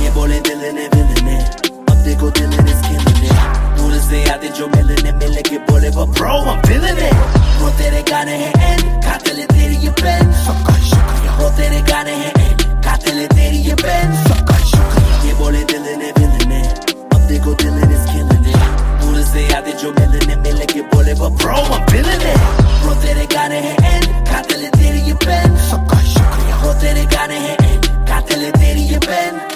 ये बोले दिल ने अब देखो दिल is killing it. दूर से आते जो मिलने के बोले वो bro I'm feeling it. वो तेरे गाने हैं एंड कातिल तेरी ये पेन सबका शुक्रिया. वो तेरे गाने हैं एंड कातिल तेरी ये पेन सबका शुक्रिया. ये बोले दिल ने अब देखो दिल is killing it. दूर से आते जो मिलने के बोले वो bro I'm feeling it. वो तेरे गाने हैं एंड कातिल तेरी ये पेन सबका शुक्रिया. वो तेरे गाने हैं एंड कातिल तेरी ये पेन.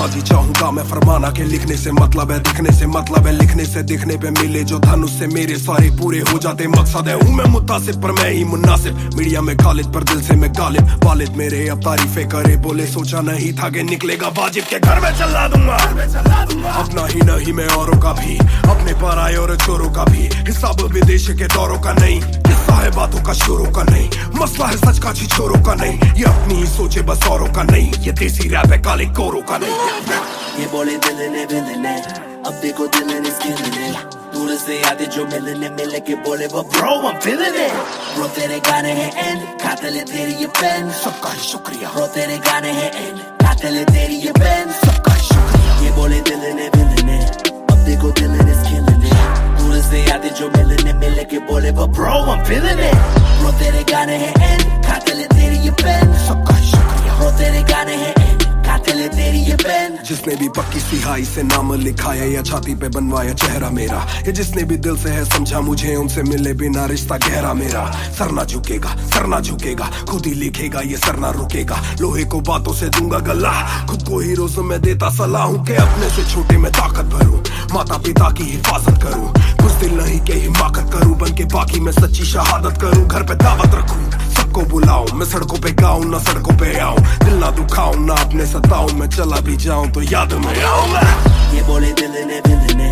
हाँ जी चाहूंगा मैं फरमाना के लिखने से मतलब है दिखने से मतलब है लिखने से दिखने पे मिले जो धनुष से मेरे सारे पूरे हो जाते मकसद है. हूँ मैं मुतासिब पर मैं ही मुनासिब. मीडिया में खालिद पर दिल से मैं गालिब. वालिद मेरे अब तारीफे करे बोले सोचा नहीं था कि निकलेगा वाजिब के घर में चला दूंगा. अपना ही नहीं मैं औरों का भी अपने पर आए और चोरों का भी हिसाब विदेश के दौरों का नहीं. किस्सा है बातों का शोरों का नहीं. मसला है सच का छिछोरों का नहीं. ये अपनी ही सोचे बस औरों का नहीं. ये देसी रैप है काले कोरों का नहीं. ये बोले दिल ने अब देखो दिल is killing it. दूर से आते जो मिलने के बोले वो bro I'm feeling it. Bro तेरे गाने हैं एंड कातिल तेरी ये पेन सबका शुक्रिया. Bro तेरे गाने हैं एंड कातिल तेरी ये पेन सबका शुक्रिया. ये बोले दिल ने अब देखो दिल is killing it. दूर से आते जो मिलने के बोले वो bro I'm feeling it. Bro तेरे गाने हैं एंड कातिल तेरी ये पेन सबका शुक्रिया. Bro तेरे गाने हैं एंड कातिल तेरी ये पेन. जिसने भी पक्की सिहाई से नाम लिखाया या छाती पे बनवाया चेहरा मेरा. ये जिसने भी दिल से है समझा मुझे उनसे मिले बिना रिश्ता गहरा मेरा. सर ना झुकेगा खुद ही लिखेगा ये सर ना रुकेगा. लोहे को बातों से दूंगा गला. खुद को हीरोज में देता सलाह हूँ के अपने से छोटे में ताकत भरूं. माता पिता की हिफाजत करूं. कुछ दिल नहीं के हिमाकत करूं. बन के बाकी मैं सच्ची शहादत करूं. घर पे दावत रखूं सबको बुलाऊं. मैं सड़कों पे गाऊं ना सड़कों पे आऊं. दिल ना दुखाऊं ना अपने सताऊं. मैं चला भी जाऊं तो याद में आऊं. ये बोले दिल ने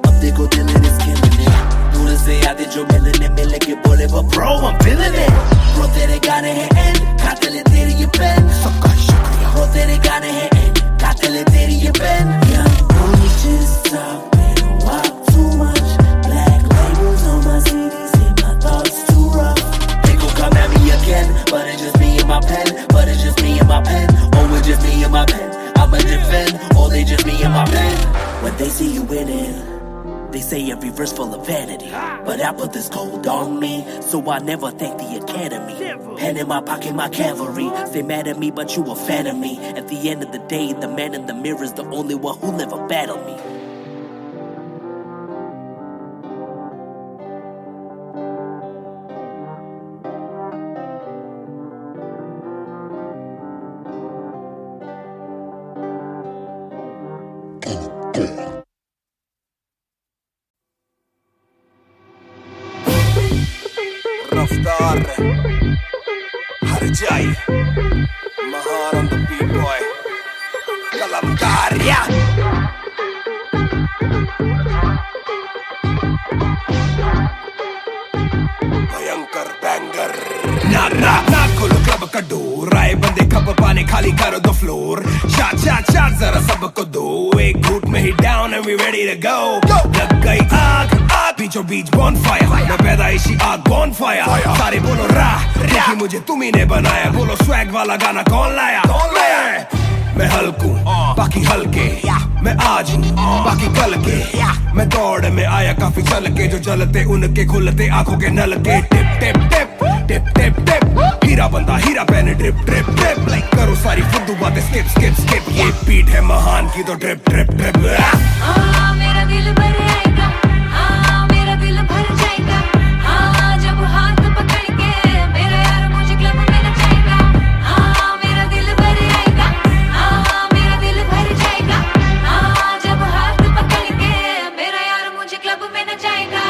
अब देखो दिल is killing it. दूर से आते जो मिलने के बोले वो bro I'm feeling it. Bro तेरे गाने हैं एंड कातिल तेरी ये पेन सबका शुक्रिया. Bro तेरे गाने हैं एंड कातिल तेरी ये pen. Young boy just talking walk too much. Black labels on my CDs keep my thoughts too rough. They gon' come at me again, but it's just me and my pen. But it's just me and my pen. Oh it's just me and my pen. I'ma defend, or they just me and my pen. When they see you winning, they say every verse full of vanity. But I put this gold on me, so I never thank the academy. Pen in my pocket, my cavalry. Stay mad at me, but you a fan of me. At the end of the day, the man in the mirror is the only one who'll ever battle me. रफ्तार हर जाई महान on the beat boy कलमकार या भयंकर banger ना खोलो club का door. आए बंदे खप पाने खाली करो दो फ्लोर. शाट जरा सबको दो. एक घूट में ही down and we ready to go. लग गई आग बीचों बीच bonfire. मैं पैदाइशी आग bonfire. सारे बोलो राह क्योंकि मुझे तुम्ही ने बनाया. बोलो स्वैग वाला गाना कौन लाया. मैं हल्कू बाकी हल्के. मैं आज हूँ बाकी कल के. मैं दौड़ में आया काफी चल के. जो जलते उनके खुलते आंखों के नल के. टिप टिप टिप टिप टिप टिप. हीरा बंदा हीरा पहने ड्रिप ड्रिप ड्रिप. लाइक करो सारी फुद्दू बातें स्किप स्किप स्किप. ये बीट है महान की तो ड्रिप ड्रिप ड्रिप. मेरा दिल भर आएगा. मेरा दिल भर जाएगा. जब हाथ पकड़ के मेरा यार मुझे क्लब में नचाएगा. मेरा दिल भर आएगा. मेरा दिल भर जाएगा. जब हाथ पकड़ के मेरा यार मुझे क्लब में नचाएगा.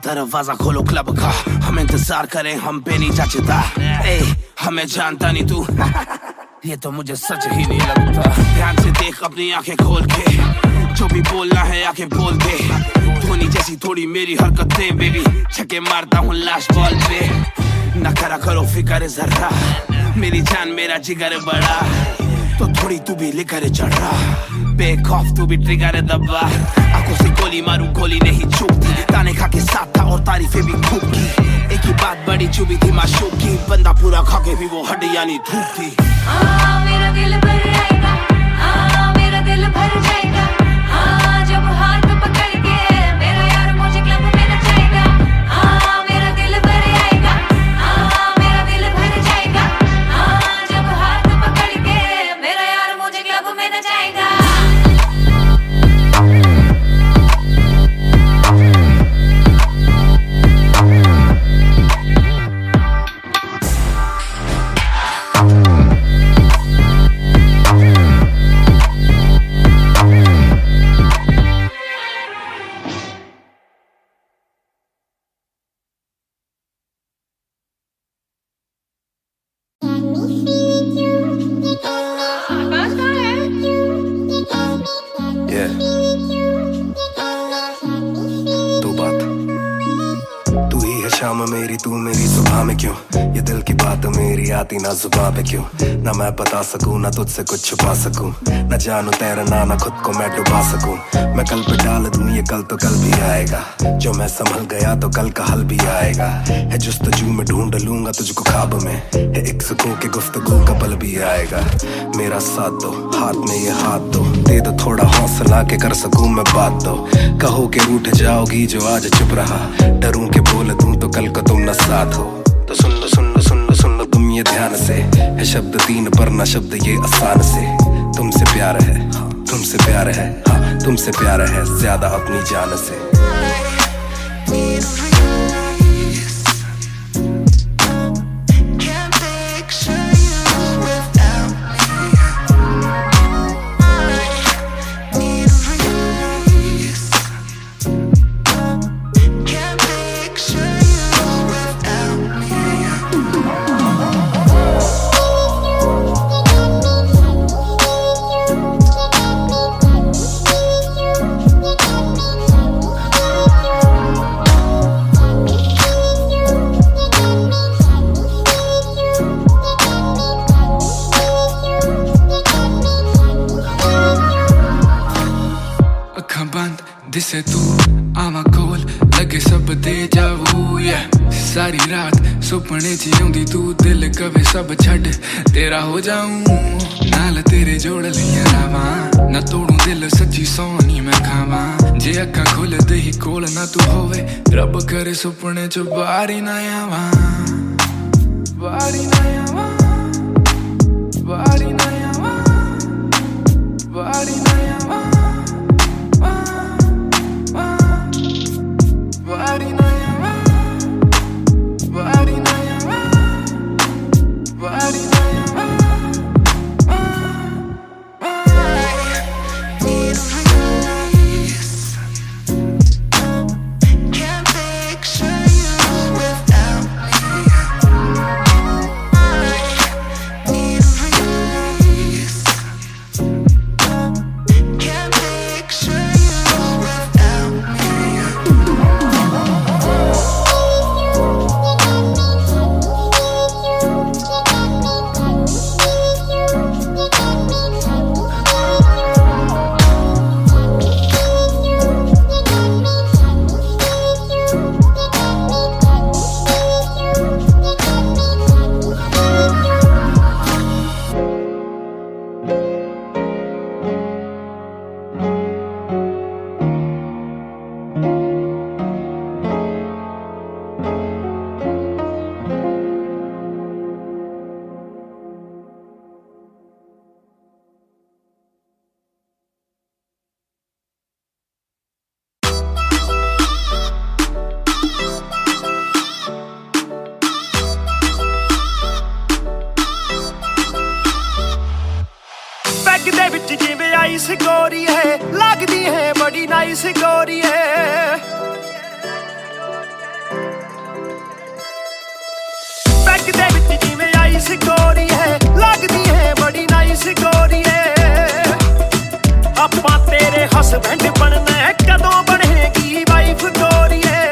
दरवाजा खोलो क्लब का. हम इंतजार करें हम पे नहीं जाचता. हमें जानता नहीं तू. ये तो मुझे सच ही नहीं लगता. ध्यान से देख अपनी आंखें खोल के. जो भी बोलना है आके बोल दे. धोनी जैसी थोड़ी मेरी हरकतें बेबी. छक्के मारता हूँ लास्ट बॉल पे. ना करा करो फिकर जरा, मेरी जान मेरा जिगर बड़ा, तो थोड़ी तू भी लेकर चढ़ रहा, बेखौफ तू भी ट्रिगर दबा, आंखों से गोली मारूं गोली नहीं चूकती, ताने खा के साथ था और तारीफें भी खूब की, एक ही बात बड़ी चुभी थी माशूक की, बंदा पूरा खा के भी वो हड्डियां नहीं थूकती। मेरा दिल भर आएगा, मेरा दिल भर जाएगा, जब हाथ पकड़ के मेरा यार मुझे क्लब में नचाएगा। मेरा दिल भर आएगा, मेरा दिल भर जाएगा, जब हाथ पकड़ के मेरा यार मुझे क्लब में नचाएगा। शाम मेरी तू मेरी सुबह में क्यों, ये दिल की बात मेरी आती ना जुबान पे क्यों, ना मैं बता सकूं ना तुझसे कुछ छुपा सकूं, ना जानू तैरना ना खुद को मैं डुबा सकूं, मैं कल पे डाल दूं ये कल तो कल भी आएगा, जो मैं संभल गया तो कल का हल भी आएगा, है जुस्तजू में ढूंढ लूंगा तुझको ख्वाब में, है एक सुकून के गुफ्तगू का पल भी आएगा, मेरा साथ दो हाथ में ये हाथ दो, दे दो थोड़ा हौसला के कर सकूं मैं बात दो, कहो के रूठ जाओगी जो आज चुप रहा, डरूं के बोल दूं तो कल को तुम न साथ हो, तो सुन लो सुन लो सुन लो सुन लो तुम ये ध्यान से, है शब्द तीन पर ना शब्द ये आसान से, तुमसे प्यार है हाँ तुमसे प्यार है हाँ तुमसे प्यार है ज्यादा अपनी जान से। दिसे तू आवा कोल लगे सब दे जाऊ सारी रात सुपने च आउंदी तू दिल कवे सब छड़ तेरा हो जाऊं नाल तेरे जोड़ लिया रावा ना तोड़ू दिल सच्ची सोनी मैं खावा जे अखा खोल दे ही कोल ना तू होवे रब करे सुपने च बारी ना आवा बारी ना आवा बारी ना आवा बारी ना आवा गोरी है लगदी है बड़ी नाइस गोरी है बैग दे विच जिवें आइस गोरी है लगदी है बड़ी नाइस गोरी है आपां तेरे हसबैंड बनना है कदों बनेगी वाइफ गोरी है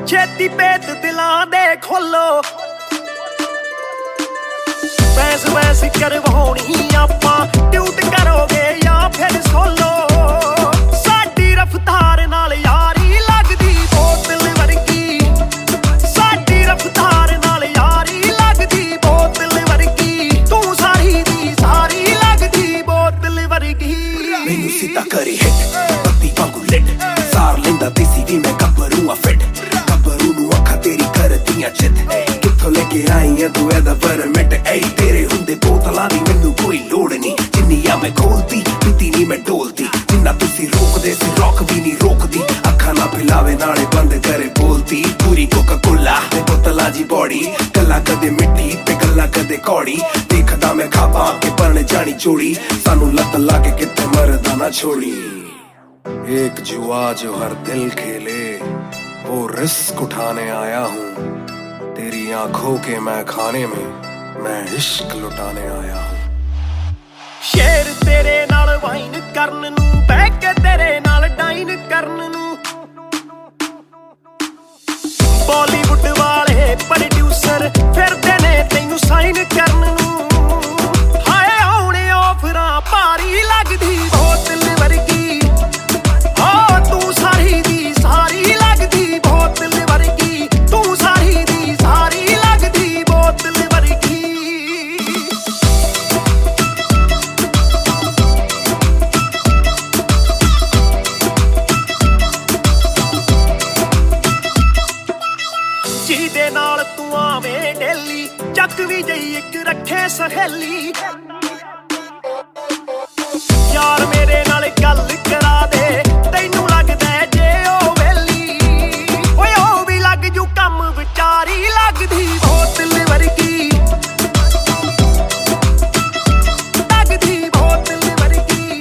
ਛੇਤੀ ਭੇਤ ਦਿਲਾਂ ਦੇ ਖੋਲੋ ਬੈਸ ਬੈਸ ਕਰਵਾਉਣੀ ਆਪਾਂ ਟਿਊਟ ਕਰੋਗੇ ਜਾਂ ਫਿਰ ਸੋਲੋ ਸਾਡੀ ਰਫਤਾਰ ਨਾਲ ਯਾਰੀ ਲੱਗਦੀ ਬੋਤਲ ਵਰਗੀ ਸਾਡੀ ਰਫਤਾਰ ਨਾਲ ਯਾਰੀ ਲੱਗਦੀ ਬੋਤਲ ਵਰਗੀ ਤੂੰ ਸਾਰੀ ਦੀ ਸਾਰੀ ਲੱਗਦੀ ਬੋਤਲ ਵਰਗੀ ਮੈਨੂੰ ਸਿੱਧਾ ਕਰੀ ਹਿੱਟ ਬੱਤੀ ਵਾਂਗੂ ਲਿਟ ਸਾਰ ਲੈਂਦਾ ਦੇਸੀ ਵੀ ਮੈਂ ਗੱਭਰੂ ਆ ਫਿੱਟ ਗੱਭਰੂ ਨੂੰ ਅੱਖਾਂ ਤੇਰੀ ਕਰਦੀਆਂ ਚਿੱਤ ਕਿੱਥੋਂ ਲੈ ਕੇ ਆਈ ਆ ਤੂੰ ਇਹਦਾ ਪਰਮਿਟ ਏ ਤੇਰੇ ਹੁੰਦੇ ਬੋਤਲਾਂ ਦੀ ਮੈਨੂੰ ਕੋਈ ਲੋੜ ਨਹੀਂ ਜਿੰਨੀ ਆ ਮੈਂ ਖੋਲਦੀ ਪੀਤੀ ਨਹੀਂ ਮੈਂ ਡੋਲਦੀ ਜਿੰਨਾ ਤੁਸੀਂ ਰੋਕਦੇ ਸੀ ਰੋਕ ਵੀ ਨਹੀਂ ਰੋਕਦੀ ਅੱਖਾਂ ਨਾ ਪਿਲਾਵੇ ਨਾਲੇ ਬੰਦ ਕਰੇ ਬੋਲਦੀ ਪੂਰੀ ਕੋਕਾ ਕੋਲਾ ਤੇ ਬੋਤਲਾਂ ਦੀ ਬੋਡੀ ਗੱਲਾਂ ਕਦੇ ਮਿੱਟੀ ਤੇ ਗੱਲਾਂ ਕਦੇ ਕੌੜੀ ਦੇਖਦਾ ਮੈਂ ਖਾਪਾਂ ਕੇ ਪਰਣ ਜਾਣੀ ਚੋੜੀ ਸਾਨੂੰ ਲੱਤ ਲਾ ਕੇ ਕਿਤੇ ਮਰਦਾ ਨਾ ਛੋੜੀ एक जुआ जो हर दिल खेले वो रिस्क उठाने आया हूँ तेरी आंखों के मैं खाने में मैं इश्क लुटाने आया हूँ ਸ਼ੇਰ ਤੇਰੇ ਨਾਲ ਵਾਈਨ ਕਰਨ ਨੂੰ ਬਹਿ ਕੇ ਤੇਰੇ ਨਾਲ ਡਾਈਨ ਕਰਨ ਨੂੰ ਬਾਲੀਵੁੱਡ ਵਾਲੇ ਪ੍ਰੋਡਿਊਸਰ ਫਿਰਦੇ ਨੇ ਤੈਨੂੰ ਸਾਈਨ ਕਰਨ ਨੂੰ ਹਾਏ ਆਉਣੇ ਆਫਰਾਂ ਭਾਰੀ ਲੱਗਦੀ ਬੋਤਲ ਵਰਗੀ ਤੂੰ ਸਾਰੀ ਦੀ ਸਾਰੀ ਲੱਗਦੀ ਬੋਤਲ ਵਰਗੀ ਤੂੰ ਸਾਰੀ ਦੀ ਸਾਰੀ ਲੱਗਦੀ ਬੋਤਲ ਵਰਗੀ ਜਿਹਦੇ ਨਾਲ ਤੂੰ ਆਵੇਂ ਡੇਲੀ ਚੱਕ ਵੀ ਜਈ ਇੱਕ ਰੱਖੇ ਸਹੇਲੀ ਯਾਰ ਮੇਰੇ ਨਾਲ ਗੱਲ ਕਰਾ ਦੇ ਤੈਨੂੰ ਲੱਗਦਾ ਜੇ ਉਹ ਵੇਲੀ ਓਏ ਉਹ ਵੀ ਲੱਗ ਜੂ ਕੰਮ ਵਿਚਾਰੀ ਲੱਗਦੀ ਬੋਤਲ ਵਰਗੀ ਲੱਗਦੀ ਬੋਤਲ ਵਰਗੀ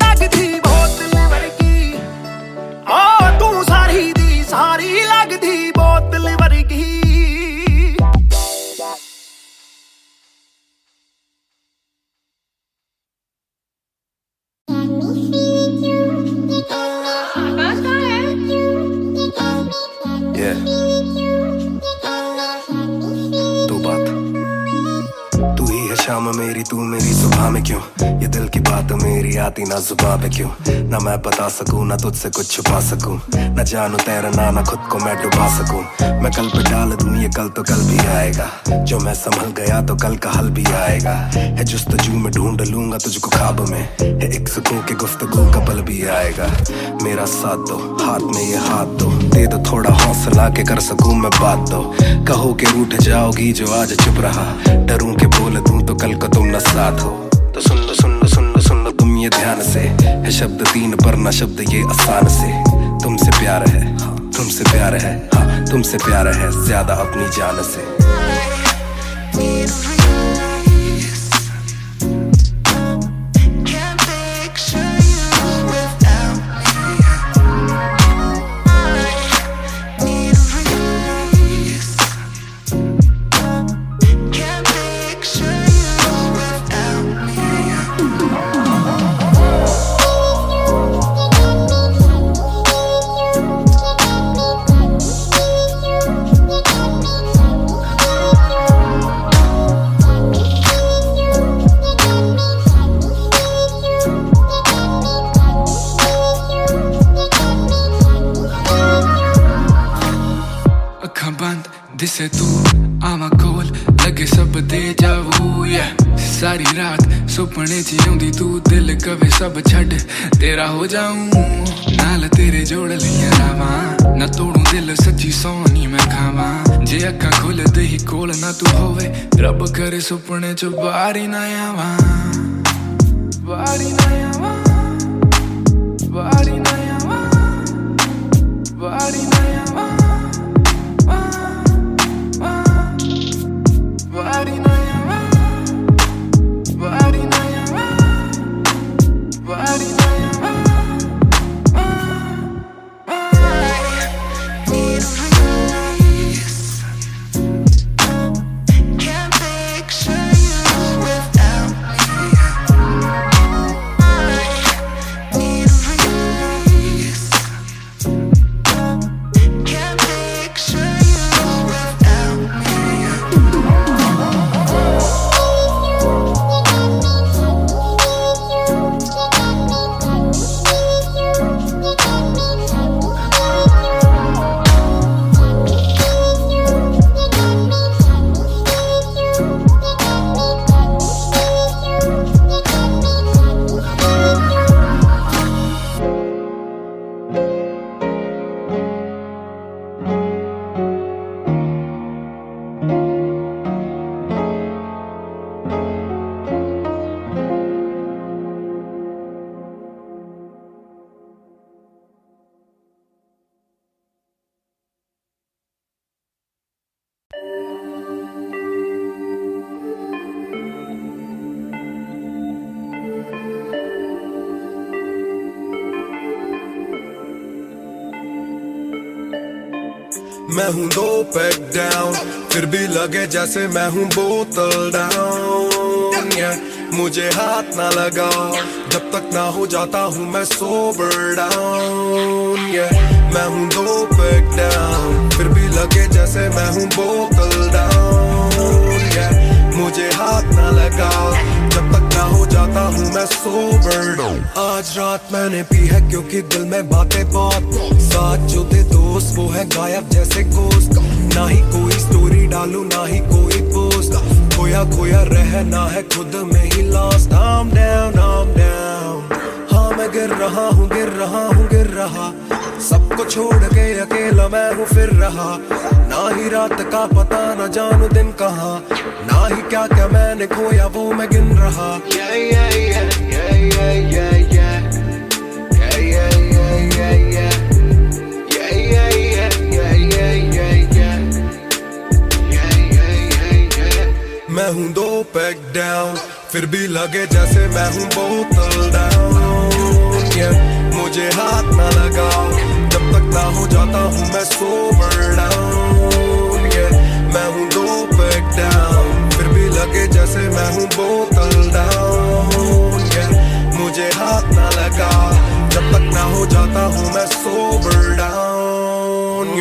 ਲੱਗਦੀ ਬੋਤਲ ਵਰਗੀ ਤੂੰ ਸਾਰੀ ਦੀ ਸਾਰੀ ਲੱਗਦੀ ਬੋਤਲ ਵਰਗੀ Yeah. दो बात तू ही है शाम मेरी तू मेरी सुबह में क्यों ये दिल की बात मेरी आती ना जुबान पे क्यों ना मैं बता सकूं ना तुझसे कुछ छुपा सकूं ना जानू तैरना ना खुद को मैं डुबा सकूं मैं कल पे डाल दूं ये कल तो कल भी आएगा जो मैं संभल गया तो कल का हल भी आएगा है जुस्तजू में ढूंढ लूंगा तुझको ख्वाब में है एक सुकून के गुफ्तगू का पल भी आएगा मेरा साथ दो हाथ में ये हाथ दो दे दो थोड़ा हौसला के कर सकूं मैं बात दो कहो के रूठ जाओगी जो आज चुप रहा डरूं के बोल दूं तो कल को तुम न साथ हो तो सुन लो सुन लो सुन लो सुन लो तुम ये ध्यान से है शब्द तीन पर ना शब्द ये आसान से तुमसे प्यार है हाँ, तुमसे प्यार है हाँ तुमसे प्यार है ज्यादा अपनी जान से दिसे तू आवा कोल लगे सब दे जावू सारी रात सुपने च आउंदी तू दिल कवे सब छड़ तेरा हो जाऊं नाल तेरे जोड़ लिया रावा ना तोड़ू दिल सच्ची सोनी मैं खावा जे अक्खां खुल दे ही कोल ना तू होवे रब करे सुपने च बारी ना आवा बारी ना आवा बारी ना आवा बारी ना आवा Body na yawa, body na yawa, body na yawa. Need a release. Can't picture you without me. Need a release. मैं हूँ 2 पैक डाउन, फिर भी लगे जैसे मैं हूँ बोतल डाउन। मुझे हाथ ना लगाओ जब तक ना हो जाता हूँ मैं सोबर डाउन। मैं हूँ 2 पैक डाउन, फिर भी लगे जैसे मैं हूँ बोतल डाउन। मुझे हाथ ना लगाओ जब तक ना हो जाता हूँ मैं सोबर डाउन। आज रात मैंने पी है क्योंकि दिल में बातें बहुत, साथ जो थे दोस्त वो है गायब जैसे गोश्त। ना ही कोई स्टोरी डालूं ना ही कोई पोस्ट, खोया खोया रहना है खुद में he lost. I'm down, I'm down, हाँ मैं गिर रहा हूँ गिर रहा हूँ गिर रहा, सबको छोड़ के अकेला मैं हूँ फिर रहा। ना ही रात का पता न जानू दिन कहाँ, ना ही क्या क्या मैंने खोया वो मैं गिन रहा। Yeah, yeah, yeah, yeah, yeah, yeah, yeah. Yeah, yeah, yeah, yeah, yeah. Yeah, yeah, yeah, yeah, yeah, yeah, yeah. Yeah, yeah, yeah, yeah. मैं हूँ 2 पैक डाउन, फिर भी लगे जैसे मैं हूँ बोतल डाउन। मुझे हाथ ना लगाओ जब तक ना हो जाता हूँ मैं सोबर डाउन। मैं हूँ 2 पैक डाउन, फिर भी लगे जैसे मैं हूँ बोतल डाउन। मुझे हाथ ना लगाओ जब तक ना हो जाता हूँ मैं सोबर डाउन।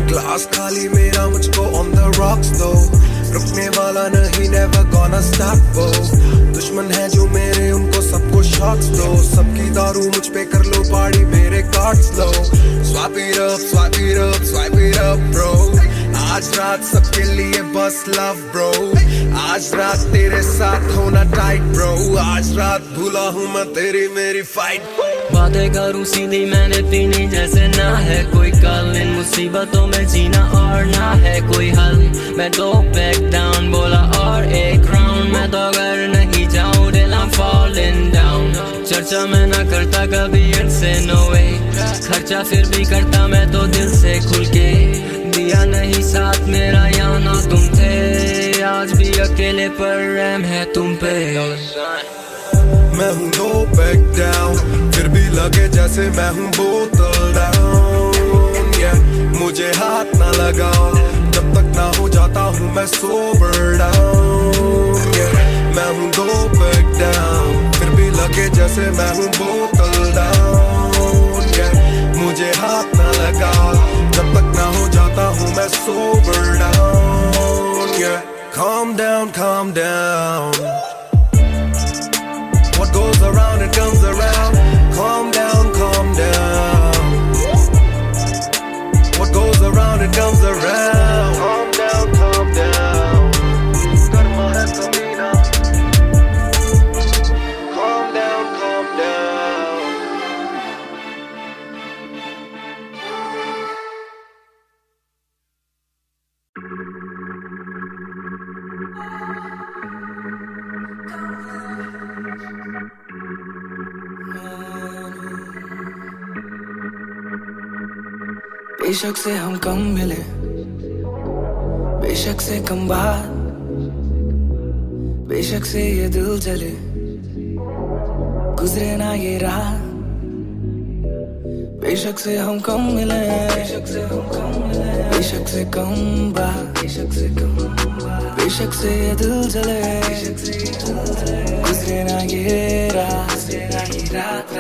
ग्लास खाली मेरा मुझको ऑन द रॉक्स दो, रुकने वाला नहीं never gonna stop वो। दुश्मन है जो मेरे उनको सबको शॉट्स दो, सबकी दारू मुझ पे कर लो पार्टी मेरे cards low. Swipe it up, swipe it up, swipe it up bro, आज रात सबके लिए बस लव ब्रो। आज रात तेरे साथ होना टाइट ब्रो, आज रात भूला हूँ मैं तेरी मेरी फाइट। बातें करूँ सीधी मैंने पीनी जैसे ना है कोई कल, इन मुसीबतों में जीना और ना है कोई हल। मैं 2 पैक डाउन बोला और एक राउंड, मैं तो अगर नहीं जाऊँ दिल I'm falling down। चर्चा मैं ना करता कभी इनसे no way, खर्चा फिर भी करता मैं तो दिल से खुल के। दिया नहीं साथ मेरा यहाँ ना तुम थे, आज भी अकेले पर रहम है तुम पे। मैं हूँ 2 पैक डाउन, फिर भी लगे जैसे मैं हूँ बोतल डाउन। मुझे हाथ ना लगाओ जब तक ना हो जाता हूँ मैं सोबर डाउन। मैं हूँ 2 पैक डाउन, फिर भी लगे जैसे मैं हूँ बोतल डाउन। मुझे हाथ ना लगाओ जब तक ना हो जाता हूँ मैं sober down. Calm down, calm down, what goes around it comes around. Calm down, calm down, what goes around it comes around. Calm down, calm down, karma hai kabhi na. Calm down, calm down. बेशक से हम कम मिले, बेशक से कम बात, बेशक से ये दिल जले, गुजरे ना ये रात। बेशक से हम कम मिले, बेशक से हम कम मिले, बेशक से कम बात, बेशक से कम बात, बेशक से ये दिल जले, बेशक से ये दिल जले, गुजरे ना ये रात, गुजरे ना ये रात।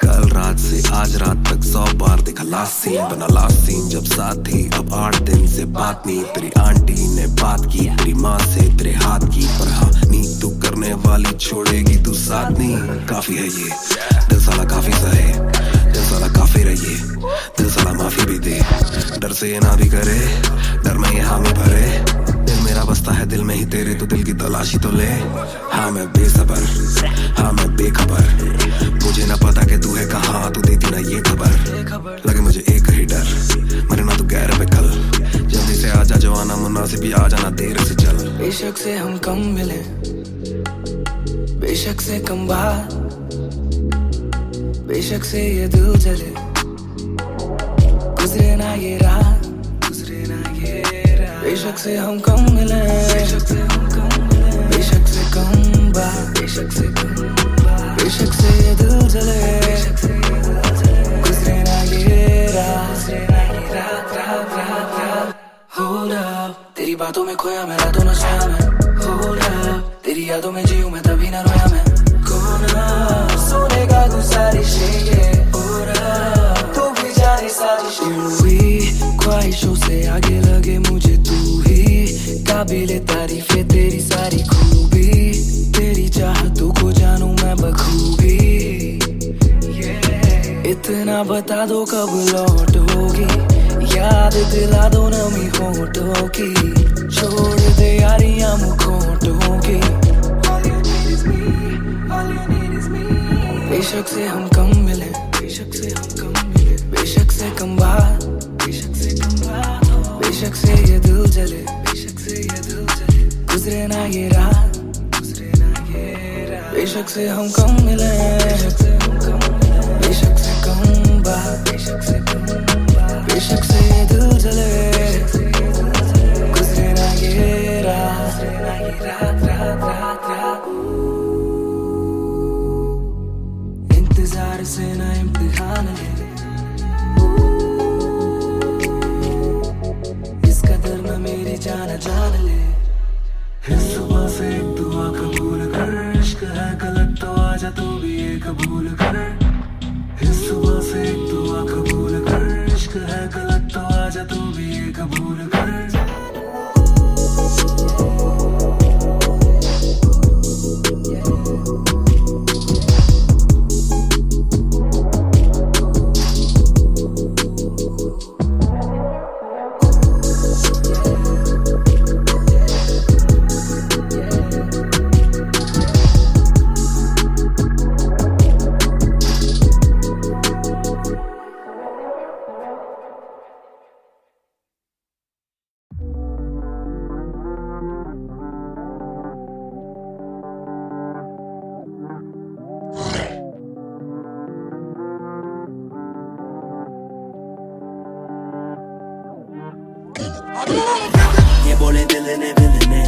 कल रात से आज रात तक 100 बार देखा लास्ट सीन, बना लास्ट सीन जब साथ थी। अब 8 दिन से बात नहीं, तेरी आंटी ने बात की, तेरी माँ से तेरे हाथ की। पर हाँ नींद तू करने वाली छोड़ेगी तू साथ नहीं। काफी है ये दिल साला काफी सहे, दिल साला काफी रहिए, दिल साला माफी भी दे। डर से ये ना भी करे, डर में ये हामी भरे। दिल मेरा बसता है दिल में ही तेरे, तो दिल की तलाशी तो ले। हाँ मैं बेसबर, हाँ मैं बेखबर, मुझे ना पता कि तू है कहाँ, तू देती ना ये खबर। लगे मुझे एक ही डर, मरे ना तू गैर पे कल। जल्दी से आजा जो आना मुनासिब, ही आ जाना देर से चल। बेशक से हम कम मिले, बेशक से कम बात, बेशक से ये दिल जले, गुजरे ना ये रात, गुजरे ना ये रात। बेशक से हम कम मिले, बेशक से हम कम मिले, बेशक से कम बात, बेशक से कम बात, बेशक से ये दिल जले, बेशक से ये दिल जले, गुजरे ना ये रात, गुजरे ना ये रात, रात, रात। Hold up, तेरी बातों में खोया मैं रातों न सोया मैं Hold up, तेरी यादों में जीऊं मैं तभी न रोया मैं कौन सुनेगा तू सारी शेरें Hold up, तू भी जाने साजिशें हुई ख्वाहिशों से आगे लगे मुझे तू ही काबिले तारीफ है तेरी सारी खूबी तेरी चाहतों को जानूं मैं बखूबी इतना बता दो कब लौटोगी याद दिला दो नमी होठों की छोड़ दे यारियां मुखोटों की बेशक से हम कम मिले बेशक से हम कम मिले बेशक से कम बात बेशक से कम बात बेशक से ये दिल जले बेशक से ये दिल जले गुजरे ना ये रात गुजरे ना ये रात बेशक से हम कम मिले बेशक से हम कम मिले बेशक से कम बात बेशक से कम बात बेशक से ये दिल जले गुजरे ना ये रात रात रात रात रात इंतजार से ना इम्तिहान ले इस कदर न मेरी जान जान ले इस सुबह से एक दुआ कबूल कर इश्क है गलत तो आजा तू भी ये कबूल कर इस सुबह से एक दुआ कबूल कर इश्क है गलत तो आजा तू भी ये कबूल कर ये बोले दिल ने विल ने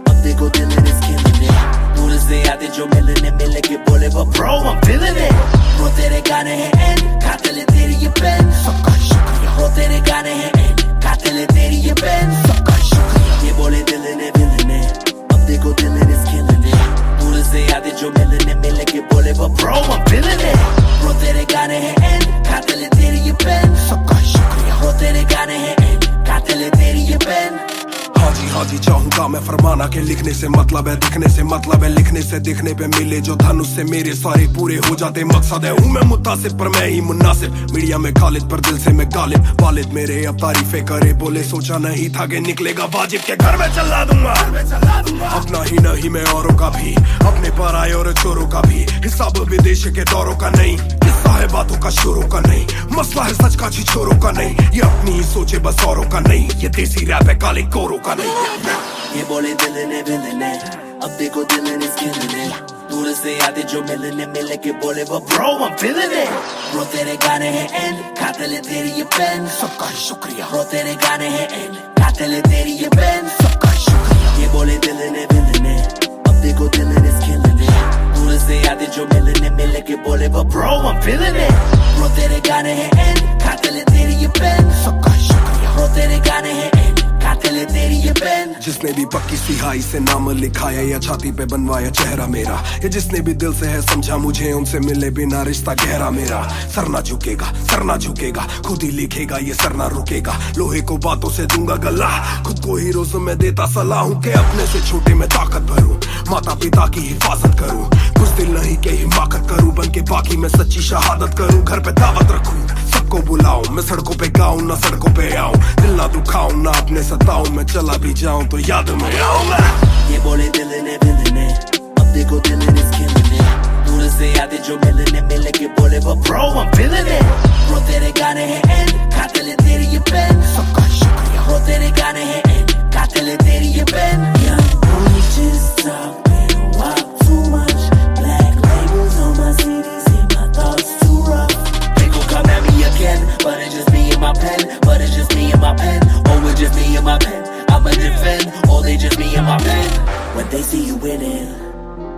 अब देखो दिल is killing it दूर से आते जो मिलने मिले के बोले वो bro I'm feeling it bro तेरे गाने हैं end कातिल है तेरी ये पेन सबका शुक्रिया bro तेरे गाने हैं end कातिल है तेरी ये पेन सबका शुक्रिया ये बोले दिल ने विल ने अब देखो दिल is killing it दूर से आते जो मिलने मिले के बोले वो bro I'm feeling it bro तेरे गाने हैं end कातिल है तेरी ये पेन सबका शुक्रिया bro तेरे गाने हैं end कातिल है तेरी ये पेन हाँ जी चाहूंगा मैं फरमाना के लिखने से मतलब है दिखने से मतलब है लिखने से दिखने पे मिले जो धनुष से मेरे सारे पूरे हो जाते मकसद है हूँ मैं मुतासिब पर मैं ही मुनासिब मीडिया में खालिद पर दिल से मैं गालिब वालिद मेरे अब तारीफे करे बोले सोचा नहीं था कि निकलेगा वाजिब के घर में चला दूंगा अपना ही नहीं मैं औरों का भी अपने पर आए और चोरों का भी हिसाब विदेश के दौरों का नहीं किस्सा है बातों का शोरों का नहीं मसला है सच का छिछोरों का नहीं ये अपनी ही सोचे बस औरों का नहीं ये देसी रैप है काले कोरों का नहीं ये बोले दिल ने विल ने अब देखो दिल is killing it दूर से आते जो मिलने मिले के बोले वो bro I'm feeling it bro तेरे गाने हैं end कातिल है तेरी ये पेन सबका शुक्रिया bro तेरे गाने हैं end कातिल है तेरी ये पेन सबका शुक्रिया ये बोले दिल ने विल ने अब देखो दिल is killing it दूर से आते जो मिलने मिले के बोले वो bro I'm feeling it bro तेरे गाने हैं end कातिल है तेरी ये पेन सबका शुक्रिया bro तेरे गाने हैं end कातिल है तेरी ये पेन जिसने भी पक्की सिहाई से नाम लिखाया या छाती पे बनवाया चेहरा मेरा ये जिसने भी दिल से है समझा मुझे उनसे मिले बिना रिश्ता गहरा मेरा सर ना झुकेगा खुद ही लिखेगा ये सर ना रुकेगा लोहे को बातों से दूंगा गला खुद को हीरोज में देता सलाह हूँ के अपने से छोटे में ताकत भरूं माता पिता की हिफाजत करूं कुछ दिल नहीं के हिमाकत करूं बन के बाकी मैं सच्ची शहादत करूं घर पे दावत रखूं सबको बुलाऊं मैं सड़कों पे गाऊं ना सड़कों पे आऊं दिल ना दुखाऊं ना अपने सताऊं मैं चला भी जाऊं तो याद में आऊं ये बोले दिल ने विल ने अब देखो दिल is killing it दूर से आते जो मिलने मिले के बोले वो bro I'm feeling it bro तेरे गाने हैं end कातिल है तेरी ये पेन सबका शुक्रिया bro तेरे गाने हैं end कातिल है तेरी ये pen young boy just talking walk too much black labels on my CDs and my thoughts too rough they gon' come at me again but it's just me and my pen but it's just me and my pen oh it's just me and my pen I'ma defend, oh they just me and my pen. When they see you winning,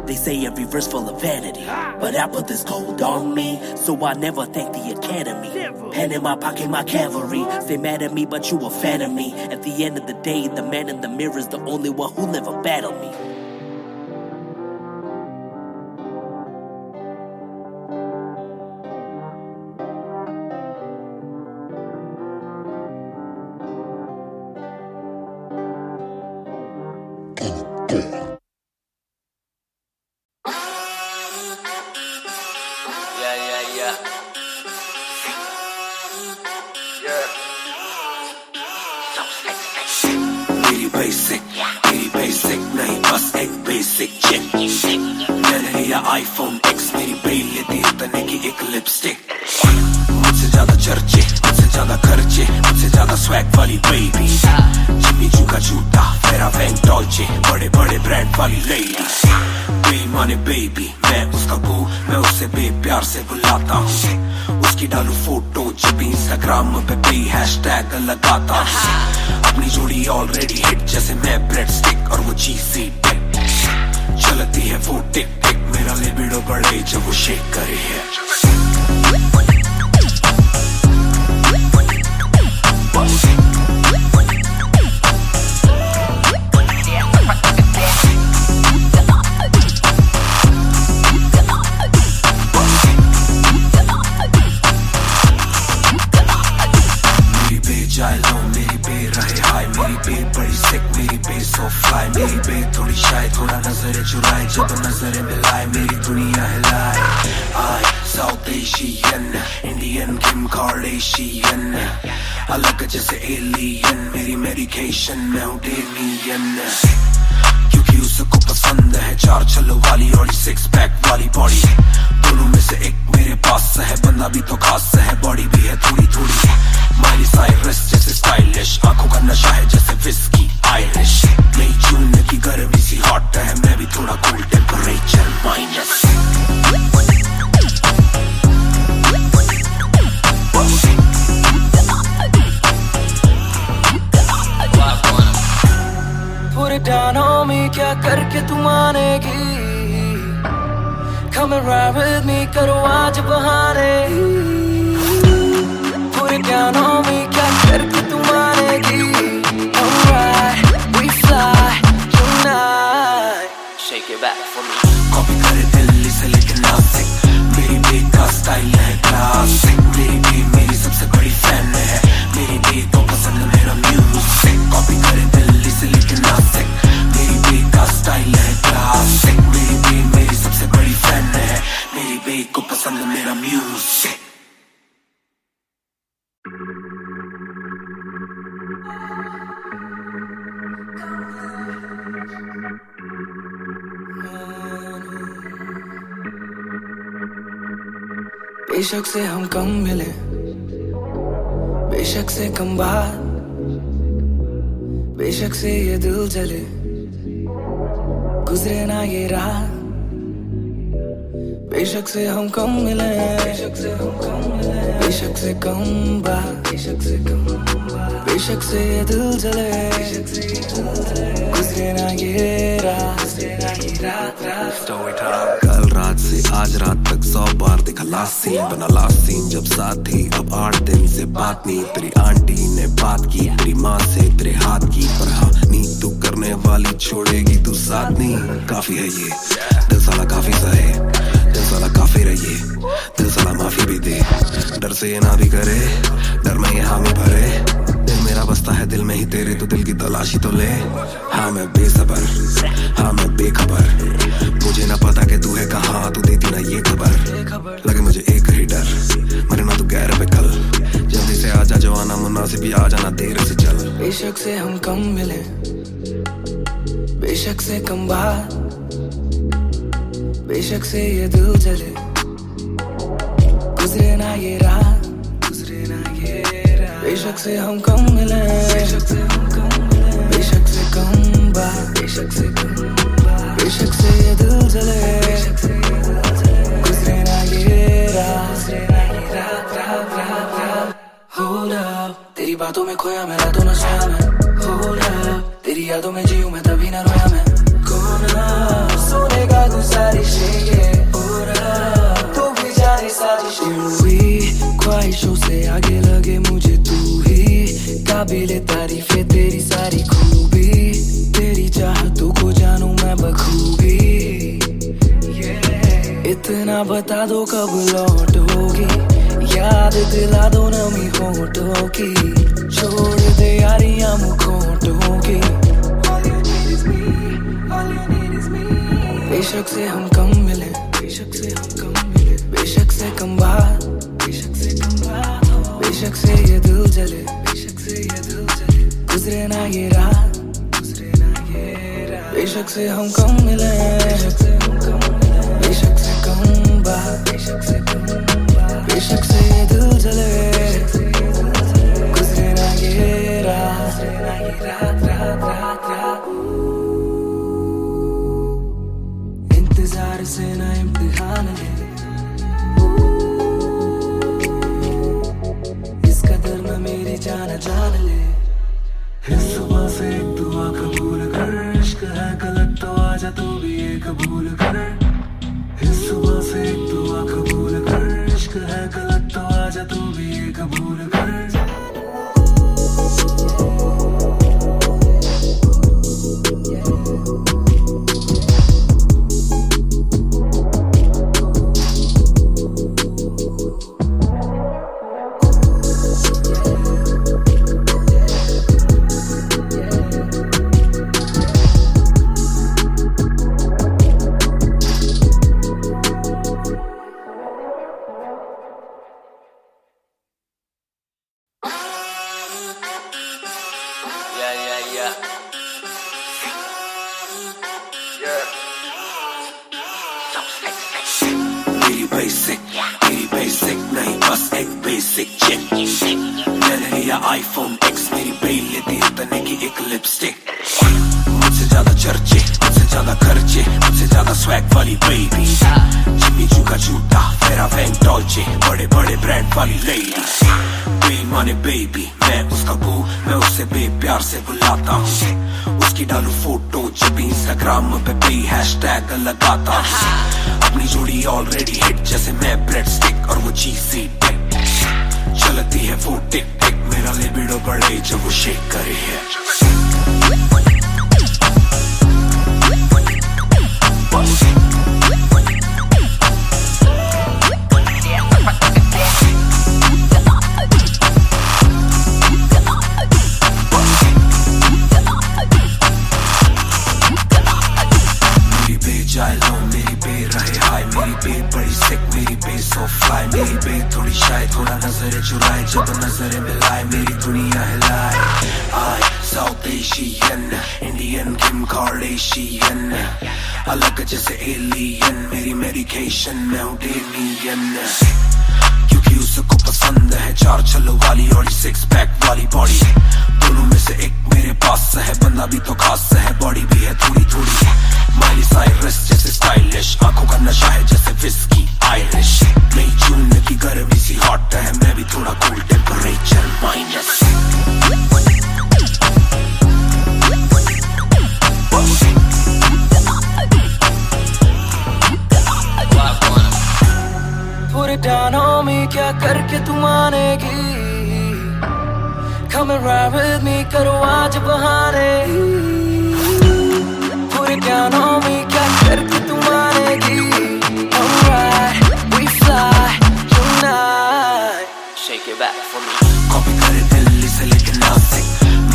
they say every verse full of vanity. But I put this gold on me, so I never thank the academy. Pen in my pocket, my cavalry. Stay mad at me, but you a fan of me. At the end of the day, the man in the mirror is the only one who never battled me. मेरी basic नहीं बस एक basic चिक मैंने लिया iPhone X मेरी bell लेती उतने की एक लिपस्टिक मुझसे ज्यादा चर्चे मुझसे ज्यादा खर्चे मुझसे ज्यादा स्वैग वाली बेबी जिम्मी चू का जूता फेरा वैन डॉल्चे बड़े बड़े ब्रांड वाली लेडी बेईमाने बेबी मैं उसका बू मैं उसे बेप्यार से बुलाता हूँ उसकी डालू फोटो जब भी इंस्टाग्राम पे बे हैशटैग लगाता हूँ अपनी जोड़ी ऑलरेडी हिट जैसे मैं ब्रेड स्टिक और वो चीज़ी टिक चलती है वो टिक टिक मेरा लिबिडो बढ़े जब वो शेक करे है मेरी बे थोड़ी शाय थोड़ा नजरें चुराए जब नजरें मिलाए मेरी दुनिया हिलाए आई साउथ एशियन इंडियन किम कार्डेशियन अलग जैसे एलियन मेरी मेडिकेशन मैं हूँ डेलियन क्योंकि उसको पसंद है चार छल्लों वाली और सिक्स पैक वाली बॉडी दोनों में से एक मेरे पास है बंदा भी तो खास है बॉडी भी है थोड़ी थोड़ी माइली साइरस जैसे स्टाइलिश आंखों का नशा है जैसे विस्की आयरिश नई जून की गर्मी सी हॉट है मैं भी थोड़ा cool temperature minus Put it down on me क्या करके तू मानेगी Come and ride with me करो आज बहाने Put it down on me क्या करके तू मानेगी Alright, we fly tonight Shake it back for me copy करे दिल्ली से लेके नासिक मेरी बे का स्टाइल है क्लासिक मेरी बे मेरी सबसे बड़ी फैन है मेरी बे को पसंद मेरा म्यूजिक कॉपी करे दिल्ली से लेके नासिक मेरी बे का स्टाइल है क्लासिक मेरी बे मेरी सबसे बड़ी फैन है मेरी बे को पसंद मेरा म्यूजिक बेशक से हम कम मिले बेशक से कम बात बेशक से ये दिल जले गुजरे ना ये रात बेशक से हम कम मिले बेशक से हम कम मिले बेशक से कम बात बेशक से कम बात बेशक से ये दिल जले गुजरे ना ये रात कल रात से आज रात तक 100 बार देखा लास्ट सीन बना लास्ट सीन जब साथ थी अब 8 दिन से बात नहीं तेरी आंटी ने बात की तेरी माँ से तेरे हाथ की पर हाँ नी तू करने वाली छोड़ेगी तू साथ नहीं काफी है ये दिल साला काफी सहे दिल साला काफी रहिए दिल साला माफी भी दे डर से ये ना भी करे डर में ये हामी भरे दिल मेरा बसता है दिल में ही तेरे तो दिल की तलाशी तो ले हाँ मैं बेसबर हाँ मैं बेखबर मुझे ना पता कि तू है कहाँ तू देती ना ये खबर लगे मुझे एक ही डर मरे ना तू गैर पे कल जल्दी से आजा जवाना मुनासिब ही आ जाना देर से चल बेशक से हम कम मिले बेशक से कम बात बेशक से ये दिल जले गुजरे ना ये रात बेशक से हम कम मिले बेशक से हम कम मिले बेशक से कम बात बेशक से कम बात बेशक से ये दिल जले गुजरे ना ये रात Hold up तेरी बातों में खोया मैं रातों न सोया मैं Hold up तेरी यादों में जीऊं मैं तभी न रोया मैं कौन सुनेगा गुजारिशें ये हो रहा, तू भी जाने साजिशें हुई, ख्वाहिशों से आगे लगे मुझे तू ही, काबिले तारीफ है तेरी सारी खूबी, तेरी चाहतों को जानूं मैं बखूबी, इतना बता दो कब लौटोगी, याद दिला दो नमी होठों की, छोड़ दे यारियां मुखोटों की, बेशक से हम कम मिले, बेशक से हम कम मिले, बेशक से कम बात, बेशक से कम बात हो, बेशक से ये दिल जले, बेशक से ये दिल जले, गुजरे ना ये रात, गुजरे ना ये रात, बेशक से हम कम मिले, बेशक से हम कम मिले, बेशक से कम बात, बेशक से कम बात, बेशक से ये दिल जले, गुजरे ना ये रात, गुजरे ना ये रात, रात रात रात, इंतजार से ना इम्तिहान ले, इस कदर न मेरी जान जान ले, इस सुबह से एक दुआ कबूल कर, इश्क है गलत तो आजा तू भी ये कबूल कर, इस सुबह से एक दुआ कबूल कर, इश्क है गलत तो आजा तू भी ये कबूल कर, मेरी बेसिक नहीं बस एक बेसिक चिक, मैंने लिया आईफोन X, मेरी बेल लेती है तने की एक लिपस्टिक, मुझसे ज्यादा चर्चे, मुझसे ज्यादा खर्चे, मुझसे ज्यादा स्वैग वाली बेबी, जिम्मी चू का जूता, फेरा वैन डॉल्चे, बड़े बड़े ब्रांड वाली लेडी, बेईमाने बेबी, मैं उसका बू, मैं उसे बेप्यार से बुलाता हूँ, उसकी डालू फोटो जब इंस्टाग्राम पे भी हैशटैग लगाता हूँ, अपनी जोड़ी ऑलरेडी हिट जैसे मैं ब्रेड स्टिक और वो चीज़ी टिक, चलती है वो टिक टिक, मेरा लिबिडो बढ़े जब वो शेक करे है, मेरी बे थोड़ी शाय, थोड़ा नजरें चुराए, जब नजरें मिलाए मेरी दुनिया हिलाए, आई साउथ एशियन, इंडियन किम कार्डेशियन, अलग जैसे एलियन, मेरी मेडिकेशन मैं हूँ डेमियन, क्योंकि उसको पसंद है चार छल्लों वाली और 6 पैक वाली बॉडी, दोनों में से एक मेरे पास है, बंदा भी तो खास है, बॉडी भी है थोड़ी थोड़ी, माइली साइरस जैसे स्टाइलिश, आंखों का नशा है जैसे विस्की आयरिश, मई जून की गर्मी सी हॉट है, मैं भी थोड़ा कूल टेम्परेचर माइनस, पूरे डानों में क्या करके तू मानेगी, come and ride with me, करो आज बहाने, पूरे डानों में क्या करके तू मानेगी, alright, we fly tonight, shake it back for me, copy करे दिल्ली से लेके नासिक,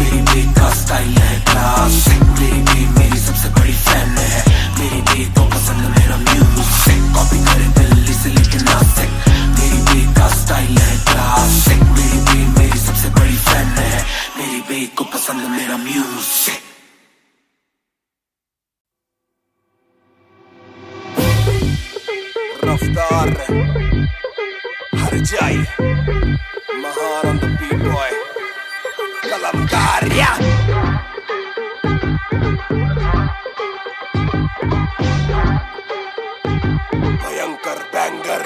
मेरी बेट का स्टाइल है क्लासिक, मेरी बेट मेरी सबसे बड़ी फैन है, मेरी बेट को पसंद मेरा म्यूजिक, कॉपी करे दिल्ली से लेके नासिक, मेरी बेट का स्टाइल है क्लासिक, मेरी बेट मेरी सबसे बड़ी फैन है, मेरी बेट को पसंद मेरा म्यूजिक, रफ्तार हर जाई, महान on the beat boy, कलमकार या भयंकर बैंगर,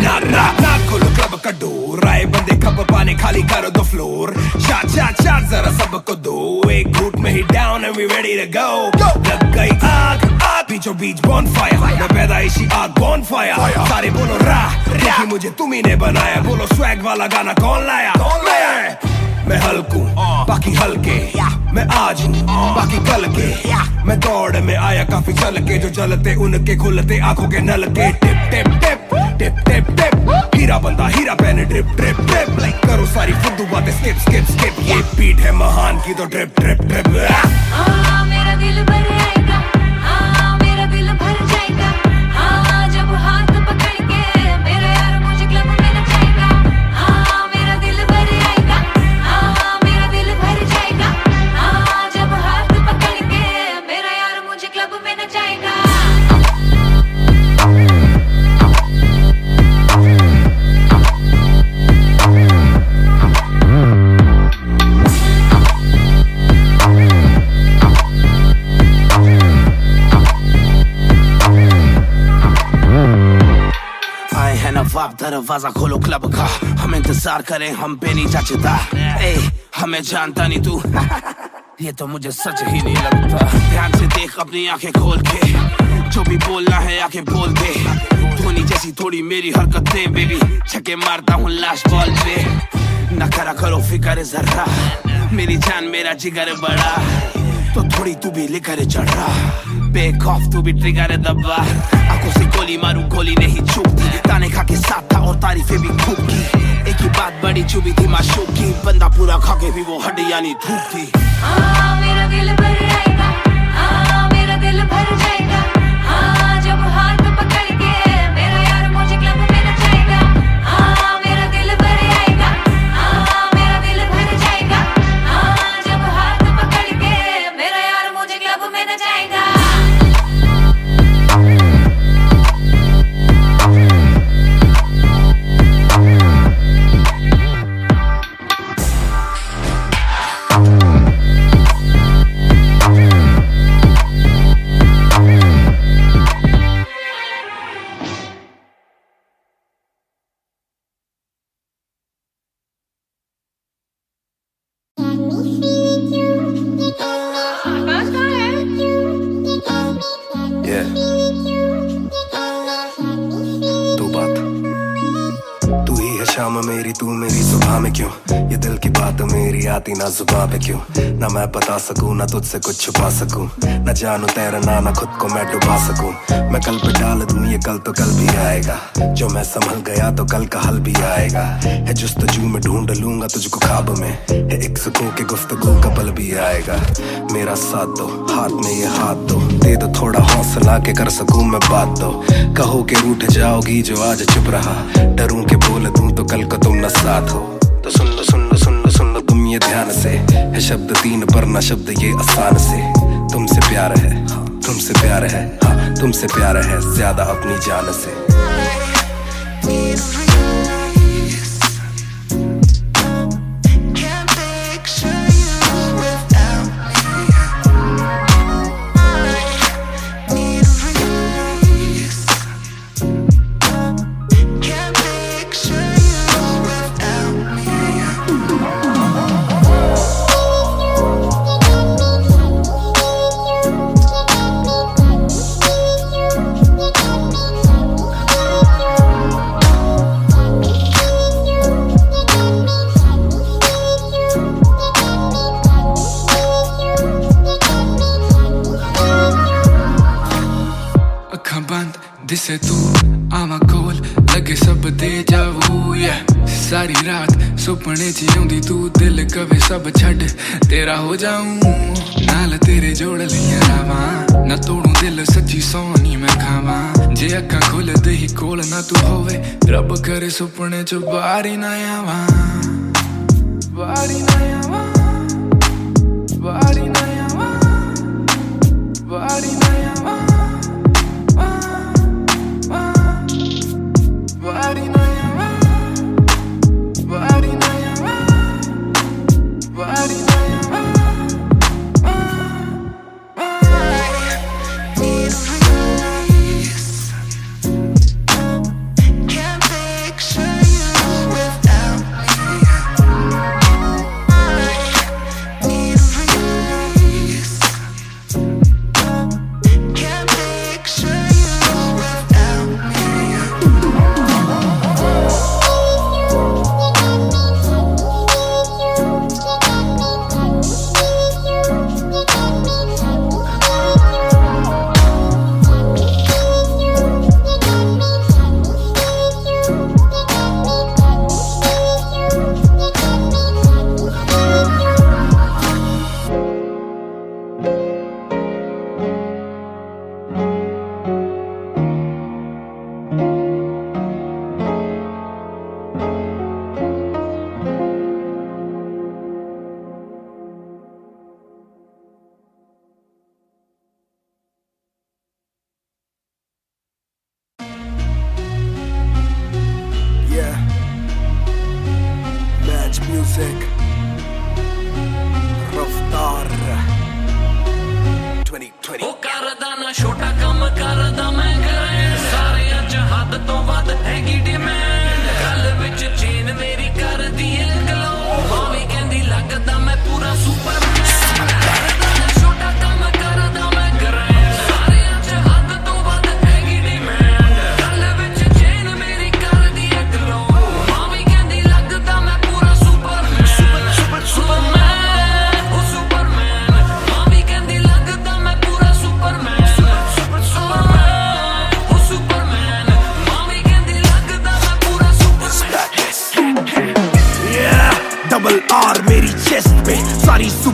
ना खोलो क्लब का डोर, आए बंदे खप पाने खाली करो दो फ्लोर शाट शाट शाट जरा सबको दो एक घूट में ही down and we ready to go लग गई आग आग बीचों बीच बॉनफायर मैं पैदाइशी आग बॉनफायर सारे बोलो राह क्योंकि मुझे तुम्ही ने बनाया बोलो स्वैग वाला गाना कौन लाया मैं हल्कू बाकी हल्के मैं आज हूँ बाकी कल के मैं दौड़ में आया काफी चल के जो चलते उनके खुलते आंखों के नल के टिप टिप टिप टिप टिप टिप हीरा बंदा हीरा पहने ड्रिप ड्रिप ड्रिप लाइक करो सारी फुद्दू बातें स्किप स्किप स्किप ये बीट है महान की तो ड्रिप ड्रिप ड्रिप मेरा दिल भर आएगा मेरा दिल भर जाएगा जब हाथ पकड़ के मेरा यार मुझे क्लब में नचाएगा मेरा दिल भर आएगा मेरा दिल भर जाएगा जब हाथ पकड़ के मेरा यार मुझे क्लब में नचाएगा नवाब दरवाजा खोलो क्लब का हम इंतजार करें हम पे नहीं जचता हमें जानता नहीं तू ये तो मुझे सच ही नहीं लगता ध्यान से देख अपनी आंखें खोल के जो भी बोलना है आके बोल दे धोनी जैसी थोड़ी मेरी हरकतें बेबी छक्के मारता हूँ लास्ट बॉल पे न करा करो फिक्र जरा मेरी जान मेरा जिगर बड़ा तो थोड़ी तू भी लेकर चढ़ रहा बेक ऑफ तू भी ट्रिगर दबा आंखों से गोली मारूं गोली नहीं चूकती ताने खा के साथ था और तारीफें भी खूब की एक ही बात बड़ी चुभी थी माशूक की बंदा पूरा खा के भी वो हड्डियां नहीं धूप थी मेरा दिल भर आएगा मेरा दिल भर जाएगा जब हाथ पकड़ के मेरा यार मुझे क्लब में नचाएगा मेरा दिल भर आएगा मेरा दिल भर जाएगा जब हाथ पकड़ के मेरा यार मुझे क्लब में नचाएगा तू मेरी सुबह में क्यों ये दिल की बात मेरी आती ना जुबान पे क्यों ना मैं बता सकूं ना तुझसे कुछ छुपा सकूं ना जानू तैरना ना खुद को मैं डुबा सकूं मैं कल पे डाल दूं ये कल तो कल भी आएगा जो मैं संभल गया तो कल का हल भी आएगा है जुस्तजू में ढूंढ लूंगा तुझको ख्वाब में है एक सुकून के गुफ्तगू का पल भी आएगा मेरा साथ दो हाथ में ये हाथ दो दे दो थोड़ा हौसला के कर सकूं मैं बात दो कहो के रूठ जाओगी जो आज चुप रहा डरूं के बोल दूं तो कल को तुम न साथ हो तो सुन लो सुन लो सुन लो सुन लो तुम ये ध्यान से है शब्द तीन पर ना शब्द ये आसान से तुमसे प्यार है तुमसे प्यार है हाँ तुमसे प्यार है ज्यादा अपनी जान से दिसे तू आवा कोल लगे सब दे जाऊ सारी रात सुपने च आउंदी तू दिल कवे सब छड़ तेरा हो जाऊं नाल तेरे जोड़ लिया रावा ना तोड़ू दिल सच्ची सोनी मैं खावा जे अखा खोल दे ही कोल ना तू होवे रब करे सुपने च बारी ना आवा बारी ना आवा बारी ना आवा बारी ना आवा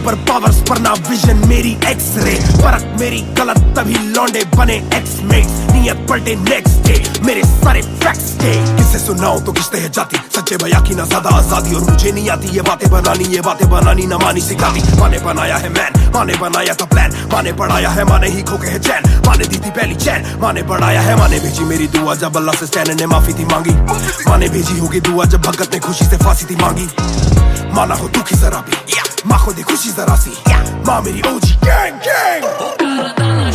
सुपर पावर्स पर ना विजन मेरी एक्सरे, फर्क मेरी गलत तभी लौंडे बने एक्समेट्स, नियत पलटे नेक्स्ट डे मेरे सारे फैक्ट्स थे। किसे सुनाओ तो किसते है जाती, सच्चे भैया की ना ज्यादा आजादी, और मुझे नहीं आती ये बातें बनानी ना मानी सिखाती। माने बनाया है मैन, माने बनाया था प्लान, माने पढ़ाया है, माने ही खो के है चैन, माने दी थी पहली चैन, माने पढ़ाया है, माने भेजी मेरी दुआ जब अल्लाह से स्टैन ने माफी थी मांगी, माने भेजी होगी दुआ जब भगत ने खुशी से फांसी थी मांगी। माना हो दुखी जरा भी, माँ को दे खुशी जरा सी, माँ मेरी ओजी गैंग गैंग।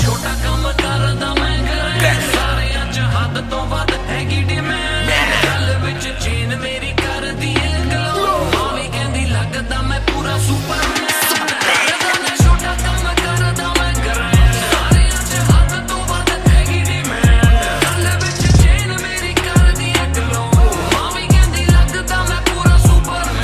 छोटा कम करदा मैं करे, सारे अज हद तो वध हैगी डिमांड, गल विच चेन मेरी कर दी ग्लो, मावी कहंदी लगदा मैं पूरा सुपरमैन। छोटा कम करदा मैं करे, सारे अज हद तो वध हैगी डिमांड, गल विच चेन मेरी कर दी ग्लो, मावी कहंदी लगदा मैं पूरा सुपरमैन।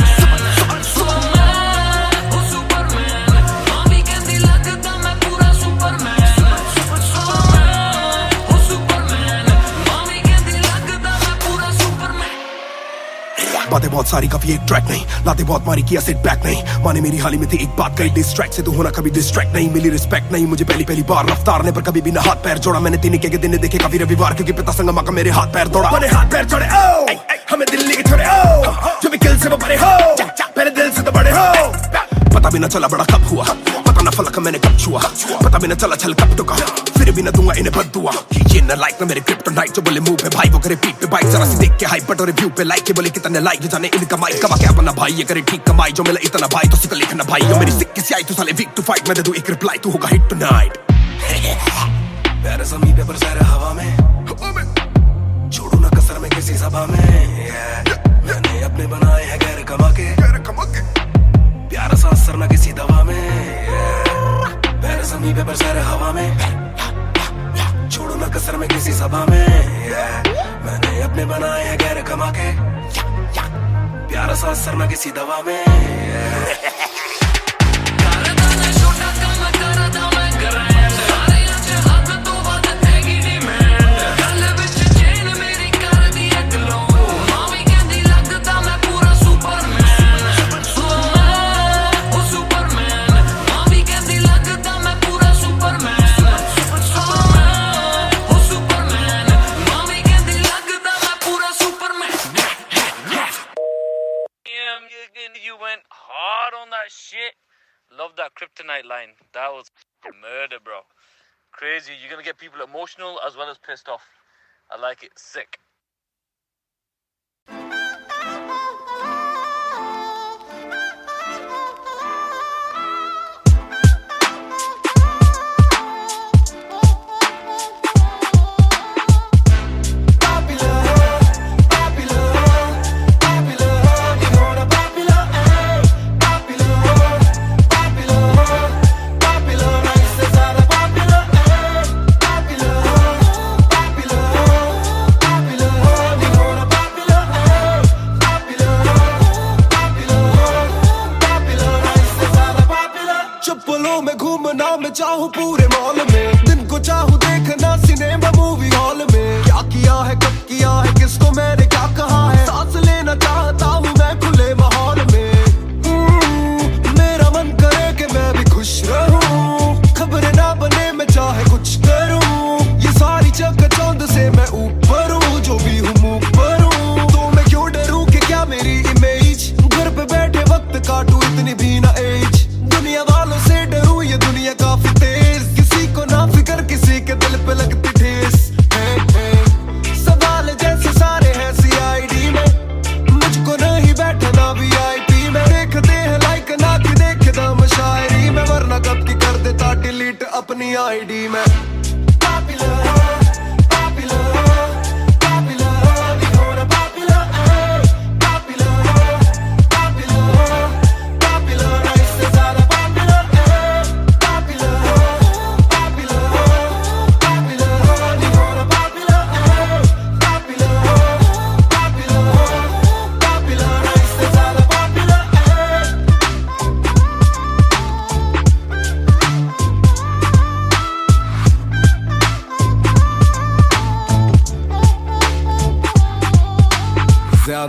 बातें बहुत सारी कभी एक ट्रैक नहीं, लाते बहुत मारी किया सेट बैक नहीं, माने मेरी हाल ही में थी एक बात कही, डिस्ट्रैक्ट से तो होना कभी डिस्ट्रैक्ट नहीं, मिली रिस्पेक्ट नहीं मुझे पहली बार रफ्तार ने, पर कभी भी ना हाथ पैर जोड़ा मैंने, तीन के दिन देखे काफी रविवार, क्योंकि पिता संगमा का मेरे हाथ पैर दौड़ा, मैंने हाथ पैर जोड़े ओ हमें दिल्ली के छोड़े ओ, जो भी किल से वो बड़े हो, मेरे दिल से तो बड़े हो। पता भी ना चला बड़ा कब हुआ, पता ना फलक मैंने कब छुआ, पता भी ना चला छल कब टुका, फिर भी ना दूंगा इन्हें बददुआ। ये ना लाइक ना मेरे क्रिप्टोनाइट, जो बोले मुंह पे भाई वो करे पीठ पे बाइक, जरा सी देख के हाइप बट और रिव्यू पे लाइक के बोले कितने लाइक, ये जाने इनका माइक कमा के अपना भाई, ये करे ठीक कमाई, जो मिला इतना भाई तो सिक्का लिखना भाई, जो मेरी सिक्के से आई तू साले वीक टू फाइट, मैं दे दूं एक रिप्लाई तू होगा हिट टुनाइट। प्यारे समी पेपर सारे हवा में, छोड़ू ना कसर में किसी सभा में, मैंने अपने बनाए हैं गैर कमा के, प्यारा सा असर ना किसी दवा में, प्यारे समी पेपर सारे हवा में, छोड़ू ना कसर में किसी सभा में, मैंने अपने बनाए हैं गैर कमा के, प्यारा सा असर ना किसी दवा में। You went hard on that shit. Love that kryptonite line. That was murder, bro. Crazy. You're gonna get people emotional as well as pissed off. I like it. Sick. चाहूं पूरे मॉल में, दिन को चाहूं देखना सिनेमा मूवी हॉल में, क्या किया है कब किया है किसको मैंने क्या कहा है, सांस लेना चाहता हूं मैं खुले माहौल में, मेरा मन करे कि मैं भी खुश रहूं, खबरें ना बने मैं चाहे कुछ करूं, ये सारी चकाचौंध से मैं ऊपर हूं, जो भी हूं मुंह पर हूं, तो मैं क्यों डरूं कि क्या मेरी इमेज, घर पे बैठे वक्त काटूं इतनी भी ना एज, दुनिया वालों से डरूं ये दुनिया काफी तेज, किसी को ना फिकर किसी के दिल पे लगती ठेस, सवाल जैसे सारे हैं सीआईडी में, मुझको नहीं बैठना वीआईपी में, देखते हैं लाइक ना कि देखे दम शायरी में, वरना कब की कर देता डिलीट अपनी आईडी में।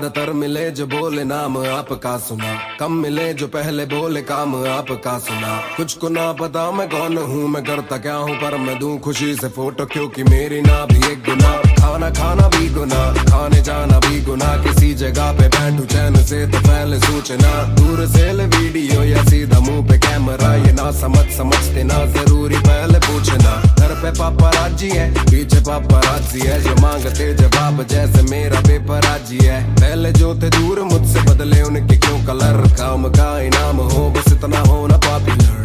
ज्यादातर मिले जो बोले नाम आपका सुना, कम मिले जो पहले बोले काम आपका सुना। कुछ को ना पता मैं कौन हूँ, मैं करता क्या हूँ, पर मैं दूं खुशी से फोटो क्योंकि मेरी ना भी एक गुना। खाना खाना भी गुना, खाने जाना भी गुना, किसी जगह पे बैठू चैन से तो पहले सूचना। दूर से ले वीडियो या सीधा मुंह पे कैमरा, ये ना समझते ना जरूरी पहले पूछना। घर पे पापराजी है, पीछे पापराजी है, जो मांगते जवाब जैसे मेरा पेपराजी है। पहले जो थे दूर मुझसे बदले उनके क्यों कलर, काम का इनाम हो बस इतना हो ना पॉपुलर।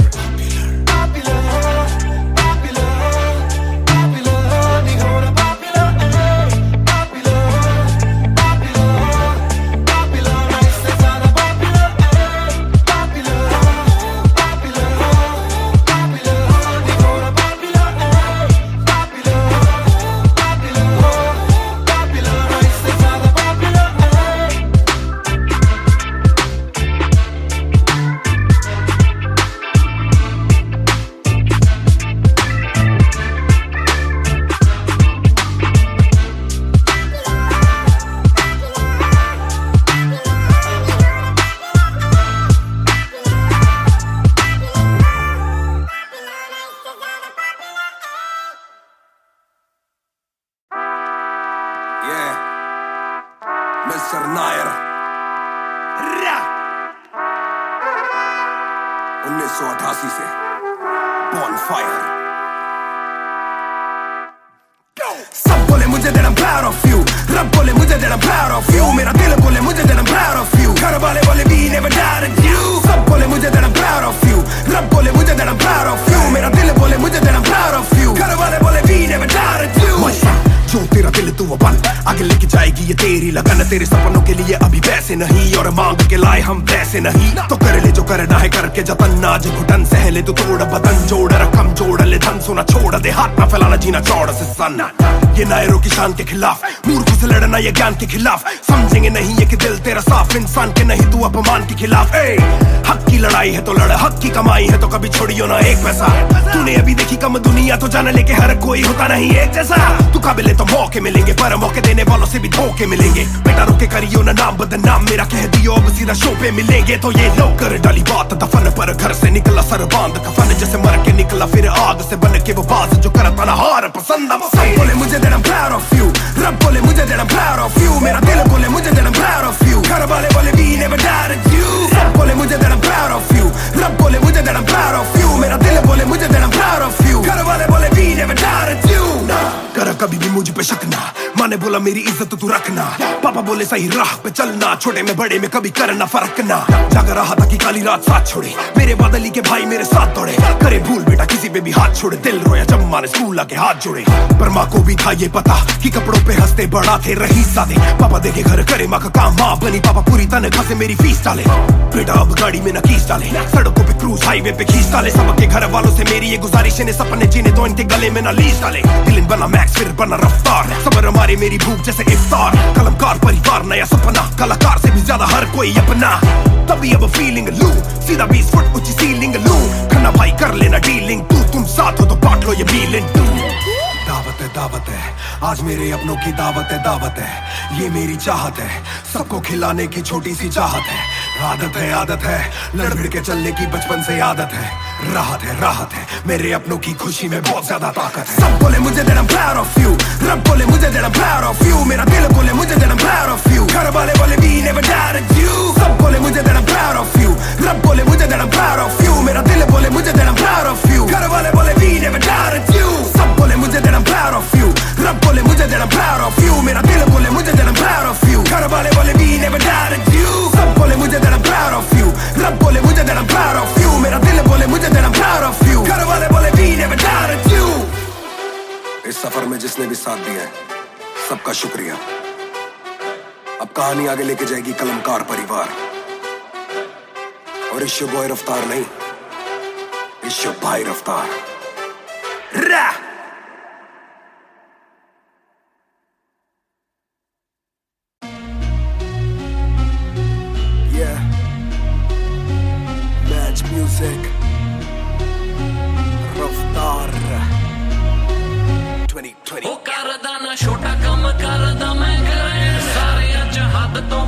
मिस्टर नायर 1988 से Bonfire। सब बोले मुझे that I'm proud of you, रब बोले मुझे that I'm proud of you, मेरा दिल बोले मुझे that I'm proud of you, घर वाले बोले we never doubted you। सब बोले मुझे that I'm proud of you, रब बोले मुझे that I'm proud of you, मेरा दिल बोले मुझे that I'm proud of you, घर वाले बोले we never doubted you। जो तेरा दिल तू वो बन, आगे लेके जाएगी ये तेरी लगन। तेरे सपनों के लिए अभी पैसे नहीं और मांग के लाए हम पैसे नहीं, तो कर ले जो करना है करके जतन। आज घुटन सहले तो तोड़ बदन, जोड़ रकम जोड़ ले धन, सोना छोड़ दे हाथ ना फैलाना जीना चौड़ से सन। ये नायरों की शान के खिलाफ, मूर्खों से लड़ना ये ज्ञान के खिलाफ। समझेंगे नहीं ये कि दिल तेरा साफ, इंसान के नहीं तू अपमान के खिलाफ। हक की लड़ाई है तो लड़, हक की कमाई है तो कभी छोड़ियो ना एक पैसा। तूने अभी देखी कम दुनिया तो जान ले के हर कोई होता नहीं एक जैसा। तू काबिल तो मौके मिलेंगे पर मौके देने वालों से भी धोखे मिलेंगे। बेटा रोके करियो ना नाम बदनाम मेरा, कह दियो अब सीधा शो पे मिलेंगे। तो ये लो कर डाली बात दफन पर, घर से निकला सर बांध कफन, जैसे मर के निकला फिर आग से बन के वो बाज जो करता ना हार पसंद। सब बोले मुझे that I'm proud of you, रब बोले मुझे that I'm proud of you, मेरा दिल बोले मुझे that I'm proud of you, घर वाले बोले we never doubted you। सब बोले मुझे that I'm proud of you, रब बोले मुझे that I'm proud of you, मेरा दिल बोले मुझे that I'm proud of you, घर वाले बोले we never doubted you। ना कर कभी भी मुझ पे शक ना, माँ ने बोला मेरी इज्जत तू रखना, पापा बोले सही राह पे चलना, छोटे में बड़े में कभी करना फर्क ना। जाग रहा था कि काली रात साथ छोड़े, मेरे बादली के भाई मेरे साथ दौड़े, करे भूल बेटा किसी पे भी हाथ छोड़े, दिल रोया जब माँ ने स्कूल आके हाथ जोड़े। पर माँ को भी था ये पता कि कपड़ों पे हंसते बड़ा थे रही सादे, पापा देखे घर करे माँ का काम, माँ बनी पापा पूरी तनख्वाह से मेरी फीस डाले। बेटा अब गाड़ी में न कीस डाले, सड़कों पे क्रूज हाईवे पे खींच डाले, सबके घर वालों से मेरी ये गुजारिश है सपने जीने दो इनके गले में न लीस डाले। दिल बना मैक्स फिर बना रफ्तार, सबर हमारे मेरी भूख जैसे इफ्तार, कलमकार परिवार नया सपना, कलाकार से भी ज्यादा हर कोई अपना। तभी अब फीलिंग लू, सीधा 20 फुट ऊंची सीलिंग लू, खन्ना भाई कर लेना डीलिंग, तुम साथ हो तो बांट लो ये फीलिंग। दावत है आज मेरे अपनों की दावत है, ये मेरी चाहत है, सबको खिलाने की छोटी सी चाहत है। आदत है लड़ भिड़ के चलने की बचपन से आदत है, राहत है मेरे अपनों की खुशी में बहुत ज्यादा ताकत है। सब बोले मुझे that I'm proud of you, रब बोले मुझे that I'm proud of you, मेरा दिल बोले मुझे that I'm proud of you, घर वाले बोले we never doubted you। सब बोले मुझे that I'm proud of you, रब बोले मुझे that I'm proud of you, मेरा दिल बोले मुझे that I'm proud of you, घर वाले बोले we never doubted you। सब बोले मुझे that I'm proud of you, रब बोले मुझे that I'm proud of you, मेरा दिल बोले मुझे that I'm proud of you, घर वाले बोले we never doubted you। सब बोले मुझे that I'm proud of you, रब बोले मुझे that I'm proud of you, मेरा दिल बोले मुझे that I'm proud of you, घर वाले बोले we never doubted you। इस सफर में जिसने भी साथ दिया है सबका शुक्रिया। अब कहानी आगे लेके जाएगी कलमकार परिवार, और इश्यो बॉय रफ्तार नहीं, इश्यो भाई रफ्तार। मैच म्यूजिक रफ्तार 2020। करदा ना छोटा कम करदा मैं करे सारे अज हद तो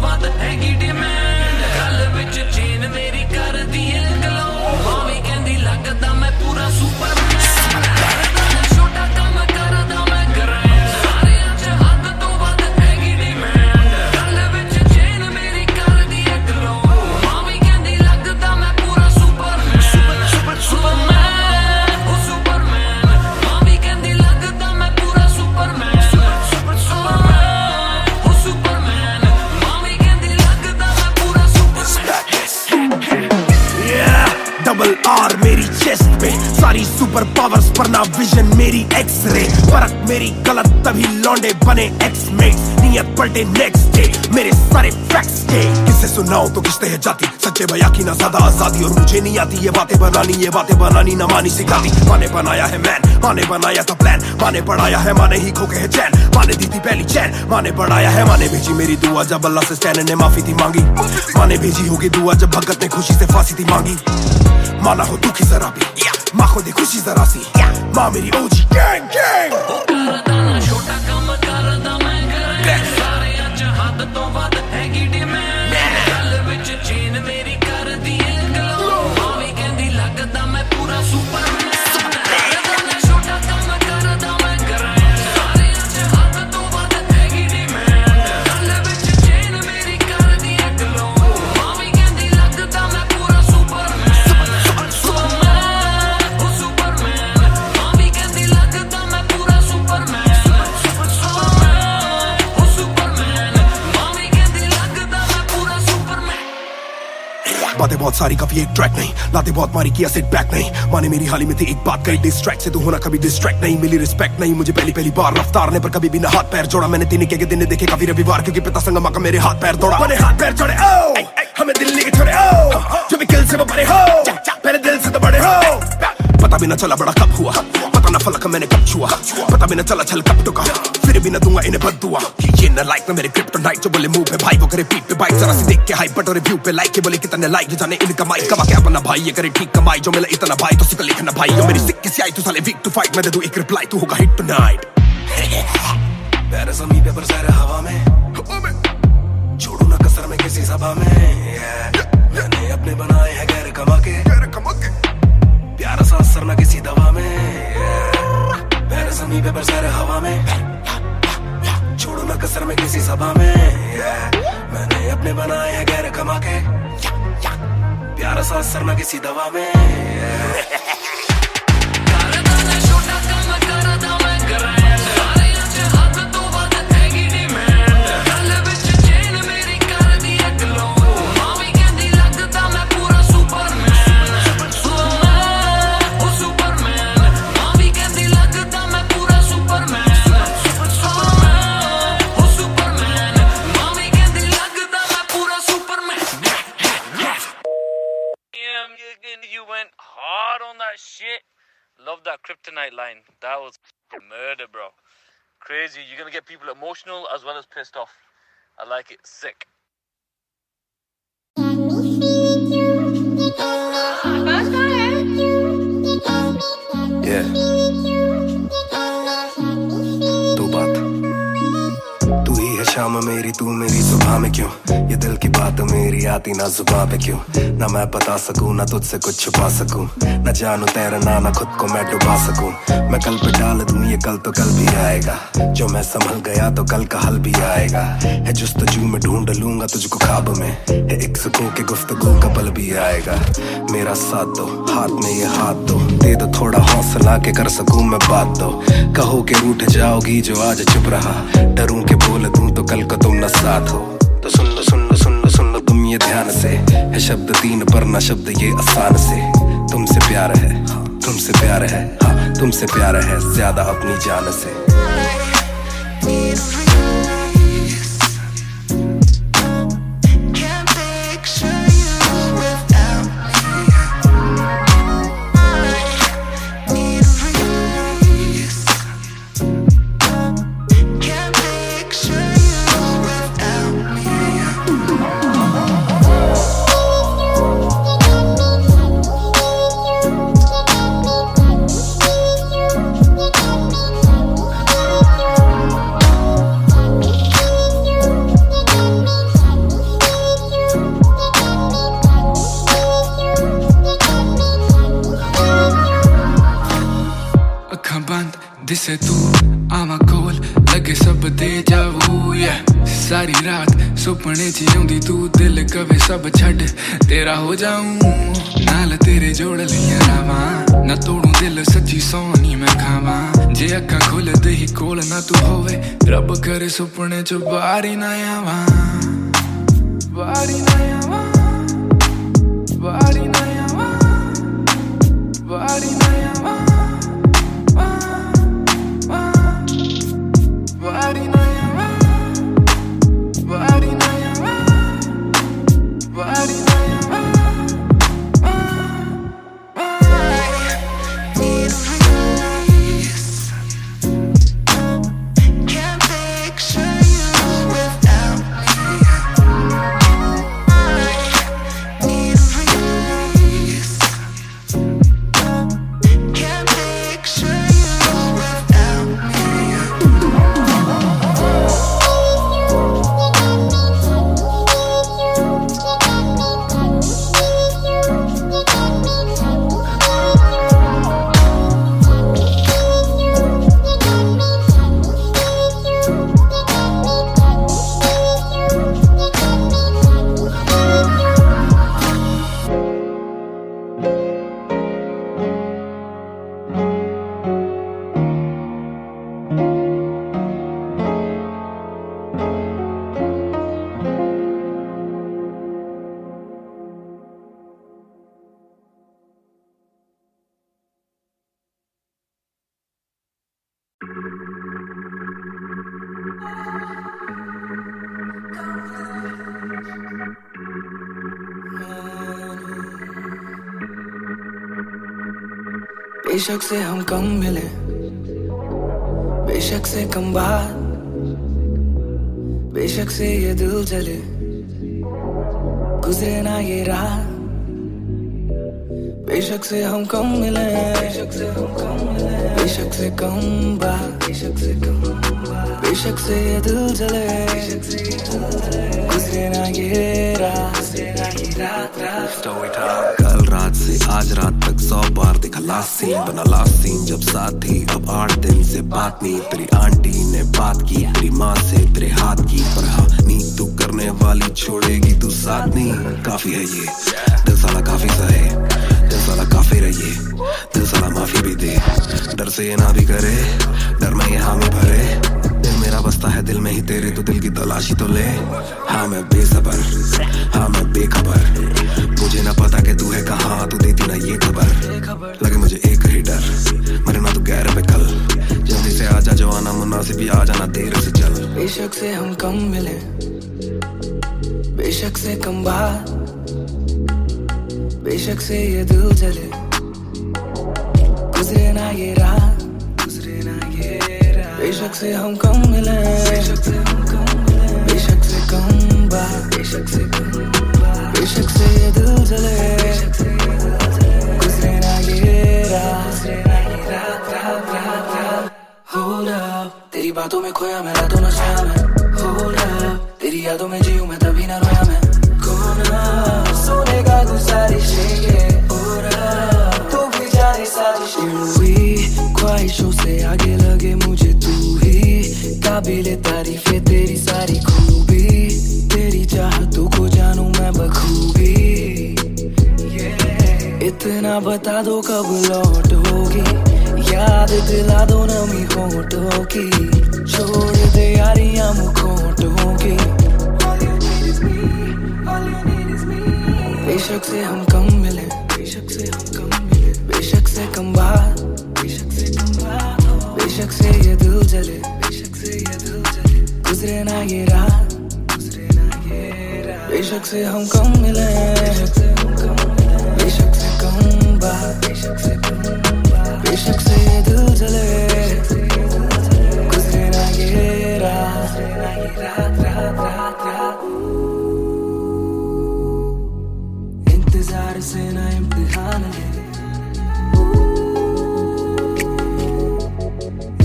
स्कार मेरी चेस्ट पे, सारी सुपर पावर्स पर ना विजन मेरी एक्सरे। फर्क मेरी गलत तभी लौंडे बने एक्समेट्स, नियत पलटे नेक्स्ट डे मेरे सारे फैक्ट्स के। किसे सुनाओ तो किसते है जाती, सच्चे भैया की ना ज्यादा आजादी, और मुझे नहीं आती ये बातें बनानी ना मानी सिखाती। माने बनाया है मैन, माने बनाया था प्लान, माने पढ़ाया है माने ही खो के है चैन, माने दी थी पहली चैन, माने पढ़ाया है माने भेजी मेरी दुआ जब अल्लाह से स्टैन ने माफी थी मांगी, माने भेजी होगी दुआ जब भगत ने खुशी से फांसी थी मांगी। माना हो दुखी जरा भी, माँ को दे खुशी जरा सी, माँ मेरी ओजी गैंग गैंग। छोटा काम करदा मैं करे, सारे अज हद तो वध हैगी डिमांड, गल विच चेन मेरी कर दी ग्लो, माँ भी कहंदी लगदा मैं पूरा सुपरमैन। छोटा काम करदा मैं करे, सारे अज हद तो वध हैगी डिमांड, गल विच चेन मेरी कर दी ग्लो, माँ भी कहंदी लगदा मैं पूरा सुपरमैन। बातें बहुत सारी कभी एक ट्रैक नहीं, लाते बहुत मारी किया सेट बैक नहीं। माने मेरी हाल ही में थी एक बात कही, डिस्ट्रैक्ट से तू होना कभी डिस्ट्रैक्ट नहीं, मिली रिस्पेक्ट नहीं मुझे पहली बार रफ्तार ने, पर कभी भी ना हाथ पैर जोड़ा मैंने। तीन के दिन देखे काफी रविवार, क्योंकि पिता संगमा का मेरे हाथ पैर तोड़ा, मैंने हाथ पैर जोड़े ओ हमें दिल्ली के छोड़े ओ, जो भी किल से वो बड़े हो, मेरे दिल से तो बड़े हो। पता भी ना चला बड़ा कब हुआ, पता ना फलक मैंने कब छुआ, पता भी ना चला छल कब टुका, फिर भी ना दूंगा इन्हें बददुआ। ये ना लाइक ना मेरे क्रिप्टोनाइट, जो बोले मुंह पे भाई वो करे पीठ पे बाइक, जरा सी देख के हाइप बट और रिव्यू पे लाइक के बोले कितने लाइक, ये जाने इनका माइक कमा के अपना भाई, ये करे ठीक कमाई, जो मिला इतना भाई तो सिक्का लिखना भाई, जो मेरी सिक्के से आई तू साले वीक टू फाइट, मैं दे दूं एक रिप्लाई तू होगा हिट टुनाइट। पैर ज़मीन पे बरसा रहा हवा में, छोड़ू ना कसर में किसी सभा में, मैंने अपने बनाए हैं गैर कमा के, प्यारा सा असर ना किसी दवा में, पैर ज़मीन पे बरसा रहा हवा में, छोड़ू ना कसर में किसी सभा में, मैंने अपने बनाए हैं गैर कमा के, प्यारा सा असर ना किसी दवा में। You went hard on that shit. Love that kryptonite line. That was murder, bro. Crazy. You're gonna get people emotional as well as pissed off. I like it. Sick. Yeah. दो बात, तू ही है शाम मेरी, तू मेरी सुबह में क्यों, ये दिल की बात मेरी आती ना जुबान पे क्यों, ना मैं बता सकूं ना तुझसे कुछ छुपा सकूं, ना जानू तैरना ना खुद को मैं डुबा सकूं। मैं कल पे डाल दूं ये कल तो कल भी आएगा, जो मैं संभल गया तो कल का हल भी आएगा। है जुस्तजू में ढूंढ लूंगा तुझको ख्वाब में, है एक सुकून के गुफ्तगू का पल भी आएगा। मेरा साथ दो, हाथ में ये हाथ दो, दे दो थोड़ा हौसला के कर सकूं मैं बात दो। कहो के रूठ जाओगी जो आज चुप रहा, डरूं के बोल दूं तो कल को तुम न साथ हो। तो सुन लो सुन लो सुन लो सुन लो तुम ये ध्यान से, है शब्द तीन पर ना शब्द ये आसान से। तुमसे प्यार है, तुमसे प्यार है, हाँ तुमसे प्यार है ज्यादा अपनी जान से। दिसे तू आवा कोल लगे सब दे जावू, सारी रात सुपने च आउंदी तू, दिल कवे सब छड़ तेरा हो जाऊं, नाल तेरे जोड़ लिया रावां, ना तोड़ू दिल सच्ची सोनी मैं खावां। जे अक्खां खुल दे ही कोल ना तू होवे, रब करे सुपने च बारी ना आवां, बारी ना आवां, बारी ना आवां। बेशक से हम कम मिले, बेशक से कम बात, बेशक से ये दिल जले, गुजरे ना ये रात। बेशक से हम कम मिले, बेशक से हम कम मिले, बेशक से कम बात, बेशक से कम बात, बेशक से ये दिल जले, बेशक से ये दिल जले, गुजरे ना ये रात, गुजरे ना ये रात। कल रात से आज रात तक 100 बार देखा लास्ट सीन, बना लास्ट सीन जब साथ थी। अब 8 दिन से बात नहीं, तेरी आंटी ने बात की, तेरी माँ से तेरे हाथ की। पर हाँ नींद तू करने वाली छोड़ेगी तू साथ नहीं। काफी है ये दिल साला, काफी सहे दिल साला, काफी रहिए दिल साला, माफी भी दे। डर से ये ना भी करे, डर में ये हामी भरे। दिल मेरा बसता है दिल में ही तेरे, तो दिल की तलाशी तो ले। हाँ मैं बेसबर, हाँ मैं बेखबर, मुझे ना पता कि तू है कहाँ, तू देती ना ये खबर। लगे मुझे एक ही डर, मरे ना तू गैर पे कल। जल्दी से आजा जो आना मुनासिब, ही आ जाना देर से चल। बेशक से हम कम मिले, बेशक से कम बात, बेशक से ये दिल जले, गुजरे ना ये रात, गुजरे ना ये रात। बेशक से हम कम मिले, बेशक से हम कम मिले, बेशक से कम बात, बेशक से कम बात, बेशक से ये दिल जले, बेशक से ये दिल जले, गुजरे ना ये रात, गुजरे ना ये रात, रात, रात, रात। Hold up, तेरी बातों में खोया मैं रातों नशा में। Hold up, तेरी यादों में जीऊं मैं तभी ना रोया मैं। कौन सोने का गुजारिश है, तू भी जाने साजिश हुई। ख्वाहिशों से आगे लगे मुझे तू ही, काबिले तारीफ है तेरी सारी खूबी। तेरी चाहतों को जानूं मैं बखूबी। इतना बता दो कब लौटोगी, याद दिला दो नमी होठों की। छोड़ दे यारियां मुखोटों की। बेशक से हम कम मिले, बेशक से हम कम मिले, बेशक से कम बात, बेशक से कम बात, बेशक से ये दिल जले, बेशक से ये दिल जले, गुजरे ना ये रात, गुजरे ना ये रात। बेशक से हम कम मिले, बेशक से हम कम मिले, बेशक से कम बात, बेशक से कम बात, बेशक से ये दिल जले, बेशक से ये दिल जले, गुजरे ना ये रात, गुजरे ना ये रात, रात, रात, रात। इंतजार से ना इम्तिहान ले,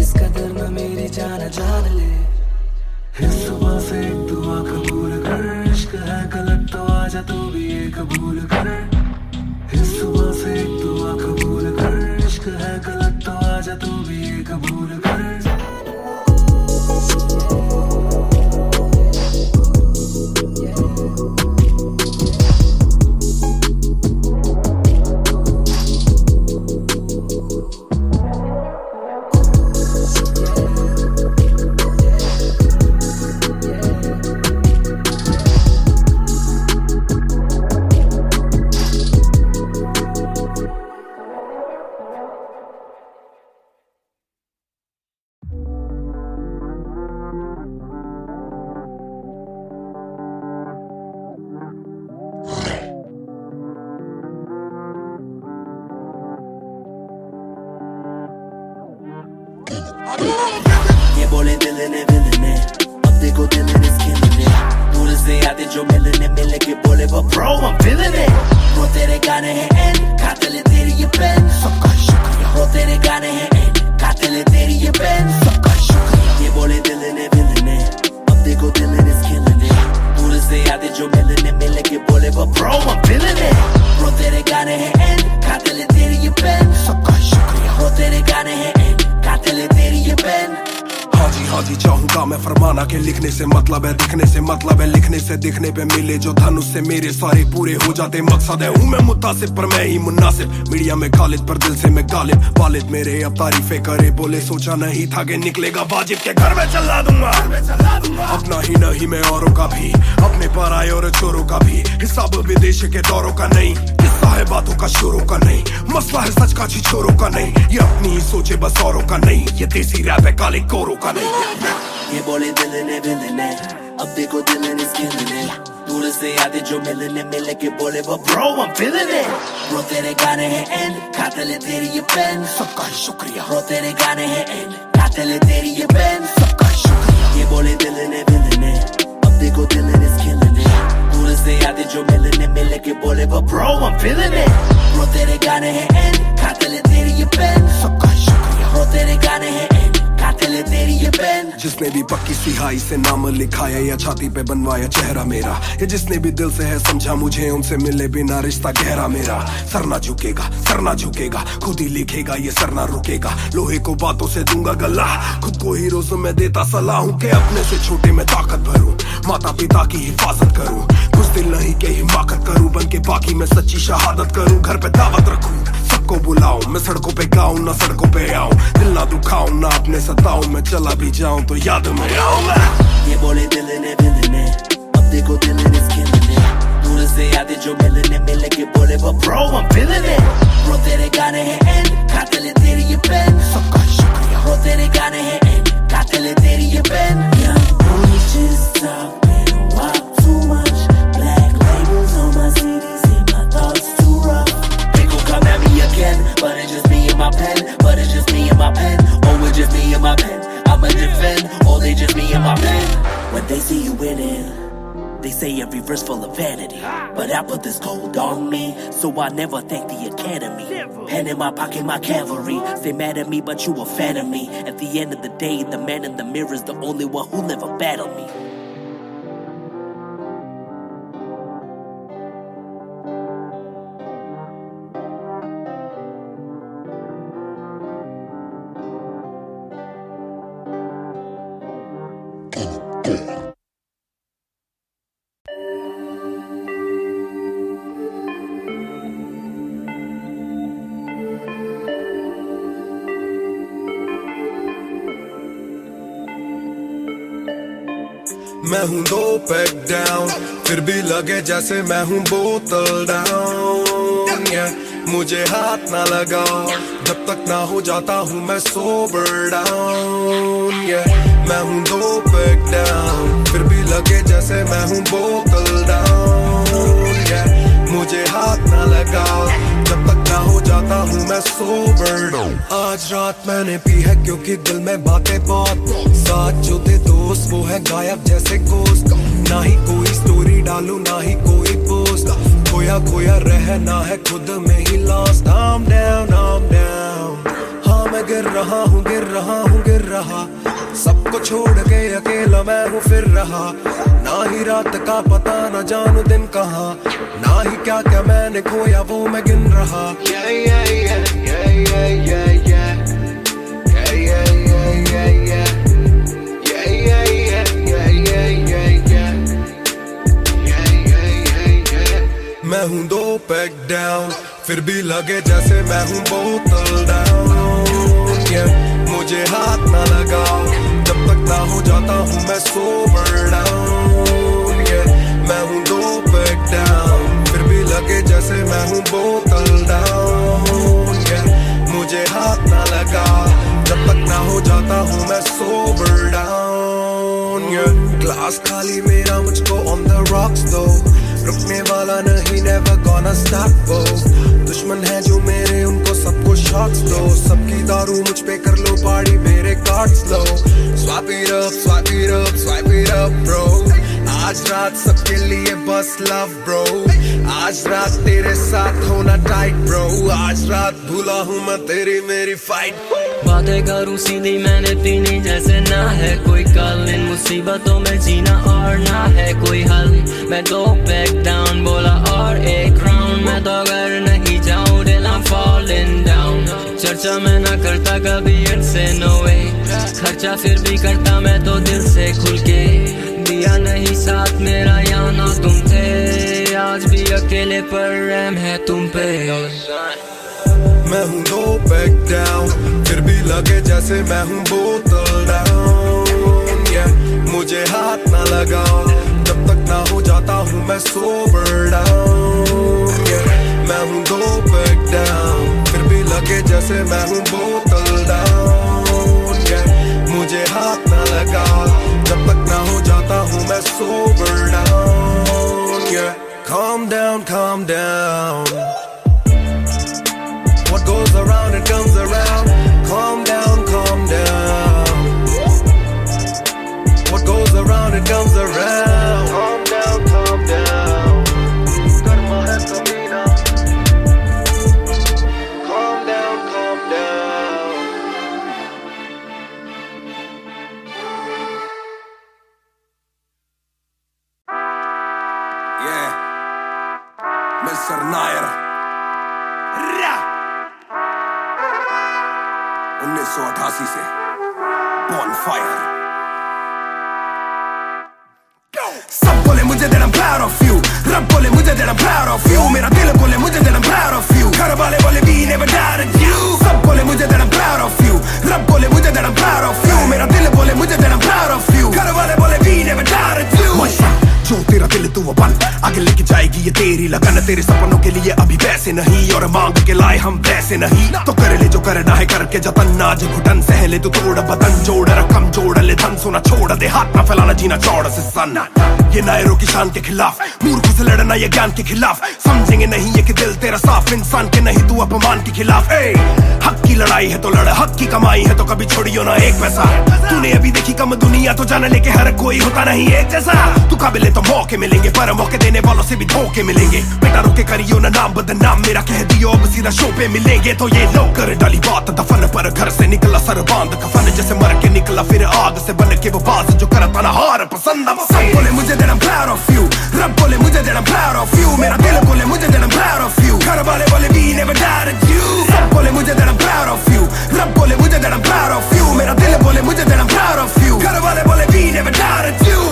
इस कदर न मेरी जान जान ले। इस सुबह से एक दुआ कबूल कर, इश्क है गलत तो आजा तू भी ये कबूल कर। इस सुबह से एक दुआ कबूल कर, इश्क है गलत तो आजा तू भी ये कबूल कर। ये बोले दिल ने विल ने, अब देखो दिल is killing it। दूर से आते जो मिलने, मिलने के बोले but bro I'm feeling it। Bro तेरे गाने हैं एंड, कातिल है तेरी ये पेन, सबका शुक्रिया। Bro तेरे गाने हैं एंड, कातिल है तेरी ये पेन, सबका शुक्रिया। ये बोले दिल ने विल ने, अब देखो दिल is killing it। दूर से आते जो मिलने, मिलने के बोले but bro I'm feeling it। Bro तेरे गाने हैं एंड, कातिल है तेरी ये पेन, सबका शुक्रिया। Bro तेरे गाने हैं एंड, कातिल है तेरी ये पेन। हाँ जी चाहूंगा मैं फरमाना के लिखने से मतलब है दिखने से मतलब है लिखने से दिखने पे मिले जो धनुष से मेरे सारे पूरे हो जाते मकसद है। हूँ मैं मुतासिब पर मैं ही मुनासिब, मीडिया में खालिद पर दिल से मैं गालिब। वालिद मेरे अब तारीफे करे, बोले सोचा नहीं था कि निकलेगा वाजिब के घर में चला दूंगा। अपना ही नहीं मैं औरों का भी, अपने पर आए और चोरों का भी, हिसाब विदेश के दौरों का नहीं। किस्सा है बातों का शोरों का नहीं, मसला है सच का छिछोरों का नहीं, ये अपनी ही सोचे बस औरों का नहीं, ये देसी रैप है काले कोरों का नहीं। ये बोले दिल ने अब देखो दिल ने स्किन दूर से आते जो मिलने मिल के बोले वो bro I'm feeling it। Bro तेरे गाने हैं एंड खाते ले तेरी ये पेन, सबका ही शुक्रिया। ब्रो तेरे गाने हैं एंड खाते ले तेरी ये पेन, सबका ही शुक्रिया। ये बोले दिल ने अब देखो दिल ने स्किन दूर से आते जो मिलने मिल के बोले वो bro I'm feeling it। Bro तेरे गाने हैं एंड खाते ले तेरी ये पेन, सबका ही शुक्रिया। ब्रो तेरे गाने हैं एंड खाते ले तेरी ये पेन। जिसने भी पक्की सिहाई से नाम लिखाया या छाती पे बनवाया चेहरा मेरा, या जिसने भी दिल से है समझा मुझे उनसे मिले बिना रिश्ता गहरा मेरा। सर ना झुकेगा खुद ही लिखेगा ये सर ना रुकेगा, लोहे को बातों से दूंगा गला, खुद को हीरोज में देता सलाह हूँ कि अपने से छोटे में ताकत भरूं, माता पिता की हिफाजत करूं, कुछ दिल नहीं के हिमाकत करूं, बन के बाकी मैं सच्ची शहादत करूं, घर पे दावत रखूं, सबको बुलाऊं, मैं सड़कों पे गाऊं ना सड़कों पे आऊं, दिल ना दुखाऊं ना अपने सताऊं, मैं चला भी जाऊं तो याद में आऊं। ये बोले दिल ने अब देखो दिल ने स्किन दूर से आते जो मिलने मिल के बोले वो bro I'm feeling it। Bro तेरे गाने हैं एंड खाते ले तेरी ये पेन, सबका ही शुक्रिया। ब्रो तेरे गाने हैं एंड खाते ले तेरी ये pen. Just talking walk too much, black labels on my CDs, see my thoughts too rough. They gon' come at me again, but it's just me and my pen, but it's just me and my pen, oh it's just me and my pen, I'ma defend, oh they just me and my pen. When they see you winning, they say every verse full of vanity, but I put this gold on me, so I never thank the academy. Pen in my pocket, my cavalry. Stay mad at me, but you a fan of me. At the end of the day, the man in the mirror is the only one who never battled me. मैं हूँ 2 pack down, फिर भी लगे जैसे मैं हूँ बोतल down, मुझे हाथ ना लगाओ जब तक ना हो जाता हूँ मैं सोबर डाउन, मैं हूँ 2 पैक डाउन, फिर भी लगे जैसे मैं हूँ बोतल डाउन, मुझे हाथ ना लगाओ जब तक ना हो जाता हूँ मैं सोबर डाउन। आज रात मैंने पी है क्योंकि दिल में बातें बहुत, साथ जो थे दोस्त वो है गायब जैसे कोस्ट, ना ही कोई स्टोरी डालूं ना ही कोई पोस्ट, खोया खोया रहना है खुद में ही लॉस्ट। I'm down, हाँ मैं गिर रहा हूँ सबको छोड़ के अकेला मैं हूँ फिर रहा, ना ही रात का पता ना जानू दिन कहाँ, ना ही क्या क्या मैंने खोया वो मैं गिन रहा। मैं हूँ 2 पैक डाउन, फिर भी लगे जैसे मैं हूँ बोतल डाउन, मुझे हाथ ना लगाओ जब तक ना हो जाता हूँ मैं सोबर डाउन, मैं हूँ 2 पैक डाउन, फिर भी लगे जैसे मैं हूँ बोतल डाउन, मुझे हाथ ना लगाओ जब तक ना हो जाता हूँ मैं सोबर डाउन। ग्लास खाली मेरा मुझको ऑन द रॉक्स दो, रुकने वाला नहीं never gonna stop वो, दुश्मन है जो मेरे उनको सबको शॉट्स दो, सबकी दारू मुझ पे कर लो पार्टी मेरे cards low, swipe it up bro, आज रात सबके लिए बस लव ब्रो, आज रात तेरे साथ होना टाइट ब्रो, आज रात भूला हूँ मैं तेरी मेरी फाइट। बातें करूँ सीधी मैंने पीनी जैसे ना है कोई कल, इन मुसीबतों में जीना और ना है कोई हल, मैं 2 पैक डाउन बोला और एक राउंड, मैं तो अगर नहीं जाऊँ दिल I'm falling down, चर्चा मैं ना करता कभी इनसे नो वे, खर्चा फिर भी करता मैं तो दिल से खुल के, दिया नहीं साथ मेरा या ना तुम थे, आज भी अकेले पर रहम है तुम पे। मैं हूँ 2 पैक डाउन, फिर भी लगे जैसे मैं हूँ बोतल डाउन, मुझे हाथ ना लगाओ जब तक ना हो जाता हूँ मैं सोबर डाउन, मैं हूँ दो पैक डाउन, फिर भी लगे जैसे मैं हूँ बोतल डाउन, yeah. मुझे हाथ ना लगा जब तक ना हो जाता हूँ मैं sober down, yeah. Calm down, calm down. What goes around it comes around. Calm down, calm down. What goes around it comes around. Calm down, calm down. Karma hai kamina. Calm down, calm down. Yeah, Mr. Nair. 1988 से Bonfire. सब बोले मुझे that I'm proud of you, रब बोले मुझे that I'm proud of you, मेरा दिल बोले मुझे that I'm proud of you, घर वाले बोले we never doubted you. सब बोले मुझे that I'm proud of you, रब बोले मुझे that I'm proud of you, मेरा दिल बोले मुझे that I'm proud of you, घर वाले बोले we never doubted you. जो तेरा दिल तू वो बन, आगे लेके जाएगी ये तेरी लगन, तेरे सपनों के लिए अभी पैसे नहीं और मांग के लाए हम पैसे नहीं, तो कर ले जो करना है करके जतन, आज घुटन सह ले तू तोड़ बदन, जोड़ रकम जोड़ ले धन, सोना छोड़ दे हाथ ना फैलाना जीना चौड़ से सन, ये नायरों की शान के खिलाफ, मूर्खों से लड़ना ये ज्ञान के खिलाफ, समझेंगे नहीं ये कि दिल तेरा साफ, इंसान के नहीं तू अपमान के खिलाफ, हक की लड़ाई है तो लड़, हक की कमाई है तो कभी छोड़ियो ना एक पैसा, तूने अभी देखी कम दुनिया तो जान ले के हर कोई होता नहीं एक जैसा, तू काबिल तो मौके मिलेंगे पर मौके देने वालों से भी धोखे मिलेंगे, बेटा रोके करियो ना नाम बदनाम मेरा, कह दियो अब सीधा शो पे मिलेंगे, तो ये लो कर डाली बात दफन पर, घर से निकला सर बांध कफन, जैसे मर के निकला फिर आग से बन के वो बाज जो करता ना हार पसंद, सब बोले मुझे that I'm proud of you, रब बोले मुझे that I'm proud of you, मेरा दिल बोले मुझे that I'm proud of you, घर वाले बोले we never doubted you. सब बोले मुझे that I'm proud of you, रब बोले मुझे that I'm proud of you, मेरा दिल बोले मुझे that I'm proud of you, घर वाले बोले we never doubted you.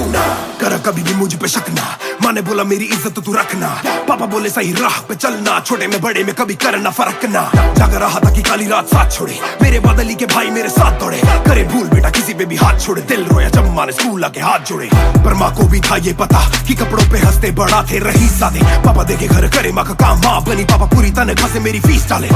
कर कभी भी मुझ पे शक ना, माँ ने बोला मेरी इज्जत तू रखना, पापा बोले सही राह पे चलना, छोटे में बड़े में कभी करना फर्क ना, जाग रहा था कि काली रात साथ छोड़े, मेरे बादली के भाई मेरे साथ दौड़े, करे भूल बेटा किसी पे भी हाथ छोड़े, दिल रोया जब माँ ने स्कूल आके हाथ जोड़े, पर माँ को भी था ये पता कि कपड़ों पे हंसते बड़ा थे रही सादे, पापा देखे घर करे माँ का काम, माँ बनी पापा पूरी तनख्वाह से मेरी फीस डाले,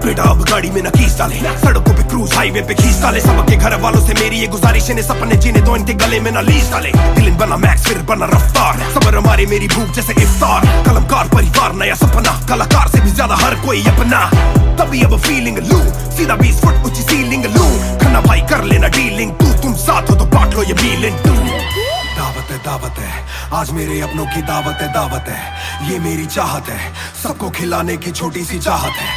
बेटा अब गाड़ी में न कीस डाले, सड़कों पे क्रूज हाईवे पे खींच डाले, सबके घर वालों से मेरी ये गुजारिश है सपने जीने दो इनके गले में न लीस डाले, दिल बना मैक्स फिर बना रफ्तार, सबर हमारे मेरी भूख जैसे इफ्तार, कलमकार परिवार नया सपना, कलाकार से भी ज्यादा हर कोई अपना, तभी अब फीलिंग लू, सीधा 20 फुट ऊंची सीलिंग लू, खन्ना भाई कर लेना डीलिंग, तुम साथ हो तो बांट लो ये फीलिंग तू, दावत है आज मेरे अपनों की दावत है, ये मेरी चाहत है, सबको खिलाने की छोटी सी चाहत है,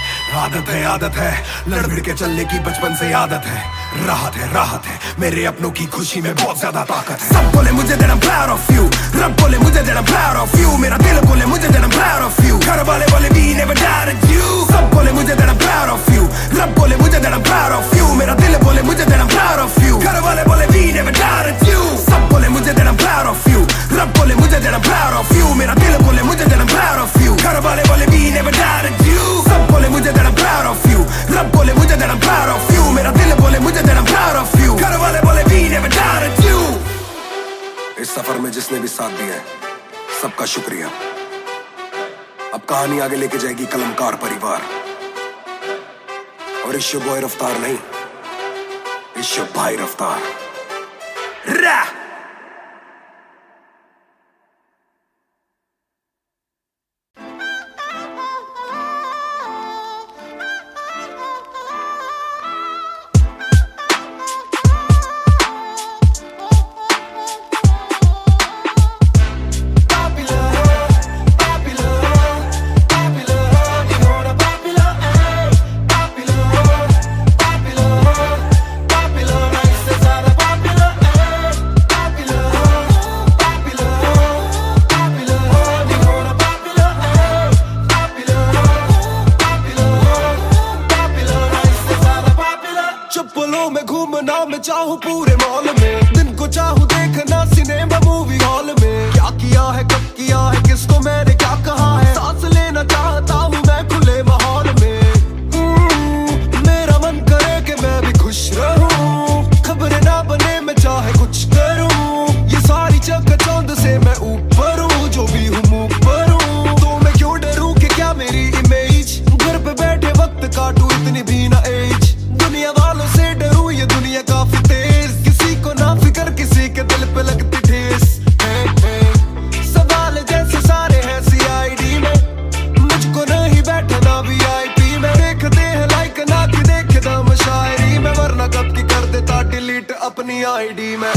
आदत है लड़ भिड़ के चलने की बचपन से आदत है, राहत है मेरे अपनों की खुशी में बहुत ज्यादा ताकत है, सब बोले मुझे that I'm proud of you, रब बोले मुझे that I'm proud of you, मेरा दिल बोले मुझे that I'm proud of you, घर वाले बोले we never doubted you. सब बोले मुझे that I'm proud of you, रब बोले मुझे that I'm proud of you, मेरा दिल बोले मुझे that I'm proud of you, घर वाले बोले we never doubted you. सब बोले मुझे that I'm proud of you, रब बोले मुझे that I'm proud of you, मेरा दिल बोले मुझे that I'm proud of you, घर वाले बोले we never doubted you. सब बोले मुझे that I'm proud of you, रब बोले मुझे that I'm proud of you, मेरा दिल बोले मुझे that I'm proud of you, घर वाले बोले we never doubted you. इस सफर में जिसने भी साथ दिया है सबका शुक्रिया। अब कहानी आगे लेके जाएगी कलमकार परिवार, और इश्यो बॉय रफ्तार नहीं, इश्यो भाई रफ्तार। चाहूं पूरे मॉल में, दिन को चाहूं देखना सिनेमा मूवी हॉल में, क्या किया है कब किया है किसको मैंने क्या कहा है, सांस लेना चाहता हूं मैं खुले माहौल में, मेरा मन करे कि मैं भी खुश रहूं, खबर ना बने मैं चाहे कुछ करूं, ये सारी चकाचौंध से मैं ऊपर हूं, जो भी हूं मुंह पर हूं, तो मैं क्यों डरूं कि क्या मेरी इमेज भी ना एज। दुनिया वालों से डरूं ये दुनिया काफी तेज, किसी को ना फिक्र किसी के दिल पे लगती ठेस। सवाल जैसे सारे हैं CID में, मुझको नहीं बैठना VIP में। देखते हैं लाइक ना कि देखे दम शायरी में, वरना कब की कर देता डिलीट अपनी ID में।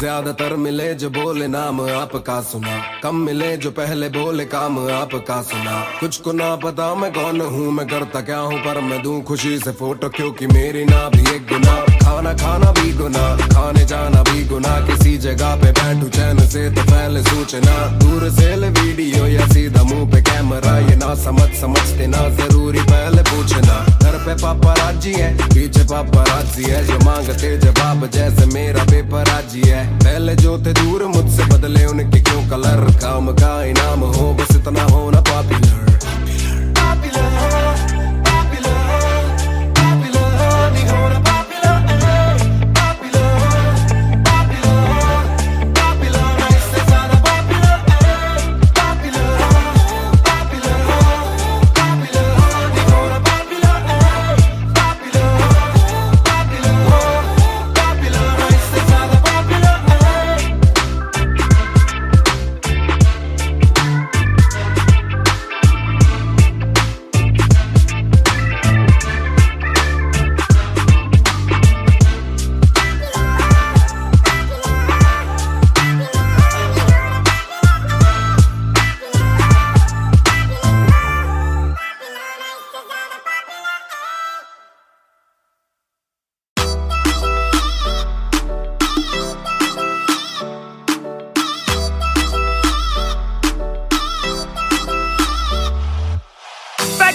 ज्यादातर मिले जो बोले नाम आपका सुना, कम मिले जो पहले बोले काम आपका सुना। कुछ को ना पता मैं कौन हूँ, मैं करता क्या हूँ, पर मैं दूं खुशी से फोटो क्योंकि मेरी ना भी एक गुना। खाना खाना भी गुना, खाने जाना भी गुना, किसी जगह पे बैठूं चैन से तो पहले सूचना। दूर से ले वीडियो या सीधा मुंह पे कैमरा, ये ना समझते ना जरूरी पहले पूछना। घर पे पापराजी है, पीछे पापराजी है, जो मांगते जवाब जैसे मेरा पेपराजी है। पहले जो थे दूर मुझसे बदले उनके क्यों कलर, काम का इनाम हो बस इतना हो ना पॉपुलर।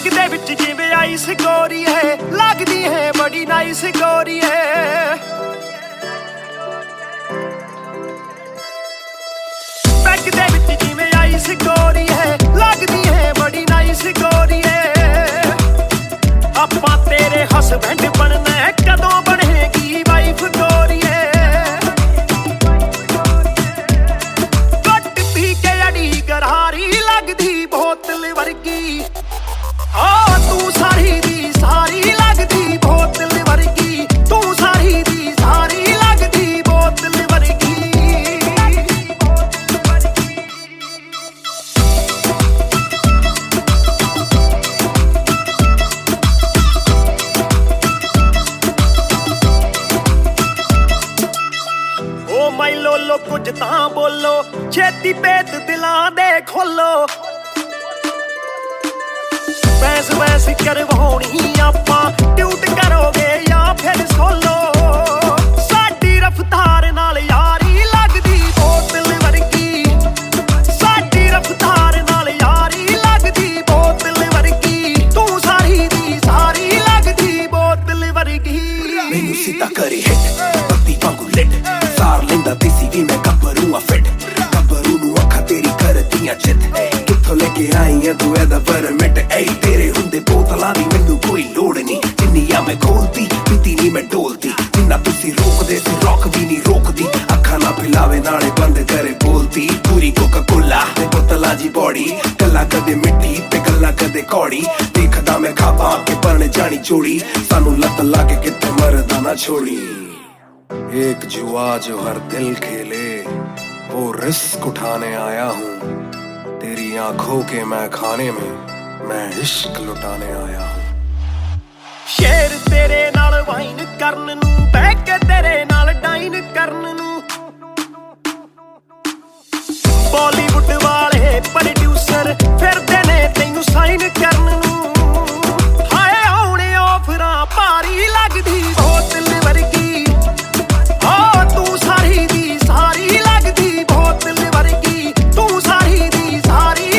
ਦੇ ਵਿੱਚ ਜਿਵੇਂ ਆਈਸ ਗੋਰੀ ਹੈ, ਲੱਗਦੀ ਹੈ ਬੜੀ ਨਾਈਸ ਗੋਰੀ ਹੈ। ਬੈਗ ਦੇ ਵਿੱਚ ਜਿਵੇਂ ਆਈਸ ਗੋਰੀ ਹੈ, ਲੱਗਦੀ ਹੈ ਬੜੀ ਨਾਈਸ ਗੋਰੀ ਹੈ। ਆਪਾਂ ਤੇਰੇ ਹਸਬੈਂਡ ਬਣਨਾ, ਕਦੋਂ ਬਣੇਗੀ ਵਾਈਫ ਗੋਰੀ ਹੈ। ਘੱਟ ਪੀ ਕੇ ਅੜੀ ਗਰਾਰੀ ਲੱਗਦੀ ਬੋਤਲ ਵਰਗੀ, ਤੂੰ ਸਾਰੀ ਦੀ ਸਾਰੀ ਲੱਗਦੀ ਬੋਤਲ ਵਰਗੀ, ਤੂੰ ਸਾਰੀ ਦੀ ਸਾਰੀ ਲੱਗਦੀ ਬੋਤਲ ਵਰਗੀ। ਓ ਮਾਈ ਲੋਲੋ ਕੁਝ ਤਾਂ ਬੋਲੋ, ਛੇਤੀ ਭੇਤ ਦਿਲਾਂ ਦੇ ਖੋਲੋ। ਬੈਸ ਕਰਵਾਉਣੀ ਆਪਾਂ, ਟਿਊਟ ਕਰੋਗੇ ਜਾਂ ਫਿਰ ਸੋਲੋ। ਸਾਡੀ ਰਫਤਾਰ ਨਾਲ ਯਾਰੀ ਲੱਗਦੀ ਬੋਤਲ ਵਰਗੀ, ਸਾਡੀ ਰਫਤਾਰ ਨਾਲ ਯਾਰੀ ਲੱਗਦੀ ਬੋਤਲ ਵਰਗੀ, ਤੂੰ ਸਾਰੀ ਦੀ ਸਾਰੀ ਲੱਗਦੀ ਬੋਤਲ ਵਰਗੀ। ਮੈਨੂੰ ਸਿੱਧਾ ਕਰੇ ਹਿੱਟ ਬੱਤੀ ਵਾਂਗੂ ਲਿਟ, ਸਾਰ ਲੈਂਦਾ ਦੇਸੀ ਵੀ ਮੈਂ ਗੱਭਰੂ ਆ ਫਿੱਟ। ਗੱਭਰੂ ਨੂੰ ਅੱਖਾਂ ਤੇਰੀ ਕਰਦੀਆਂ ਚਿੱਤ, ਕਿੱਥੋਂ ਲੈ ਕੇ ਆਈ ਆ ਤੂੰ ਇਹਦਾ ਪਰਮਿਟ। ਏ ਤੇਰੇ ਹੁੰਦੇ ਬੋਤਲਾਂ ਦੀ ਮੈਨੂੰ ਕੋਈ ਲੋੜ ਨਹੀਂ, ਜਿੰਨੀਆਂ ਮੈਂ ਖੋਲਤੀ ਪੀਤੀ ਨਹੀਂ ਮੈਂ ਢੋਲਤੀ। ਜਿੰਨਾ ਤੁਸੀਂ ਰੋਕਦੇ ਸੀ ਰੋਕ ਵੀ ਨਹੀਂ ਰੋਕਦੀ, ਅੱਖਾਂ ਨਾ ਪਿਲਾਵੇ ਨਾਲੇ ਬੰਦ ਕਰੇ ਬੋਲਤੀ। ਪੂਰੀ ਕੋਕਾ ਕੋਲਾ ਤੇ ਬੋਤਲਾਂ ਜੀ ਬੋੜੀ, ਗੱਲਾਂ ਕਦੇ ਮਿੱਠੀ ਤੇ ਗੱਲਾਂ ਕਦੇ ਕੌੜੀ। ਦੇਖਦਾ ਮੈਂ ਖਾਬਾਂ ਕੇ ਪਰਣ ਜਾਣੀ ਚੋੜੀ, ਸਾਨੂੰ ਲੱਤ ਲਾ ਕੇ ਕਿਤੇ ਮਰਦਾ ਨਾ छोड़ी। एक जुआ जो हर दिल खेले, वो रिस्क उठाने आया हूँ। तेरी आंखों के मैं खाने में मैं इश्क लुटाने आया हूँ। ਸ਼ੇਰ ਤੇਰੇ ਨਾਲ ਵਾਈਨ ਕਰਨ ਨੂੰ, ਬਹਿ ਕੇ ਤੇਰੇ ਨਾਲ ਡਾਈਨ ਕਰਨ ਨੂੰ। ਬਾਲੀਵੁੱਡ ਵਾਲੇ ਪ੍ਰੋਡਿਊਸਰ ਫਿਰਦੇ ਨੇ ਤੈਨੂੰ ਸਾਈਨ ਕਰਨ ਨੂੰ। ਹਾਏ ਆਉਣੇ ਆਫਰਾਂ ਭਾਰੀ ਲੱਗਦੀ ਬੋਤਲ ਵਰਗੀ, ਤੂੰ ਸਾਰੀ ਦੀ ਸਾਰੀ ਲੱਗਦੀ ਬੋਤਲ ਵਰਗੀ, ਤੂੰ ਸਾਰੀ ਦੀ ਸਾਰੀ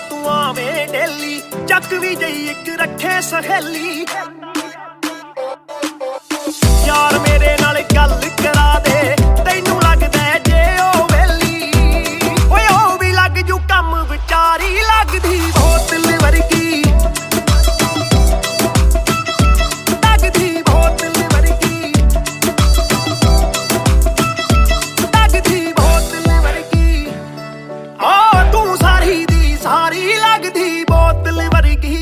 तू आवे डेली जग भी जई एक रखे सहेली यार मेरे नाल गल करा दे तैनू लगदा जे ओ वेली ओए ओ भी लग जू कम विचारी लगदी बोतल वर्गी लगदी बोतल वर्गी लगदी बोतल वर्गी आ तू सारी दी सारी लगदी बोतल वर्गी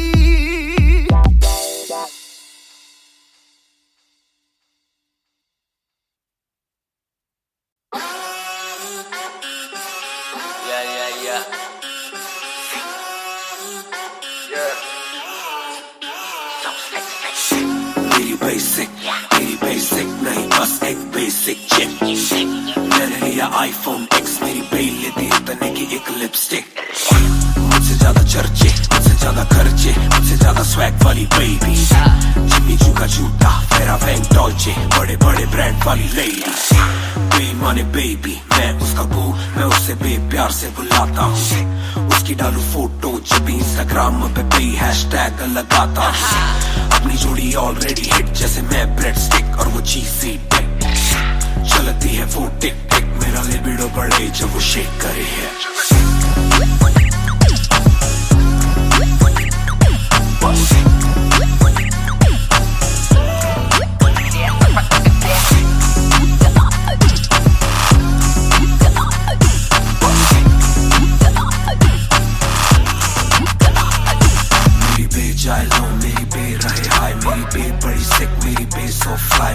मेरी बेसिक नहीं बस एक बेसिक चिप मैंने लिया आईफोन X मेरी बेल लेती इतने की एक लिपस्टिक मुझसे ज्यादा चर्चे मुझसे ज्यादा खर्चे मुझसे ज्यादा स्वैग वाली बेबी जिम्मी चू का जूता फेरा वैंग डॉल्चे बड़े बड़े ब्रांड वाली लेडी बेईमाने बेबी मैं उसका बू मैं उससे बेप्यार से बुलाता हूँ उसकी डालू फोटो जब भी इंस्टाग्राम पे हैशटैग लगाता हूँ अपनी जोड़ी ऑलरेडी हिट जैसे मैं ब्रेड स्टिक और वो चीज़ी टिक चलती है वो टिक टिक मेरा लिबिडो बढ़े जब वो शेक करे है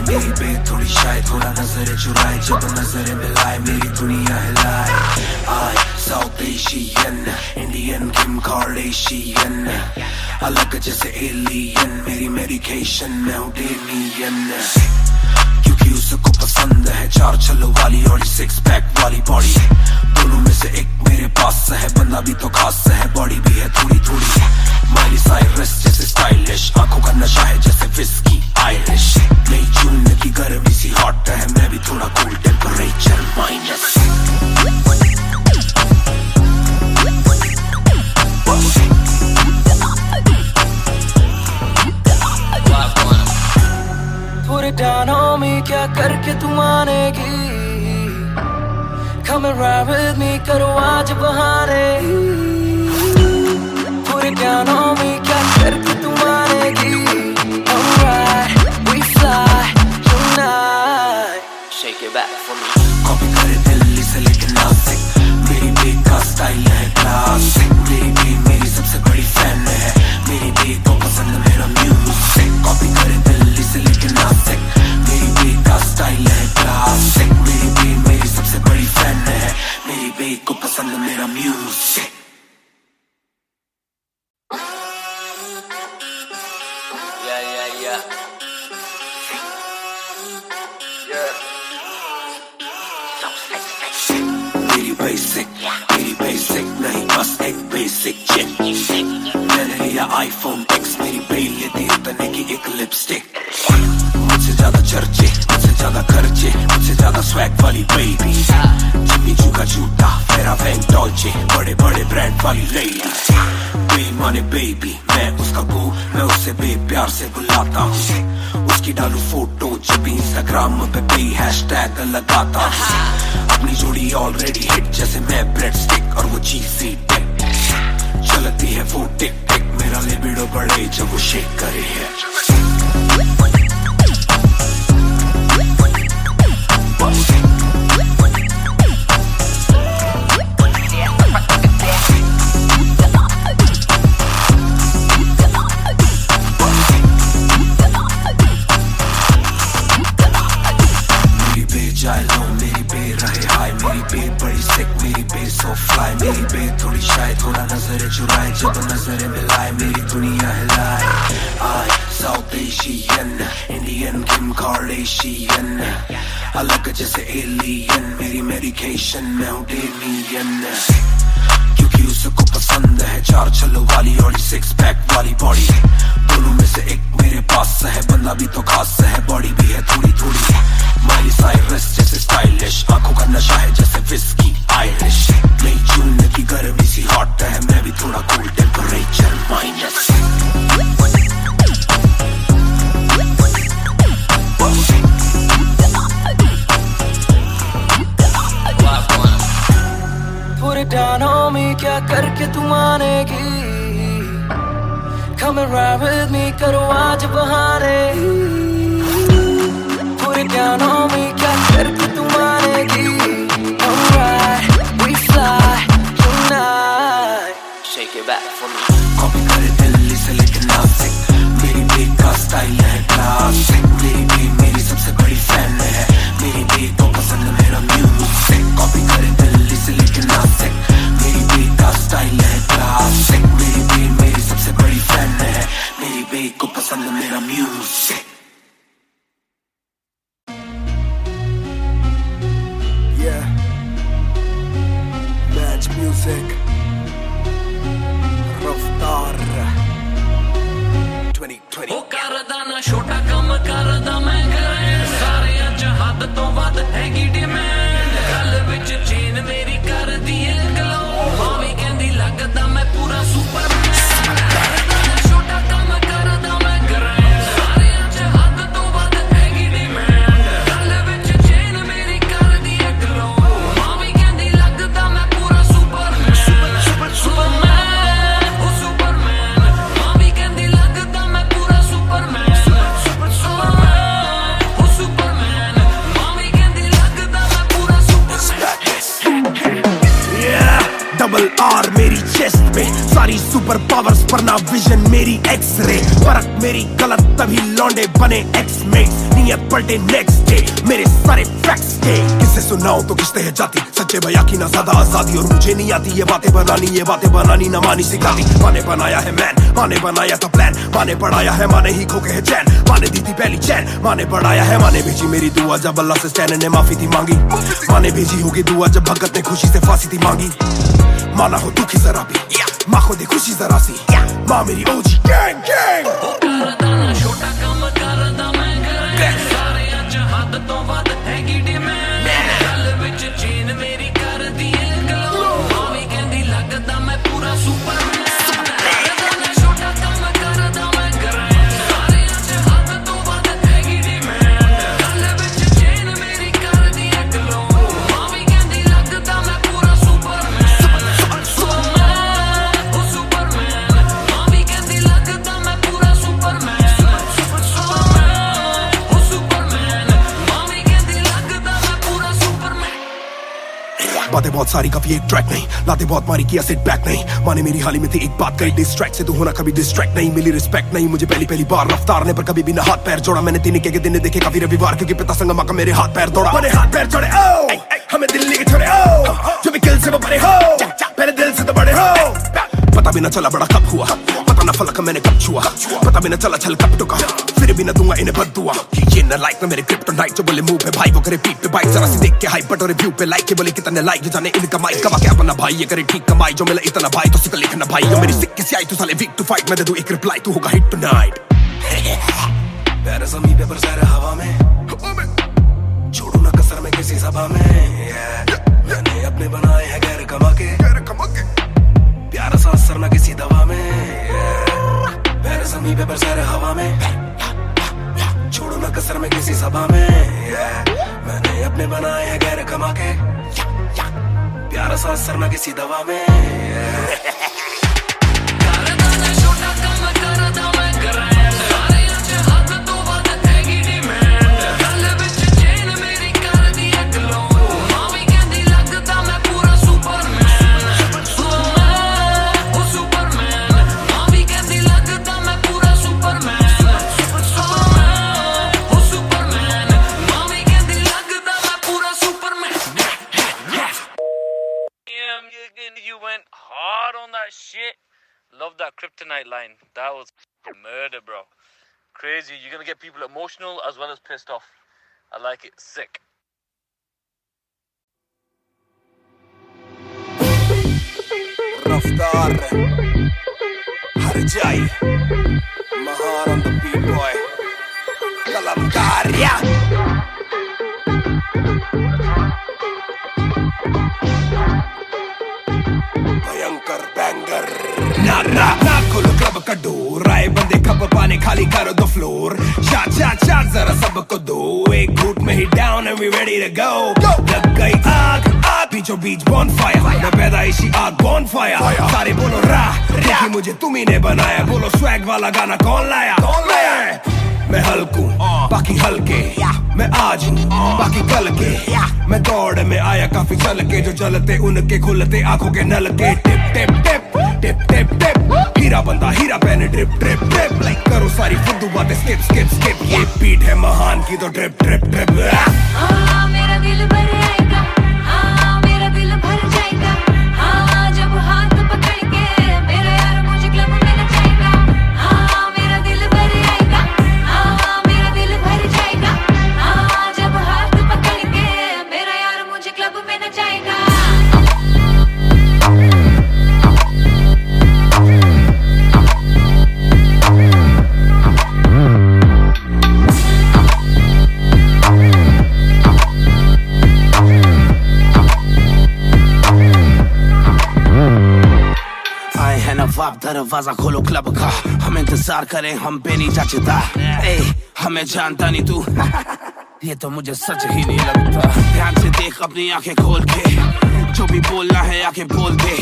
मेरी बे थोड़ी शाय थोड़ा नजर चुराए जब नजर मिलाए मेरी दुनिया हिलाए आई साउथ एशियन इंडियन किम कार्डेशियन अलग जैसे एलियन मेरी मेडिकेशन मैं हूँ डेलियन क्योंकि उसको पसंद है चार छल्लों वाली और 6 पैक वाली बॉडी दोनों में से एक मेरे पास है बंदा भी तो खास है बॉडी भी है थोड़ी थोड़ी माइली साइरस जैसे स्टाइलिश आंखों का नशा है जैसे विस्की आयरिश नई जून की गर्मी सी हॉट है मैं भी थोड़ा cool temperature minus Put it down on me क्या करके तू मानेगी Come and ride with me करो आज बहाने Put it down on me क्या करके तू मानेगी Alright, we fly tonight Shake it back for me copy करे दिल्ली से लेके नासिक मेरी बेग का स्टाइल है क्लासिक मेरी बेग मेरी सबसे बड़ी फैन है मेरी बेग को पसंद मेरा म्यूजिक कॉपी करे दिल्ली से लेके नासिक मेरी बेग का स्टाइल है क्लासिक मेरी बेग मेरी सबसे बड़ी फैन है मेरी बेग को पसंद मेरा म्यूजिक मेरी बेसिक नहीं बस एक बेसिक चिप मैंने लिया आईफोन X मेरी बेल लेती इतने की एक लिपस्टिक मुझसे ज्यादा चर्चे मुझसे ज्यादा खर्चे मुझसे ज्यादा स्वैग वाली बेबी जिम्मी चू का जूता फेरा वैंग डॉल्चे बड़े बड़े ब्रांड वाली लेडी बेईमाने बेबी मैं उसका बू मैं उससे बेप्यार से बुलाता हूँ उसकी डालू फोटो जब भी इंस्टाग्राम पे हैशटैग लगाता हूँ अपनी जोड़ी ऑलरेडी हिट जैसे मैं ब्रेड स्टिक और वो चीज़ी टिक चलती है वो टिक टिक मेरा लिबिडो बढ़े जब वो शेक करे है मेरी बे थोड़ी शाय थोड़ा नजर चुराए जब नजर मिलाए मेरी दुनिया हिलाए आई साउथ एशियन इंडियन किम कार्डेशियन अलग जैसे एलियन मेरी मेडिकेशन मैं हूँ डेलियन क्योंकि उसको पसंद है चार छल्लों वाली और 6 पैक वाली बॉडी दोनों में से एक मेरे पास है बंदा भी तो खास है बॉडी भी है थोड़ी थोड़ी माइली साइरस जैसे स्टाइलिश आंखों का नशा है जैसे विस्की आयरिश नई जून की गर्मी सी हॉट है मैं भी थोड़ा कूल क्या करके तू मानेगी Come and ride with me करो आज बहाने Put it down on me क्या करके तू मानेगी Alright we fly tonight Shake it back for me copy करे दिल्ली से लेके नासिक मेरी बेक का स्टाइल है क्लासिक मेरी बेक मेरी सबसे बड़ी फैन है मेरी बेक को पसंद मेरा म्यूजिक कॉपी करे दिल्ली से लेके नासिक मेरी बेक का स्टाइल है क्लासिक मेरी बेक मेरी सबसे बड़ी फैन है मेरी बेक को पसंद मेरा music Yeah, Match Music, Raftaar 2020. ਉਹ ਕਰਦਾ ਨਾ ਛੋਟਾ ਕੰਮ ਕਰਦਾ ਮੈਂ ਗ੍ਰੈਂਡ ਸਾਰਿਆਂ ਚ ਹੱਦ ਤੋਂ ਵੱਧ ਹੈਗੀ ਡਿਮਾਂਡ ਗੱਲ ਵਿੱਚ ਚੇਨ ਮੇਰੀ ਕਰਦੀ ਏ ਗਲੋ ਮਾਂ ਵੀ ਕਹਿੰਦੀ ਲੱਗਦਾ ਮੈਂ ਪੂਰਾ ਸੁਪਰਮੈਨ ਕਰਦਾ ਨਾ ਛੋਟਾ ਕੰਮ ਕਰਦਾ ਮੈਂ ਗ੍ਰੈਂਡ ਸਾਰਿਆਂ ਚ ਹੱਦ ਤੋਂ ਵੱਧ ਹੈਗੀ ਡਿਮਾਂਡ ਗੱਲ ਵਿੱਚ ਚੇਨ ਮੇਰੀ ਕਰਦੀ ਏ ਗਲੋ ਮਾਂ ਵੀ ਕਹਿੰਦੀ ਲੱਗਦਾ ਮੈਂ ਪੂਰਾ ਸੁਪਰਮੈਨ ਸੁਪਰਮੈਨ ਉਹ ਸੁਪਰਮੈਨ ਮਾਂ ਵੀ ਕਹਿੰਦੀ ਲੱਗਦਾ ਮੈਂ ਪੂਰਾ ਸੁਪਰਮੈਨ ਸੁਪਰਮੈਨ ਉਹ ਸੁਪਰਮੈਨ ਮਾਂ ਵੀ ਕਹਿੰਦੀ ਲੱਗਦਾ ਮੈਂ ਪੂਰਾ ਸੁਪਰਮੈਨ Yeah, double R मेरी चेस्ट पे सारी सुपर पावर्स पर ना विजन मेरी एक्स-रे फर्क मेरी गलत तभी लौंडे बने एक्स-मेट्स नियत पलटे नेक्स्ट डे मेरे सारे फैक्ट्स के किससे सुनाओ तो किसते है जाती सच्चे भैया की ना ज्यादा आजादी और मुझे नहीं आती ये बातें बनानी ना मानी सिखाती माने बनाया है मैन माने बनाया था प्लान माने पढ़ाया है माने ही खोके है चैन माने दी थी पहली चैन माने पढ़ाया है माने भेजी मेरी दुआ जब अल्लाह से स्टैन ने माफी थी मांगी माने भेजी होगी दुआ जब भगत ने खुशी से फांसी थी मांगी माना हो दुखी जरा भी माँ को दे खुशी जरा सी माँ मेरी ओजी गैंग गैंग ਉਹ ਕਰਦਾ ਨਾ ਛੋਟਾ ਕੰਮ ਕਰਦਾ ਮੈਂ ਗ੍ਰੈਂਡ ਸਾਰਿਆਂ ਚ ਹੱਦ ਤੋਂ ਵੱਧ ਹੈਗੀ ਡਿਮਾਂਡ ਗੱਲ ਵਿੱਚ ਚੇਨ ਮੇਰੀ ਕਰਦੀ ਏ ਗਲੋ ਮਾਂ ਵੀ ਕਹਿੰਦੀ ਲੱਗਦਾ ਮੈਂ ਪੂਰਾ ਸੁਪਰਮੈਨ ਕਰਦਾ ਨਾ ਛੋਟਾ ਕੰਮ ਕਰਦਾ ਮੈਂ ਗ੍ਰੈਂਡ ਸਾਰਿਆਂ ਚ ਹੱਦ ਤੋਂ ਵੱਧ ਹੈਗੀ ਡਿਮਾਂਡ ਗੱਲ ਵਿੱਚ ਚੇਨ ਮੇਰੀ ਕਰਦੀ ਏ ਗਲੋ ਮਾਂ ਵੀ ਕਹਿੰਦੀ ਲੱਗਦਾ ਮੈਂ ਪੂਰਾ ਸੁਪਰਮੈਨ ਸੁਪਰਮੈਨ ਉਹ ਸੁਪਰਮੈਨ ਮਾਂ ਵੀ ਕਹਿੰਦੀ ਲੱਗਦਾ ਮੈਂ ਪੂਰਾ ਸੁਪਰਮੈਨ ਸੁਪਰਮੈਨ ਉਹ ਸੁਪਰਮੈਨ ਮਾਂ ਵੀ ਕਹਿੰਦੀ ਲੱਗਦਾ ਮੈਂ ਪੂਰਾ ਸੁਪਰਮੈਨ बातें बहुत सारी कभी एक ट्रैक नहीं लाते बहुत मारी किया सिट बैक नहीं माने मेरी हाल ही में थी एक बात कही डिस्ट्रैक्ट से तू होना कभी डिस्ट्रैक्ट नहीं मिली रिस्पेक्ट नहीं मुझे पहली बार रफ्तार ने पर कभी भी ना हाथ पैर जोड़ा मैंने तीन के दिन देखे काफी रविवार क्योंकि पिता संगमा का मेरे हाथ पैर दौड़ा मैंने हाथ पैर जोड़े ओ हमें दिल्ली के छोड़े ओ जो भी किल से वो बड़े हो पहले दिल से तो बड़े हो पता भी ना चला बड़ा कब हुआ पता ना फलक मैंने कब छुआ पता भी ना चला छल कब टुका फिर भी ना दूंगा इन्हें बददुआ ये न लाइक ना मेरे क्रिप्टोनाइट जो बोले मुंह पे भाई वो करे पीठ पे बाइक जरा सी देख के हाइप बट और रिव्यू पे लाइक के बोले कितने लाइक जाने इनका माइक कमा के अपना भाई ये करे ठीक कमाई जो मिला इतना भाई तो सिक लिखना भाई जो मेरी सिक्के से आई तू साले वीक टू फाइट मैं दे दूं एक रिप्लाई तू होगा हिट टुनाइट पैर जमी पे पर सैर हवा में छोड़ू ना कसर में किसी सभा में मैंने अपने बनाए हैं गैर कमा के प्यारा सा असर ना किसी दवा में पैर जमी पे पर सैर हवा में छोड़ू ना कसर में किसी सभा में मैंने अपने बनाए हैं गैर कमा के प्यारा सा असर ना किसी दवा में ਕਰਦਾ ਨਾ ਛੋਟਾ ਕੰਮ ਕਰਦਾ ਮੈਂ ਗ੍ਰੈਂਡ ਸਾਰਿਆਂ ਚ ਹੱਦ ਤੋਂ ਵੱਧ ਹੈਗੀ ਡਿਮਾਂਡ ਗੱਲ ਵਿੱਚ ਚੇਨ ਮੇਰੀ ਕਰਦੀ ਏ ਗਲੋ ਮਾਂ ਵੀ ਕਹਿੰਦੀ ਲੱਗਦਾ ਮੈਂ ਪੂਰਾ ਸੁਪਰਮੈਨ ਸੁਪਰਮੈਨ ਉਹ ਸੁਪਰਮੈਨ ਮਾਂ ਵੀ ਕਹਿੰਦੀ ਲੱਗਦਾ ਮੈਂ ਪੂਰਾ ਸੁਪਰਮੈਨ ਸੁਪਰਮੈਨ ਉਹ ਸੁਪਰਮੈਨ ਮਾਂ ਵੀ ਕਹਿੰਦੀ ਲੱਗਦਾ ਮੈਂ ਪੂਰਾ Superman You went hard on that shit. Love that kryptonite line. That was murder, bro. Crazy. You're gonna get people emotional as well as pissed off. I like it. Sick. Raftaar हर जाई Mahar on the beat boy Kalamkar yeah भयंकर banger ना खोलो club का door आए बंदे खबर cup पानी खाली करो दो फ्लोर शाट शाट शाट जरा सबको दो एक घूट में ही down and we ready to go लग गई आग आग बीचों बीच बॉनफायर मैं पैदाइशी आग बॉनफायर सारे बोलो क्योंकि मुझे तुम्ही ने बनाया बोलो स्वैग वाला गाना कौन लाया मैं हल्कू बाकी हल्के मैं आज हूँ बाकी कल के मैं दौड़ में आया काफी चल के जो चलते उनके खुलते आंखों के नल के टिप टिप टिप टिप टिप टिप हीरा बंदा हीरा पहने ड्रिप ड्रिप ड्रिप लाइक करो सारी फुद्दू बातें स्किप स्किप स्किप ये बीट है महान की तो ड्रिप ड्रिप ड्रिप मेरा दिल भर आएगा मेरा दिल भर जाएगा जब हाथ पकड़ के मेरा यार मुझे क्लब में नचाएगा मेरा दिल भर आएगा मेरा दिल भर जाएगा जब हाथ पकड़ के मेरा यार मुझे क्लब में नचाएगा नवाब दरवाजा खोलो क्लब का हम इंतजार करें हम पे नहीं जचता हमें जानता नहीं तू ये तो मुझे सच ही नहीं लगता ध्यान से देख अपनी आंखें खोल के जो भी बोलना है आके बोल दे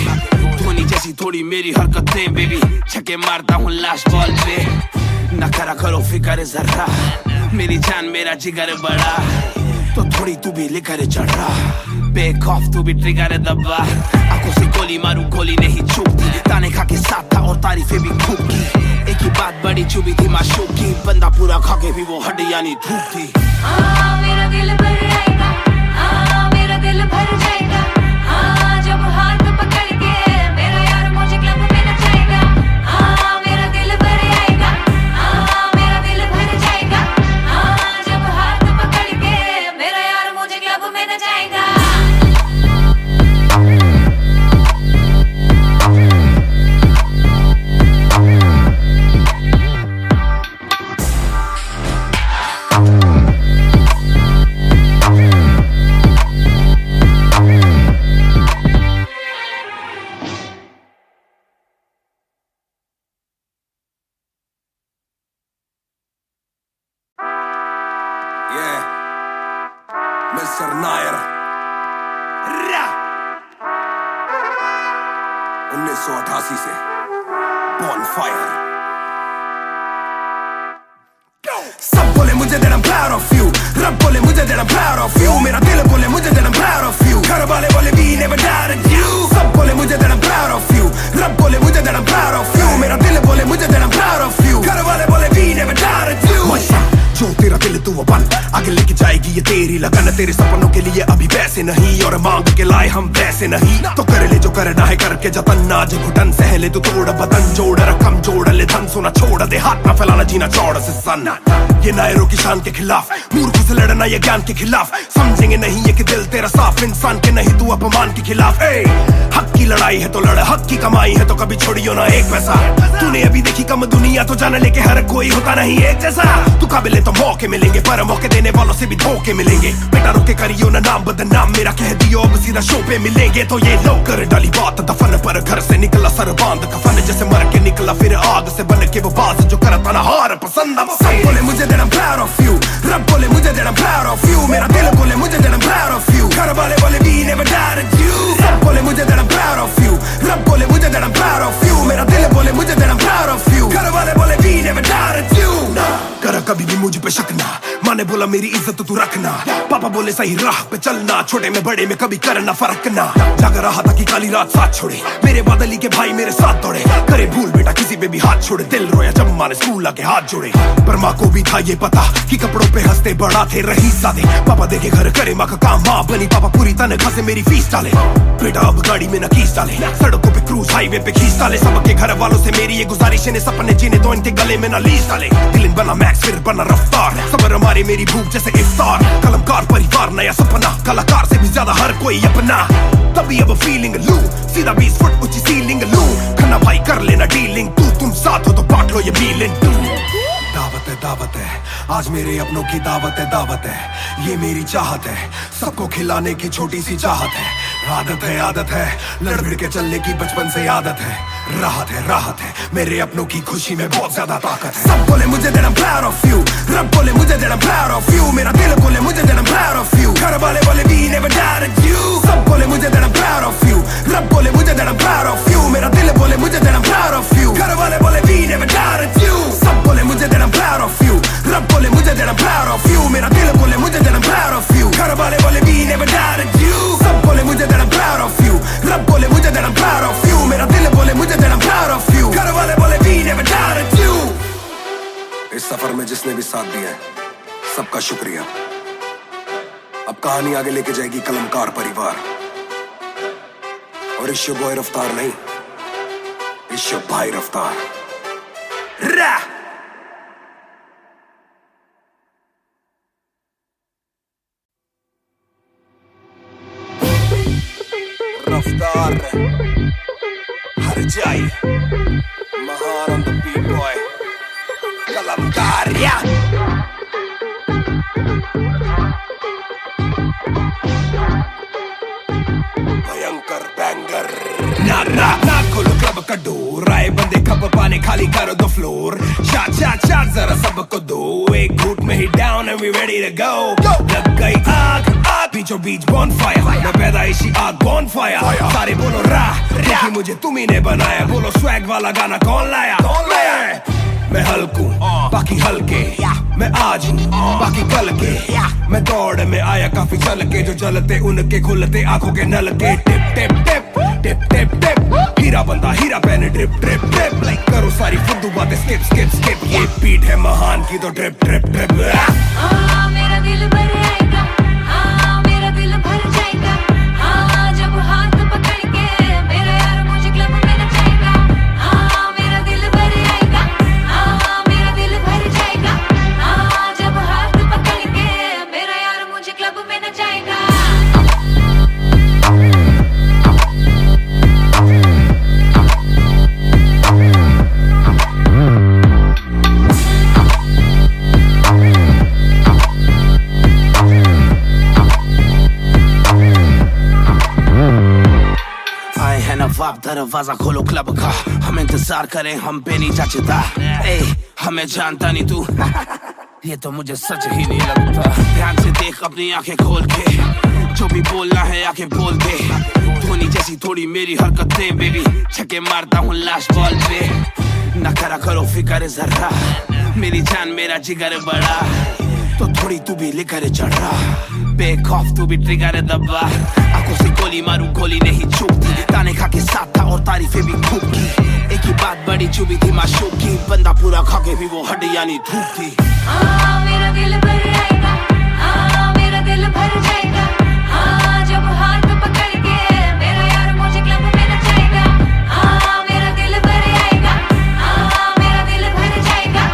धोनी जैसी थोड़ी मेरी हरकतें बेबी छक्के मारता हूँ लास्ट बॉल पे न करा करो फिक्र जरा मेरी जान मेरा जिगर बड़ा तो थोड़ी तू भी लेकर चढ़ रहा बेक ऑफ तू भी ट्रिगर दबा आंखों से गोली मारूं गोली नहीं चूकती ताने खा के साथ था और तारीफें भी खूब की एक ही बात बड़ी चुभी थी माशूक की बंदा पूरा खा के भी वो हड्डियां नहीं धूप थी मेरा दिल भर आएगा मेरा दिल भर जाएगा जब हाथ पकड़ के मेरा यार मुझे क्लब में नचाएगा मेरा दिल भर आएगा मेरा दिल भर जाएगा जब हाथ पकड़ के मेरा यार मुझे क्लब में नचाएगा मिस्टर नायर 1988 से बॉनफायर सब बोले मुझे that I'm proud of you रब बोले मुझे that I'm proud of you मेरा दिल बोले मुझे that I'm proud of you घर वाले बोले we never doubted you सब बोले मुझे that I'm proud of you रब बोले मुझे that I'm proud of you मेरा दिल बोले मुझे that I'm proud of you घर वाले बोले we never doubted you जो तेरा दिल तू वो बन आगे लेके जाएगी ये तेरी लगन तेरे सपनों के लिए अभी पैसे नहीं और मांग के लाए हम वैसे नहीं तो कर ले जो करना है करके जतन आज घुटन सहले तू तोड़ बदन जोड़ रकम जोड़ ले धन सोना छोड़ दे हाथ ना फैलाना जीना चौड़ से सन ये नायरों की शान के खिलाफ मूर्ख से लड़ना ये ज्ञान के खिलाफ समझेंगे नहीं ये कि दिल तेरा साफ इंसान के नहीं तू अपमान के खिलाफ हक की लड़ाई है तो लड़ हक की कमाई है तो कभी छोड़ियो ना एक पैसा तूने अभी देखी कम दुनिया तो जान लेके हर कोई होता नहीं एक जैसा तू काबिल तो मौके मिलेंगे पर मौके देने वालों से भी धोखे मिलेंगे बेटा रोके करियो ना नाम बदनाम मेरा कह दियो अब सीधा शो पे मिलेंगे तो ये लोग कर डाली बात दफन पर घर से निकला सर बांध कफन जैसे मर के निकला फिर आग से बन के वो बाज जो करता ना हार पसंद सब बोले मुझे that I'm proud of you रब बोले मुझे that I'm proud of you मेरा दिल बोले मुझे that I'm proud of you घर वाले बोले we never doubted you सब बोले मुझे that I'm proud of you रब बोले मुझे that I'm proud of you मेरा दिल बोले मुझे that I'm proud of you घर वाले बोले we never doubted you कर कभी भी मुझ पे शक ना माँ ने बोला मेरी इज्जत तू रखना पापा बोले सही राह पे चलना छोटे में बड़े में कभी करना फर्क ना लग रहा था कि काली रात साथ छोड़े मेरे बादली के भाई मेरे साथ दौड़े करे भूल बेटा किसी पे भी हाथ छोड़े दिल रोया जब माँ ने स्कूल आके हाथ जोड़े पर माँ को भी था ये पता कि कपड़ों पे हंसते बड़ा थे रही सादे पापा देखे घर करे माँ का काम माँ बनी पापा पूरी तनख्वाह से मेरी फीस डाले बेटा अब गाड़ी में नकीस डाले सड़कों पे क्रूज हाईवे पे खींच डाले सबके घर वालों से मेरी ये गुजारिश है सपने जीने तो इनके गले में ना लीस डाले दिल बना मैक्स फिर बना रफ्तार सबर हमारे मेरी भूख जैसे इफ्तार कलमकार परिवार नया सपना कलाकार से भी ज्यादा हर कोई अपना तभी अब फीलिंग लू सीधा 20 फुट ऊंची सीलिंग लू खन्ना भाई कर लेना डीलिंग तुम साथ हो तो बांट लो ये मीलिंग दावत दावत है, आज मेरे अपनों की दावत है, ये मेरी चाहत है, सबको खिलाने की छोटी सी चाहत है, आदत है, लड़ के चलने की बचपन से आदत है, राहत है, मेरे अपनों की खुशी में बहुत ज्यादा ताकत है। सब बोले मुझे that I'm proud of you, रब बोले मुझे that I'm proud of you, मेरा दिल बोले मुझे that I'm proud of you, घर वाले बोले we never doubted you। सब बोले मुझे that I'm proud of you, रब बोले मुझे that I'm proud of you, मेरा दिल बोले मुझे that I'm proud of you, घर वाले बोले we never doubted you। सब बोले मुझे that I'm proud of you, रब बोले मुझे that I'm proud of you, मेरा दिल बोले मुझे that I'm proud of you, घर वाले बोले we never doubted you। सब बोले मुझे that I'm proud of you, रब बोले मुझे that I'm proud of you, मेरा दिल बोले मुझे that I'm proud of you, घर वाले बोले we never doubted you। इस सफर में जिसने भी साथ दिया है, सबका शुक्रिया। अब कहानी आगे लेके जाएगी कलमकार परिवार, और इश्यो बॉय रफ्तार नहीं, इश्यो भाई रफ्तार। रफ्तार हर जाई, महान ऑन द बीट बॉय, कलमकार या भयंकर बैंगर। ना खोलो क्लब का डोर, आए बंदे खप पाने खाली करो दो फ्लोर, शाट जरा सबको दो, एक घूट में ही down and we ready to go. लग गई आग बीचों बीच बॉनफायर, मैं पैदाइशी आग बॉनफायर, सारे बोलो राह क्योंकि मुझे तुम्ही ने बनाया, बोलो स्वैग वाला गाना कौन लाया? मैं हल्कू बाकी हल्के, मैं आज हूँ बाकी कल के, मैं दौड़ में आया काफी चल के, जो चलते उनके खुलते आंखों के नल के, टिप टिप टिप टिप टिप टिप, हीरा बंदा हीरा पहने ड्रिप ड्रिप ड्रिप, लाइक करो सारी फुद्दू बातें स्किप स्किप स्किप, ये बीट है महान की तो ड्रिप ड्रिप ड्रिप। मेरा दिल भर आएगा, मेरा दिल भर जाएगा, जब हाथ पकड़ के मेरा यार मुझे क्लब में नचाएगा, मेरा दिल भर आएगा, मेरा दिल भर जाएगा, जब हाथ पकड़ के मेरा यार मुझे क्लब में नचाएगा। नवाब दरवाजा खोलो क्लब का, हम इंतजार करें हम पे नहीं जचता, हमें जानता नहीं तू ये तो मुझे सच ही नहीं लगता। ध्यान से देख अपनी आंखें खोल के, जो भी बोलना है आके बोल दे, धोनी जैसी थोड़ी मेरी हरकतें बेबी, छक्के मारता हूँ लास्ट बॉल पे, न करा करो फिक्र जरा, मेरी जान मेरा जिगर बड़ा, तो थोड़ी तू भी लेकर चढ़ रहा, बेखौफ तू भी ट्रिगर दबा, आंखों से गोली मारूं गोली नहीं चूकती, ताने खा के साथ था और तारीफें भी खूब की, एक ही बात बड़ी चुभी थी माशूक की, बंदा पूरा खा के भी वो हड्डियां नहीं थूकती। मेरा दिल भर आएगा, मेरा दिल भर जाएगा, जब हाथ पकड़ के मेरा यार मुझे क्लब में नचाएगा, मेरा दिल भर आएगा, मेरा दिल भर जाएगा,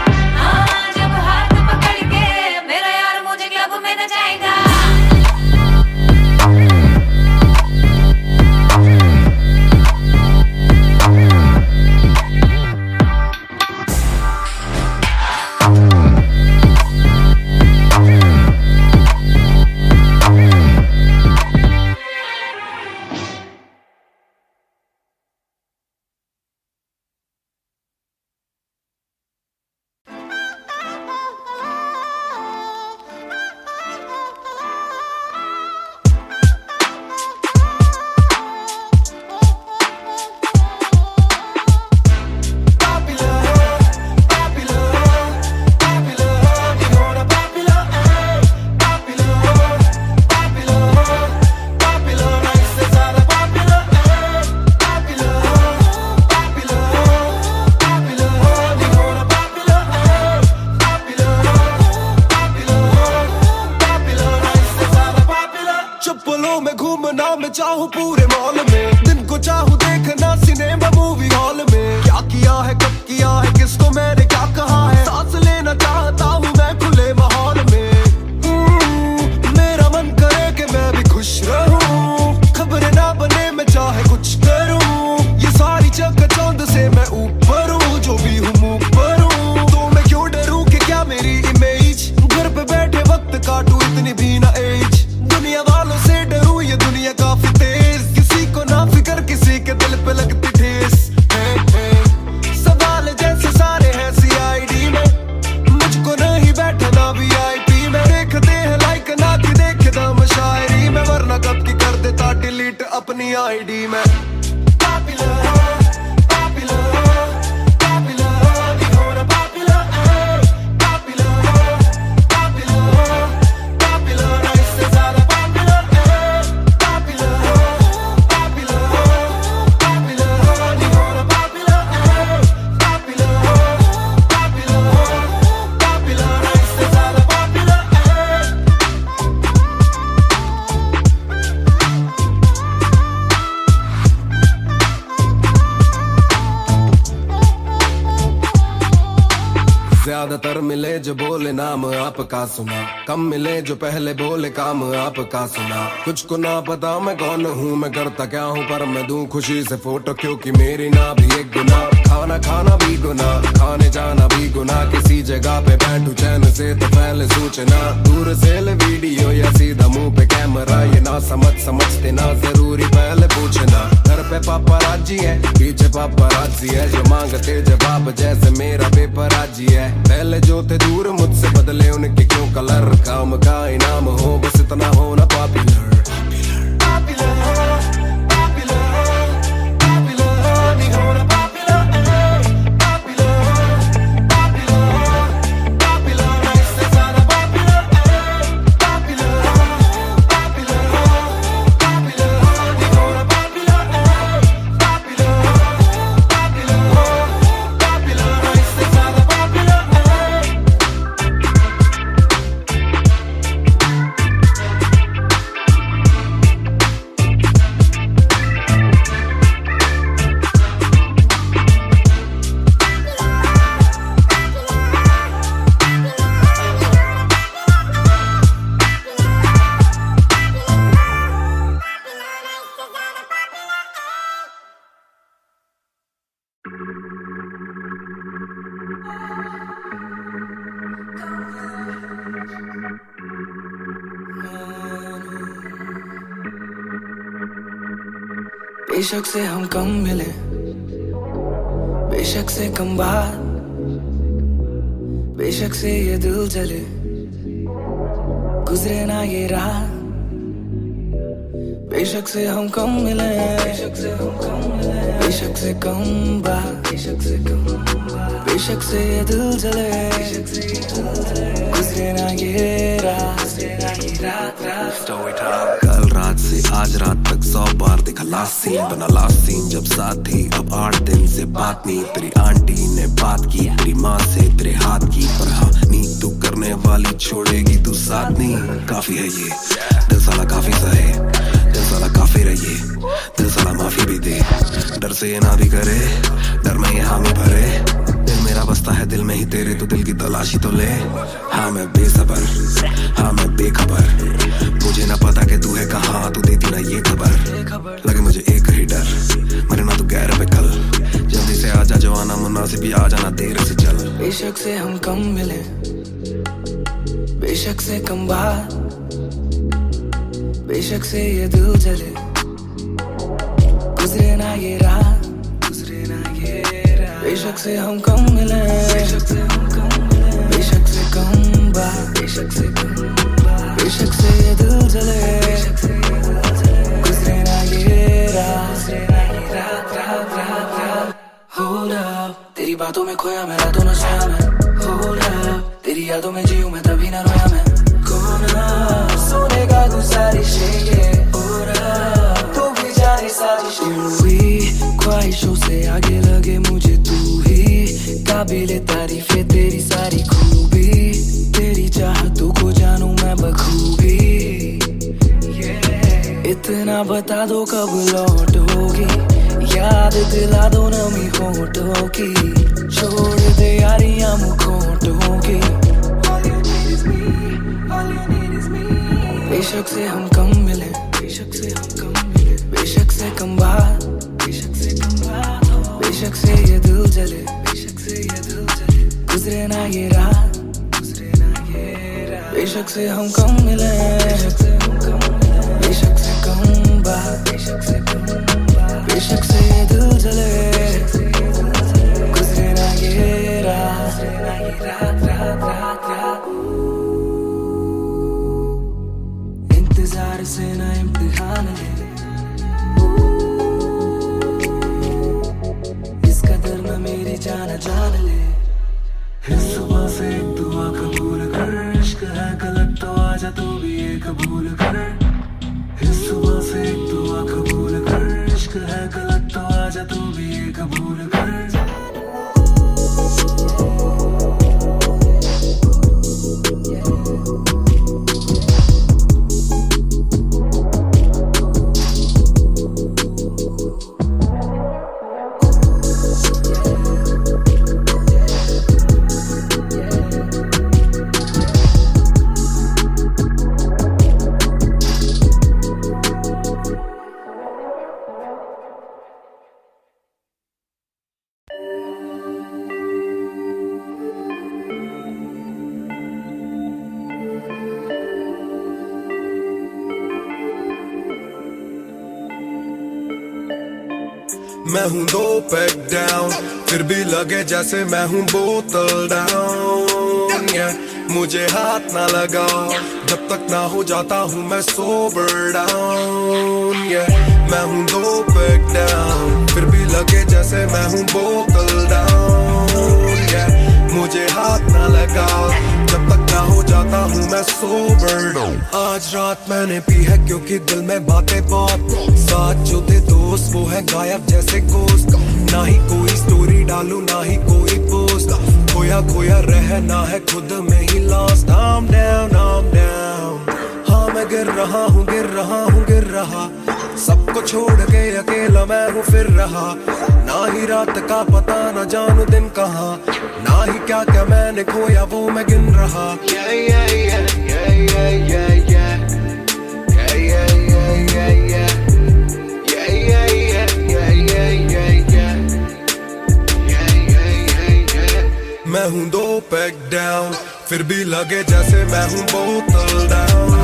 जब हाथ पकड़ के मेरा यार मुझे क्लब में नचाएगा। मैं चाहूँ पूरे मॉल में, दिन को चाहूँ देखना सिनेमा मूवी हॉल में, क्या किया है कब किया है किसको मैंने क्या कहा है, सांस लेना चाहता हूँ मैं खुले माहौल में, मेरा मन करे कि मैं भी खुश रहूं, खबरें ना बने मैं चाहे कुछ करूं, ये सारी चकाचौंध से मैं ऊपर हूँ, जो भी हूँ मुँह पर हूँ, तो मैं क्यों डरूं कि क्या ज्यादातर मिले जो बोले नाम आपका सुना, कम मिले जो पहले बोले काम आपका सुना। कुछ को ना पता मैं कौन हूँ, मैं करता क्या हूँ, पर मैं दूं खुशी से फोटो क्योंकि मेरी ना भी एक गुना। खाना खाना भी गुना, खाने जाना भी गुना, किसी जगह पे बैठू चैन से तो पहले सूचना। दूर से ले वीडियो या सीधा मुंह पे कैमरा, ये ना समझते ना जरूरी पहले पूछना। घर पे पापराजी है, पीछे पापराजी है, जो मांगते जवाब जैसे मेरा पेपर आजी है। पहले जो थे दूर मुझसे बदले उनके क्यों कलर, काम का इनाम हो बस इतना होना पॉपुलर। बेशक से हम कम मिले, बेशक से कम बात, बेशक से ये दिल जले, गुजरे ना ये रात। बेशक से हम कम मिले, बेशक से हम कम मिले, बेशक से कम बात, बेशक से कम बात, बेशक से ये दिल जले, गुजरे ना ये रात, कल रात से आज रात तक 100 बार देखा लास्ट सीन, बना लास्ट सीन जब साथ थी, अब 8 दिन से बात नहीं। तेरी आंटी ने बात की, तेरी माँ से तेरे हाथ की, पर हाँ नींद तू करने वाली छोड़ेगी तू साथ नहीं। काफी है ये दिल साला काफी सहे, दिल साला काफी रहिए, दिल साला माफी भी दे, डर से ये ना भी करे, डर में ये हामी भरे। दिल मेरा बसता है दिल में ही तेरे, तो दिल की तलाशी तो ले। हाँ मैं बेसबर, हाँ मैं बेखबर, मुझे ना पता कि तू है कहाँ, तू देती ना ये खबर। लगे मुझे एक ही डर, मेरे ना तू गैर पे कल, जल्दी से आजा जो आना मुनासिब, आ जाना देर से चल। बेशक से हम कम मिले, बेशक से कम बात, बेशक से ये दिल जले, गुजरे ना ये रात, गुजरे ना ये रात। बेशक से हम कम मिले, बेशक से हम कम मिले, बेशक से कम बात, बेशक से कम बात, बेशक से ये दिल जले, गुजरे ना ये रात, गुजरे ना ये रात, रात, रात, रात। Hold up, तेरी बातों में खोया मैं, रातों न सोया मैं। Hold up, तेरी यादों में जीऊं मैं, तभी ना रोया मैं। कौन सोने का गुजारिश है, तू भी जाने साजिश हुई, ख्वाहिशों से आगे लगे मुझे तू ही, काबिले तारीफ है तेरी सारी खूबी, तेरी चाहतों को जानूं मैं बखूबी। इतना बता दो कब लौटोगी, याद दिला दो नमी होठों की, छोड़ दे यारियां मुखोटों की। बेशक से हम कम मिले, बेशक से हम कम मिले, बेशक से कम बात, बेशक से कम बात, बेशक से ये दिल जले, बेशक से ये दिल जले, गुजरे ना ये रात, गुजरे ना ये रात। बेशक से हम कम मिले, बेशक से हम कम मिले, बेशक से कम बात, बेशक से कम बात, बेशक से ये दिल जले, गुजरे ना ये रात, गुजरे ना ये रात, रात, रात, रात। इंतजार से ना इम्तिहान ले, इस कदर न मेरी जान जान ले। इस सुबह से एक दुआ कबूल कर, इश्क है गलत तो आजा तू भी ये कबूल कर। इस सुबह से एक दुआ कबूल कर, इश्क है गलत तो आजा तू भी ये कबूल कर। मैं हूँ 2 पैक डाउन, फिर भी लगे जैसे मैं हूँ बोतल डाउन। मुझे हाथ ना लगाओ जब तक ना हो जाता हूँ मैं सोबर डाउन। मैं हूँ 2 पैक डाउन, फिर भी लगे जैसे मैं हूँ बोतल डाउन। मुझे हाथ ना लगाओ जब तक ना हो जाता हूँ मैं सोबर डाउन। आज रात मैंने पी है क्योंकि दिल में बातें बहुत, साथ जो थे दोस्त वो है गायब जैसे गोश्त। ना ही कोई स्टोरी डालूं ना ही कोई पोस्ट, खोया खोया रहना है खुद में he lost. I'm down, I'm down, हाँ मैं गिर रहा हूँ गिर रहा हूँ गिर रहा, सबको छोड़ के अकेला मैं हूँ फिर रहा। ना ही रात का पता ना जानू दिन कहाँ, ना ही क्या क्या मैंने खोया वो मैं गिन रहा। Yeah, yeah, yeah, yeah, yeah, yeah, yeah. Yeah, yeah, yeah, yeah, yeah. Yeah, yeah, yeah, yeah, yeah, yeah, yeah. Yeah, yeah, yeah, yeah. मैं हूँ 2 पैक डाउन, फिर भी लगे जैसे मैं हूँ बोतल डाउन।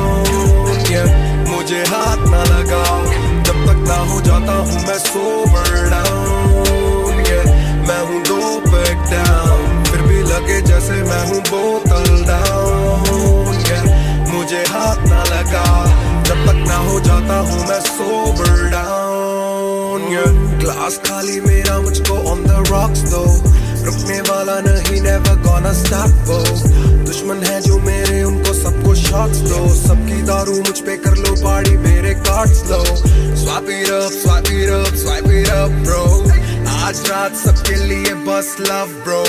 मुझे हाथ ना लगाओ जब तक ना हो जाता हूँ मैं सोबर डाउन। मैं हूँ 2 पैक डाउन, फिर भी लगे जैसे मैं हूँ बोतल डाउन। मुझे हाथ ना लगाओ जब तक ना हो जाता हूँ मैं सोबर डाउन। ग्लास खाली मेरा मुझको ऑन द रॉक्स दो, रुकने वाला नहीं never gonna stop go। दुश्मन है जो मेरे उनको सबको शॉट्स दो, सबकी दारू मुझ पे कर लो पार्टी मेरे cards low. Swipe it up, swipe it up, swipe it up bro। आज रात सबके लिए बस लव ब्रो,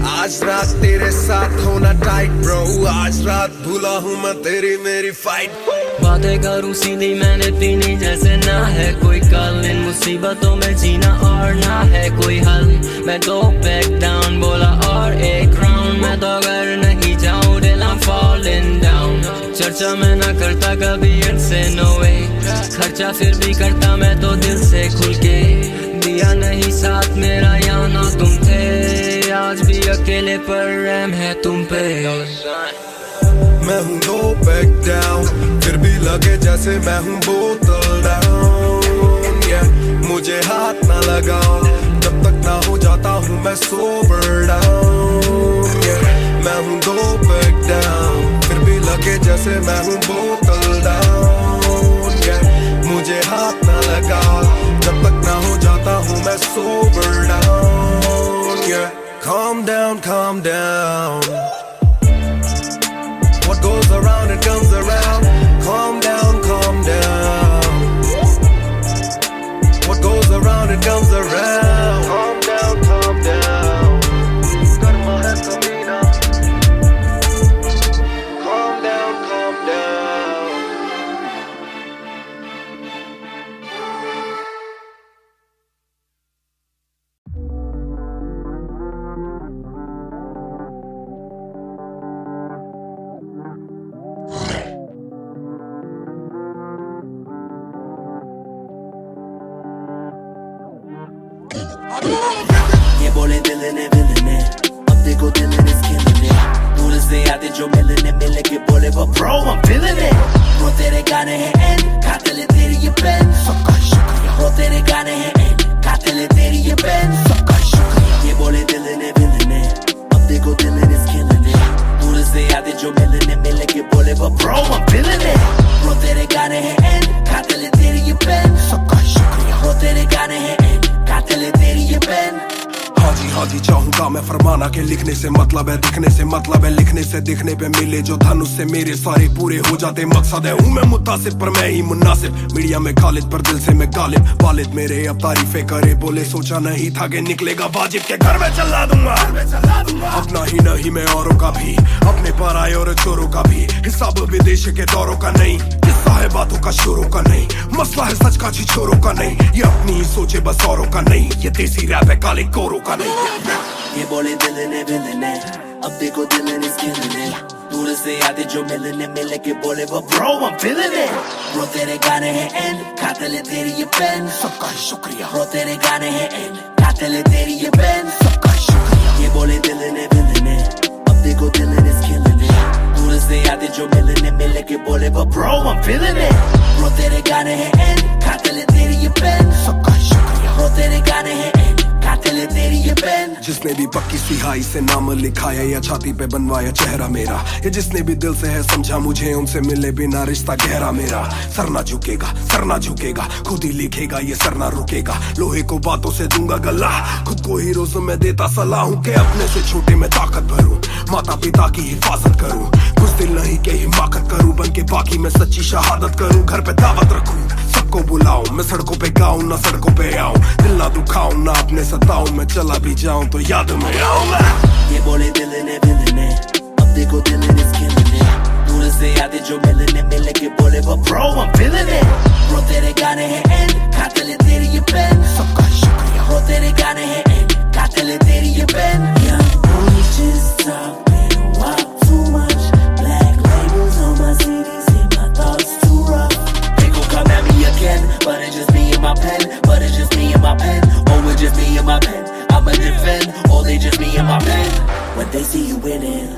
आज रात तेरे साथ होना टाइट ब्रो, आज रात भूला हूँ मैं तेरी मेरी फाइट। बातें करूँ सीधी मैंने पीनी जैसे ना है कोई कल, इन मुसीबतों में जीना और ना है कोई हल। मैं 2 पैक डाउन बोला और 1 राउंड, मैं तो अगर नहीं जाऊँ दिल I'm falling down। चर्चा मैं ना करता कभी इनसे नो वे, खर्चा फिर भी करता मैं तो दिल से खुल के। दिया नहीं साथ मेरा यहाँ ना तुम थे, आज भी अकेले पर रहम है तुम पे। मैं हूँ 2 पैक डाउन, फिर भी लगे जैसे मैं हूँ बोतल डाउन। मुझे हाथ ना लगाओ जब तक ना हो जाता हूँ मैं सोबर डाउन। मैं हूँ 2 पैक डाउन, फिर भी लगे जैसे मैं हूँ बोतल डाउन। मुझे हाथ ना लगाओ जब तक ना हो जाता हूँ मैं sober down. Calm down, calm down, what goes around it comes around। Calm down, calm down, what goes around it comes around। Calm down, calm down, karma hai kamina। Calm down, calm down। ये बोले दिल ने will ने, अब देखो दिल ने skill ने, दूर से आते जो मिलने मिले के बोले वो bro I'm feeling it। वो तेरे गाने हैं एंड कातिल है तेरी ये पेन, सबका शुक्रिया। वो तेरे गाने हैं एंड कातिल है तेरी ये पेन, सबका शुक्रिया। ये बोले दिल ने विल ने, अब देखो दिल ने स्किल ने, दूर से आते जो मिलने मिले के बोले वो bro I'm feeling it। वो तेरे गाने हैं एंड कातिल है तेरी ये पेन, सबका शुक्रिया। वो तेरे गाने हैं एंड कातिल है तेरी ये पेन। हाँ जी चाहूंगा मैं फरमाना के लिखने से मतलब है दिखने से मतलब है लिखने से दिखने पे मिले जो धनुष से मेरे सारे पूरे हो जाते मकसद है। हूँ मैं मुतासिब पर मैं ही मुनासिब, मीडिया में खालिद पर दिल से मैं गालिब। वालिद मेरे अब तारीफे करे बोले सोचा नहीं था कि निकलेगा वाजिब के घर में चला दूंगा। अपना ही नहीं मैं औरों का भी, अपने पर आए और चोरों का भी, हिसाब विदेश के दौरों का नहीं, किस्सा है बातों का शोरों का नहीं, मसला है सच का छिछोरों का नहीं, ये अपनी ही सोचे बस औरों का नहीं, ये देसी रैप है काले कोरों का नहीं। ये बोले दिल ने विल ने, अब देखो दिल ने स्किल ने, दूर से आते जो मिलने मिले के बोले वो bro I'm feeling it। वो तेरे गाने हैं एंड कातिल है तेरी ये पेन, सबका शुक्रिया। वो तेरे गाने हैं एंड कातिल है तेरी ये पेन, सबका शुक्रिया। ये बोले दिल ने विल ने, अब देखो दिल ने स्किल ने, दूर से आते जो मिलने मिले के बोले वो bro I'm feeling it। वो तेरे गाने हैं एंड कातिल है तेरी ये पेन, सबका शुक्रिया। Bro तेरे गाने हैं एंड कातिल है तेरी ये पेन। जिसने भी पक्की सिहाई से नाम लिखाया या छाती पे बनवाया चेहरा मेरा, या जिसने भी दिल से है समझा मुझे उनसे मिले बिना रिश्ता गहरा मेरा। सर ना झुकेगा, सर ना झुकेगा, खुद ही लिखेगा ये सर ना रुकेगा। लोहे को बातों से दूंगा गला, खुद को हीरो से मैं देता सलाह हूँ कि अपने से छोटे में ताकत भरूं, माता पिता की हिफाजत करूं, कुछ दिल नहीं के हिमाकत करूं, बन के बाकी मैं सच्ची शहादत करूं। घर पे दावत रखूं, सबको बुलाऊं, मैं सड़कों पे गाऊं ना सड़कों पे आऊं, दिल ना दुखाऊं ना अपने सताऊं, मैं चला भी जाऊं तो याद में आऊं मैं। ये बोले दिल ने अब देखो दिल ने स्किन दूर से आते जो मिलने के बोले वो bro I'm feeling it। Bro तेरे गाने हैं एंड कातिल है तेरी ये पेन। सबका शुक्रिया। Bro तेरे गाने हैं एंड कातिल है तेरी ये pen. Young boy just talking walk too much, black labels on my CDs, see my thoughts too rough। They gon' come at me again, but it's just me and my pen, but it's just me and my pen, oh it's just me and my pen, I'ma defend, oh they just me and my pen। When they see you winning,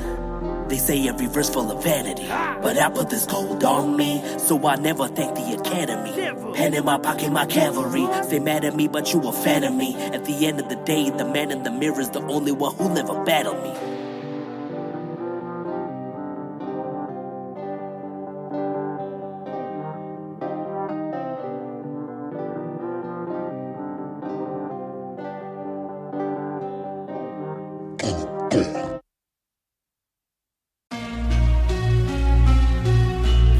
they say every verse full of vanity, but I put this gold on me, so I never thank the academy। Pen in my pocket, my cavalry, stay mad at me but you a fan of me, at the end of the day the man in the mirror is the only one who never battled me।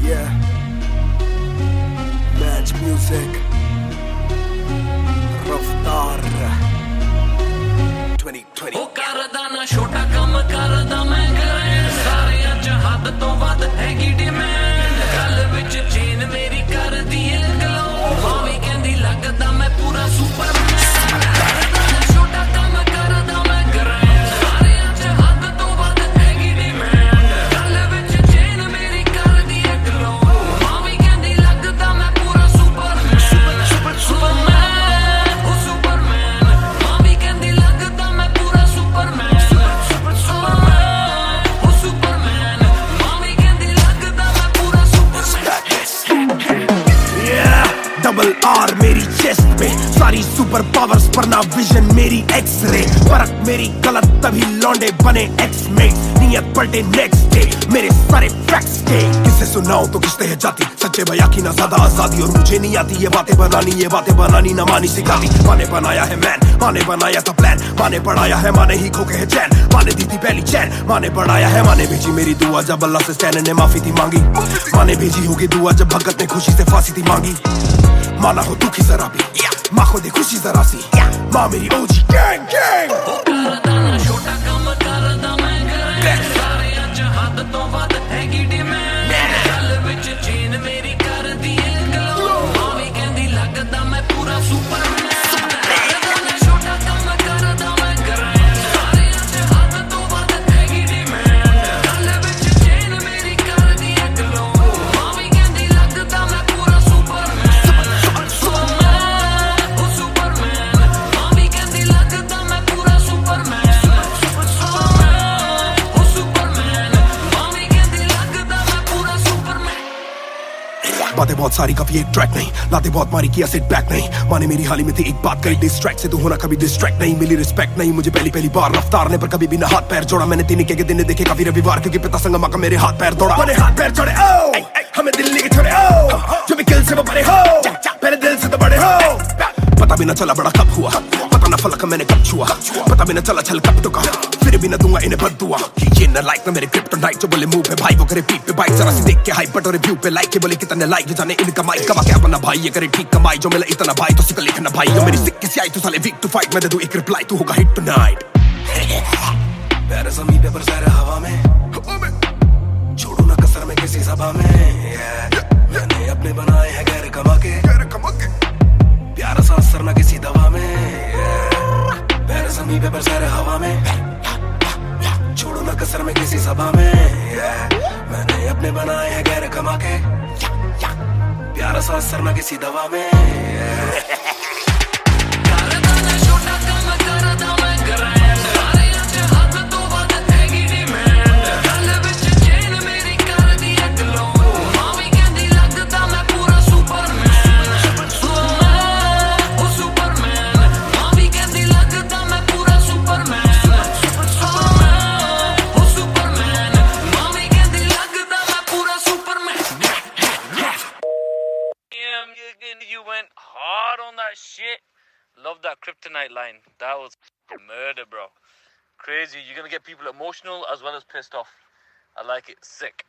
Yeah, Match Music, Raftaar 2020। ਉਹ ਕਰਦਾ ਨਾ ਛੋਟਾ ਕੰਮ ਕਰਦਾ ਮੈਂ grand, ਸਾਰਿਆਂ ਚ ਹੱਦ ਤੋਂ ਵੱਧ ਹੈਗੀ ਡਿਮਾਂਡ, ਗੱਲ ਵਿੱਚ ਚੇਨ ਮੇਰੀ ਕਰਦੀ ਏ ਗਲੋ, ਭਾਵੇਂ ਕਹਿੰਦੀ ਲੱਗਦਾ ਮੈਂ ਪੂਰਾ ਸੁਪਰਮੈਨ। ਕਰਦਾ ਨਾ ਛੋਟਾ ਕੰਮ ਕਰਦਾ ਮੈਂ ਗ੍ਰੈਂਡ, ਸਾਰਿਆਂ ਚ ਹੱਦ ਤੋਂ ਵੱਧ ਹੈਗੀ ਡਿਮਾਂਡ, ਗੱਲ ਵਿੱਚ ਚੇਨ ਮੇਰੀ ਕਰਦੀ ਏ ਗਲੋ, ਭਾਵੇਂ ਕਹਿੰਦੀ ਲੱਗਦਾ ਮੈਂ ਪੂਰਾ ਸੁਪਰਮੈਨ। ਸੁਪਰਮੈਨ, ਉਹ ਸੁਪਰਮੈਨ, ਭਾਵੇਂ ਕਹਿੰਦੀ ਲੱਗਦਾ ਮੈਂ ਪੂਰਾ ਸੁਪਰਮੈਨ। ਸੁਪਰਮੈਨ, ਉਹ ਸੁਪਰਮੈਨ, ਭਾਵੇਂ ਕਹਿੰਦੀ ਲੱਗਦਾ ਮੈਂ ਪੂਰਾ ਸੁਪਰਮੈਨ। Yeah, डबल आर मेरी चेस्ट पे, सारी सुपर पावर्स पर ना विजन मेरी एक्स-रे, फर्क मेरी गलत तभी लौंडे बने एक्स-मेट, नियत पलटे नेक्स्ट डे मेरे सारे फैक्ट्स के। किसे सुनाऊं तो किसते है जाती, सच्चे भैया की ना ज्यादा आजादी, और मुझे नहीं आती ये बातें बनानी ना मानी सिखाती। माँ ने बनाया है मैन, माँ ने बनाया था प्लान, माँ ने पढ़ाया है, माँ ने ही खोके है चैन, माँ ने दी थी पहली चैन, माँ ने बढ़ाया है, माँ ने भेजी मेरी दुआ जब अल्लाह से स्टैन ने माफी थी मांगी, माँ ने भेजी होगी दुआ जब भगत ने खुशी से फांसी थी मांगी। माँ ना हो दुखी जरा भी, माँ को दे खुशी जरा सी, माँ मेरी OG गैंग गैंग। ਕਰਦਾ ਨਾ ਛੋਟਾ ਕੰਮ ਕਰਦਾ ਮੈਂ ਗ੍ਰੈਂਡ, ਸਾਰਿਆਂ ਚ ਹੱਦ ਤੋਂ ਵੱਧ ਹੈਗੀ ਡਿਮਾਂਡ, ਗੱਲ ਵਿੱਚ ਚੇਨ ਮੇਰੀ ਕਰਦੀ ਏ ਗਲੋ, ਭਾਵੇਂ ਕਹਿੰਦੀ ਲੱਗਦਾ ਮੈਂ ਪੂਰਾ ਸੁਪਰਮੈਨ। ਕਰਦਾ ਨਾ ਛੋਟਾ ਕੰਮ ਕਰਦਾ ਮੈਂ ਗ੍ਰੈਂਡ, ਸਾਰਿਆਂ ਚ ਹੱਦ ਤੋਂ ਵੱਧ ਹੈਗੀ ਡਿਮਾਂਡ, ਗੱਲ ਵਿੱਚ ਚੇਨ ਮੇਰੀ ਕਰਦੀ ਏ ਗਲੋ, ਭਾਵੇਂ ਕਹਿੰਦੀ ਲੱਗਦਾ ਮੈਂ ਪੂਰਾ ਸੁਪਰਮੈਨ। ਸੁਪਰਮੈਨ, ਉਹ ਸੁਪਰਮੈਨ, ਭਾਵੇਂ ਕਹਿੰਦੀ ਲੱਗਦਾ ਮੈਂ ਪੂਰਾ ਸੁਪਰਮੈਨ। ਸੁਪਰਮੈਨ, ਉਹ ਸੁਪਰਮੈਨ, ਭਾਵੇਂ ਕਹਿੰਦੀ ਲੱਗਦਾ ਮੈਂ ਪੂਰਾ ਸੁਪਰਮੈਨ। बातें बहुत सारी कभी एक ट्रैक नहीं, लाते बहुत मारी किया सिट बैक नहीं, माने मेरी हाल ही में थी एक बात कही, डिस्ट्रैक्ट से तू होना कभी डिस्ट्रैक्ट नहीं, मिली रिस्पेक्ट नहीं मुझे पहली बार रफ्तार ने, पर कभी भी ना हाथ पैर जोड़ा मैंने, दिन के दिन देखे काफी रविवार, क्योंकि पिता संगमा का मेरे हाथ पैर दौड़ा, मैंने हाथ पैर जोड़े ओ हमें दिल्ली के छोड़े ओ, जो भी किल से वो बड़े हो, मेरे दिल से तो बड़े हो। पता भी ना चला बड़ा कब हुआ, पता ना फलक मैंने कब छुआ, पता भी ना चला छल कब टुका, फिर भी ना दूंगा इन्हें बददुआ। ये ना लाइक ना मेरे क्रिप्टोनाइट, जो बोले मुंह पे भाई वो करे पीठ पे बाइक, जरा सी देख के हाइप बट और रिव्यू पे लाइक के बोले कितने लाइक, जाने इनका माइक कमा क्या बना भाई, ये करे ठीक कमाई, जो मिला इतना भाई तो सिकल लिखना भाई, जो मेरी सिक किसी आई तो साले वीक टू फाइट, मैं दे दूं एक रिप्लाई तू होगा हिट टुनाइट। प्यारे समी पेपर सारे हवा में, छोड़ू ना कसर में किसी सभा में, मैंने अपने बनाए हैं गैर कमा के, प्यारा सा असर ना किसी दवा में, प्यारे समी पेपर सारे हवा में, छोड़ू ना कसर में किसी सभा में, मैंने अपने बनाए हैं गैर कमा के, प्यारा सा असर ना किसी दवा में। ਕਰਦਾ ਨਾ ਛੋਟਾ ਕੰਮ ਕਰਦਾ ਮੈਂ ਗ੍ਰੈਂਡ, ਸਾਰਿਆਂ ਚ ਹੱਦ ਤੋਂ ਵੱਧ ਹੈਗੀ ਡਿਮਾਂਡ, ਗੱਲ ਵਿੱਚ ਚੇਨ ਮੇਰੀ ਕਰਦੀ ਏ ਗਲੋ, ਭਾਵੇਂ ਕਹਿੰਦੀ ਲੱਗਦਾ ਮੈਂ ਪੂਰਾ ਸੁਪਰਮੈਨ। ਸੁਪਰਮੈਨ, ਉਹ Superman, you went hard on that shit. Love that kryptonite line. That was murder, bro. Crazy. You're gonna get people emotional as well as pissed off. I like it. Sick.